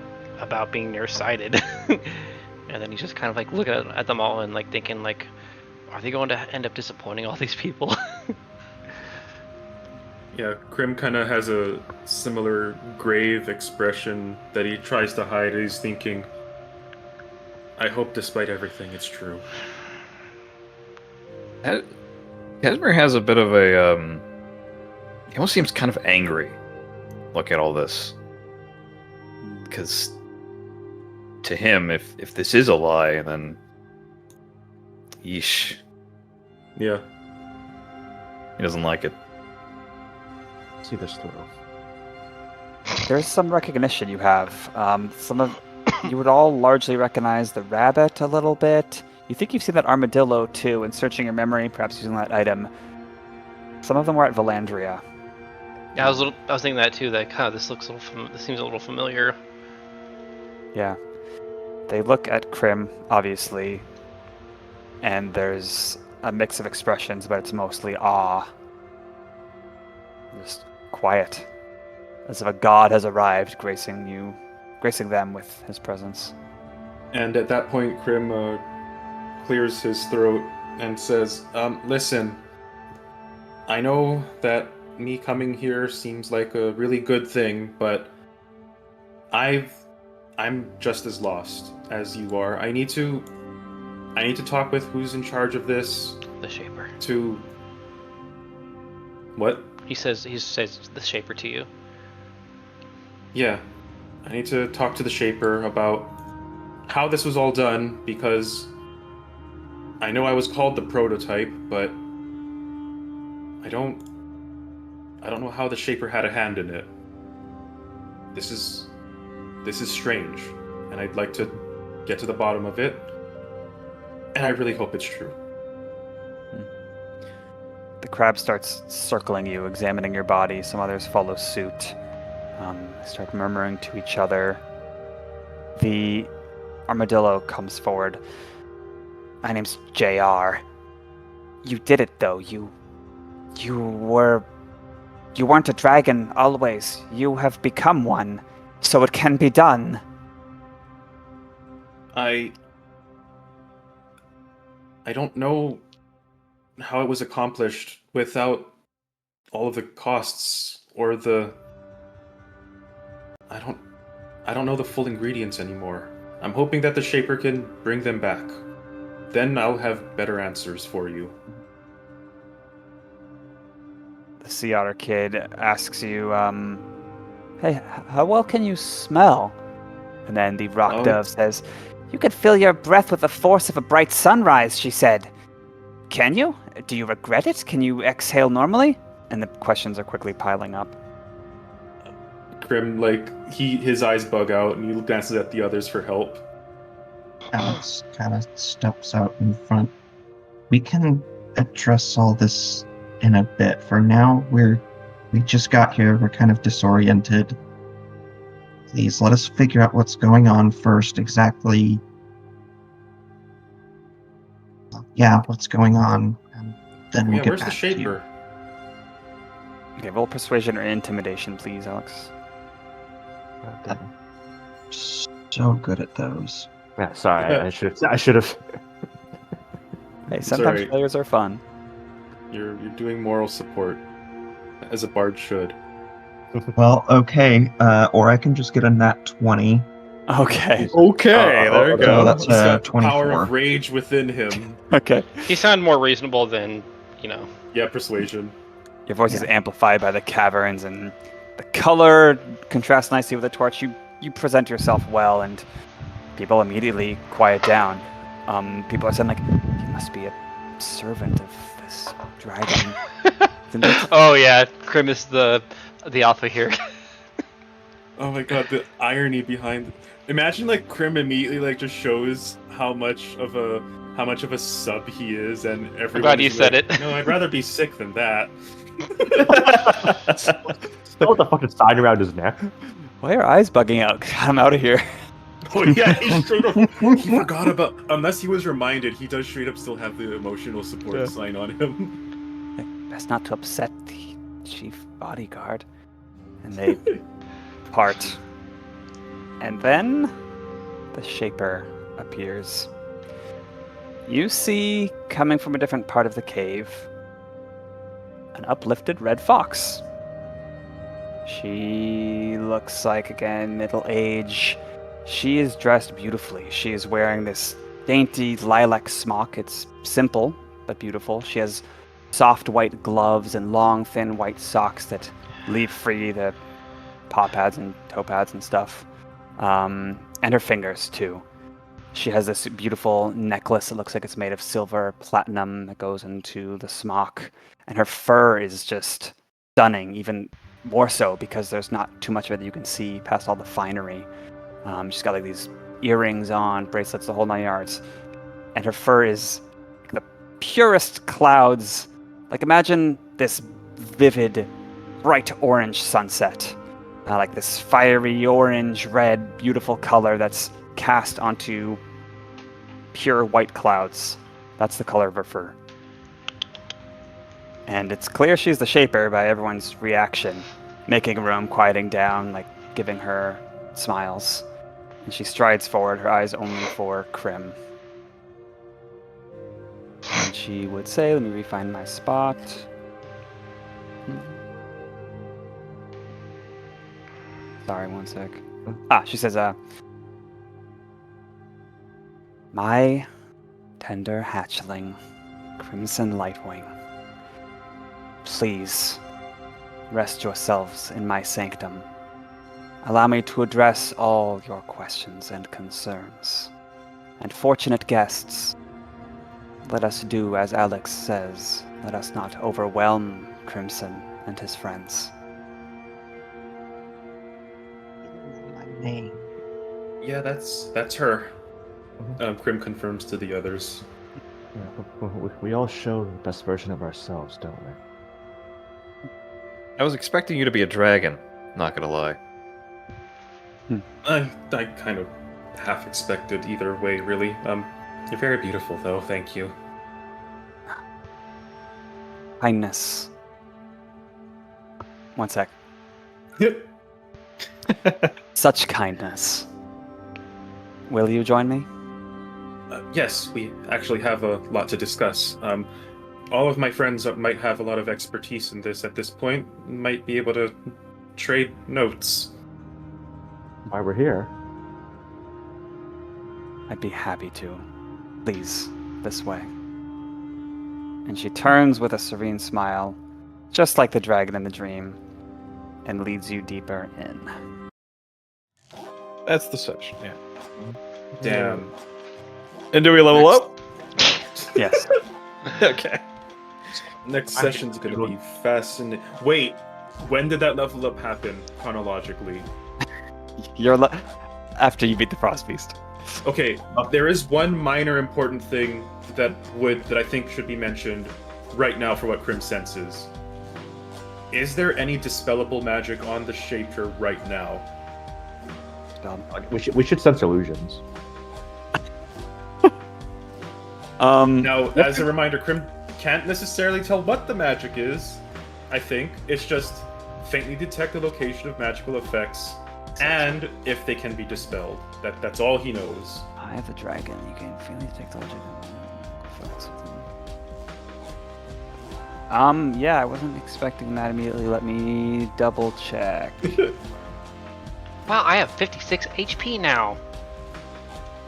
being nearsighted. And then he's just kind of like looking at them all and like thinking like, are they going to end up disappointing all these people? Yeah, Crim kind of has a similar grave expression that he tries to hide. He's thinking, I hope despite everything it's true. Casimir has a bit of a he almost seems kind of angry. Look at all this, because to him, if this is a lie, then yeesh. Yeah. He doesn't like it. See this through. There's some recognition you have. You would all largely recognize the rabbit a little bit. You think you've seen that armadillo too, and searching your memory, perhaps using that item. Some of them were at Valandria. Yeah, I was thinking that too. That kind of this seems a little familiar. Yeah. They look at Crim, obviously, and there's a mix of expressions, but it's mostly awe. Just quiet. As if a god has arrived, gracing them with his presence. And at that point, Crim clears his throat and says, listen, I know that me coming here seems like a really good thing, but I'm just as lost as you are. I need to talk with who's in charge of this. The Shaper. To what? He says the Shaper to you. Yeah. I need to talk to the Shaper about how this was all done, because I know I was called the prototype, but I don't know how the Shaper had a hand in it. This is strange, and I'd like to get to the bottom of it, and I really hope it's true. The crab starts circling you, examining your body. Some others follow suit. Start murmuring to each other. The armadillo comes forward. My name's JR. You did it, though. You weren't a dragon always. You have become one, so it can be done. I don't know how it was accomplished without all of the costs or the... I don't know the full ingredients anymore. I'm hoping that the Shaper can bring them back. Then I'll have better answers for you. The sea otter kid asks you, hey, how well can you smell? And then the rock dove says, you could fill your breath with the force of a bright sunrise, she said. Can you? Do you regret it? Can you exhale normally? And the questions are quickly piling up. Crim, his eyes bug out, and he glances at the others for help. Alex kind of steps out in front. We can address all this in a bit. For now, we just got here. We're kind of disoriented. Please let us figure out what's going on first. Exactly. Yeah, what's going on, and then we'll get where's back the to you. Shaper? Okay, roll persuasion or intimidation, please, Alex. So good at those. Yeah, sorry, I should have. Hey, sometimes Sorry. failures are fun. You're doing moral support, as a bard should. Well, okay, or I can just get a nat 20. Okay. Okay, there you So go. that's He's got the 24. power of rage within him. Okay. He sounded more reasonable than, Yeah, persuasion. Your voice is amplified by the caverns, and the color contrasts nicely with the torch. You present yourself well, and people immediately quiet down. People are saying, he must be a servant of this dragon. Oh yeah, Crim is the alpha here. Oh my god, the irony behind... Imagine Crim immediately just shows how much of a sub he is, and everyone... I'm glad you is said it. No, I'd rather be sick than that. Still the fucking sign around his neck. Why are your eyes bugging out? Get him out of here. Oh yeah, he straight up... He forgot about... Unless he was reminded, he does straight up still have the emotional support sign on him. Best not to upset the chief bodyguard. And they part. And then the Shaper appears. You see, coming from a different part of the cave, an uplifted red fox. She looks like, again, middle age. She is dressed beautifully. She is wearing this dainty lilac smock. It's simple, but beautiful. She has soft white gloves and long, thin white socks that leave free the paw pads and toe pads and stuff. And her fingers, too. She has this beautiful necklace that looks like it's made of silver platinum that goes into the smock, and her fur is just stunning, even more so because there's not too much of it that you can see past all the finery. She's got like these earrings on, bracelets, the whole 9 yards, and her fur is like the purest clouds. Like imagine this vivid, bright orange sunset, like this fiery orange, red, beautiful color that's cast onto pure white clouds. That's the color of her fur. And it's clear she's the Shaper by everyone's reaction, making room, quieting down, like giving her smiles. And she strides forward, her eyes only for Crim. And she would say, let me refine my spot. Sorry, one sec. She says, my tender hatchling, Crimson Lightwing, please rest yourselves in my sanctum. Allow me to address all your questions and concerns. And fortunate guests, let us do as Alex says. Let us not overwhelm Crimson and his friends. My name. Yeah, that's her. Crim confirms to the others. Yeah, we all show the best version of ourselves, don't we? I was expecting you to be a dragon, not gonna lie. I kind of half expected either way, really. You're very beautiful, though. Thank you. Kindness. One sec. Yep. Such kindness. Will you join me? Yes, we actually have a lot to discuss. All of my friends might have a lot of expertise in this at this point. Might be able to trade notes. Why we're here? I'd be happy to. Please, this way. And she turns with a serene smile, just like the dragon in the dream, and leads you deeper in. That's the session, yeah. Damn. And do we level up? Yes. Okay. Next session's gonna be fascinating. Wait, when did that level up happen chronologically? After you beat the Frost Beast. Okay, there is one minor important thing that I think should be mentioned right now for what Crim senses. Is there any dispellable magic on the Shaper right now? We should sense illusions. Now, as a reminder, Crim can't necessarily tell what the magic is. I think it's just faintly detect the location of magical effects, and if they can be dispelled. That's all he knows. I have the dragon. You can faintly detect the legend. Yeah, I wasn't expecting that immediately. Let me double check. Wow, I have 56 HP now.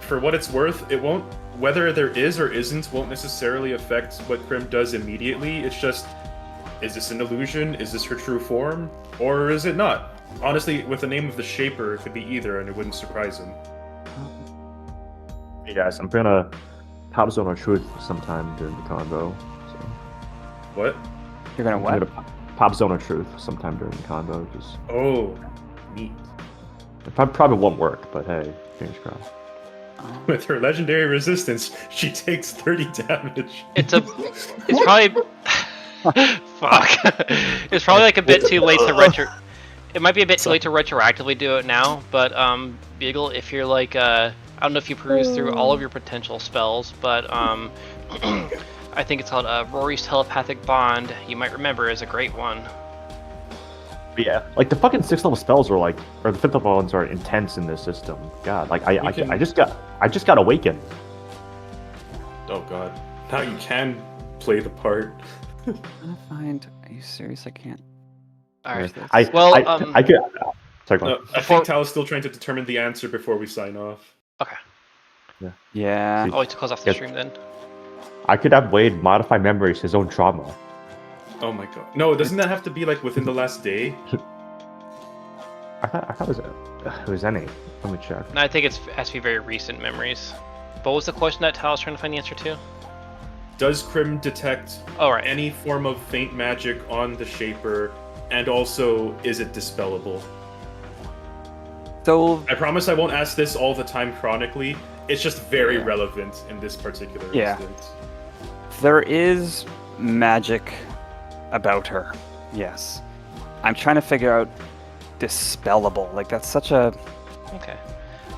For what it's worth, it won't. Whether there is or isn't won't necessarily affect what Crim does immediately. It's just, is this an illusion? Is this her true form? Or is it not? Honestly, with the name of the Shaper, it could be either, and it wouldn't surprise him. Hey guys, I'm gonna pop zone our truth sometime during the convo. So. What? You're gonna I'm what? gonna pop zone our truth sometime during the convo. Just Oh, neat. it probably won't work, but hey, fingers crossed. With her legendary resistance, she takes 30 damage. It's probably fuck. It's probably like a bit too late to It might be a bit too late to retroactively do it now, but Beagle, if you're like I don't know if you peruse through all of your potential spells, but I think it's called Rory's Telepathic Bond. You might remember is a great one. But yeah, like the fucking 6th level spells are like, or the 5th level ones are intense in this system. God, like I just got awakened. Oh god. Now you can play the part. I'm gonna find. Are you serious? I can't. Alright. I could. Sorry, go on. I think Tal is still trying to determine the answer before we sign off. Okay. Yeah. I'll wait to close off the stream then. I could have Wade modify memories his own trauma. Oh my god. No, doesn't that have to be like within the last day? I thought it was any. Let me check. No, I think it has to be very recent memories. What was the question that Tal was trying to find the answer to? Does Crim detect Oh, right. any form of faint magic on the Shaper, and also is it dispellable? So I promise I won't ask this all the time chronically. It's just very relevant in this particular instance. there is magic about her. Yes. I'm trying to figure out dispellable. Like that's such a Okay.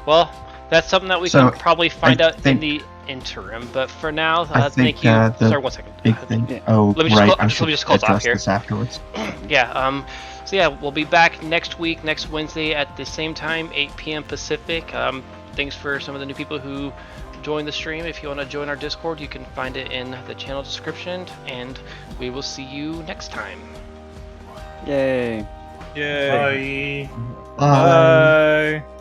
Well, that's something that we So, can probably find out in think- the interim. But for now, I think, thank you. the Sorry, 1 second. Big thing. Yeah. Oh, Let me just right. call- I let should me just close off address here. this afterwards. Yeah. So yeah, we'll be back next week, next Wednesday at the same time, 8 p.m. Pacific. Thanks for some of the new people who joined the stream. If you want to join our Discord, you can find it in the channel description, and we will see you next time. yay. Yay. Bye. Bye. Bye.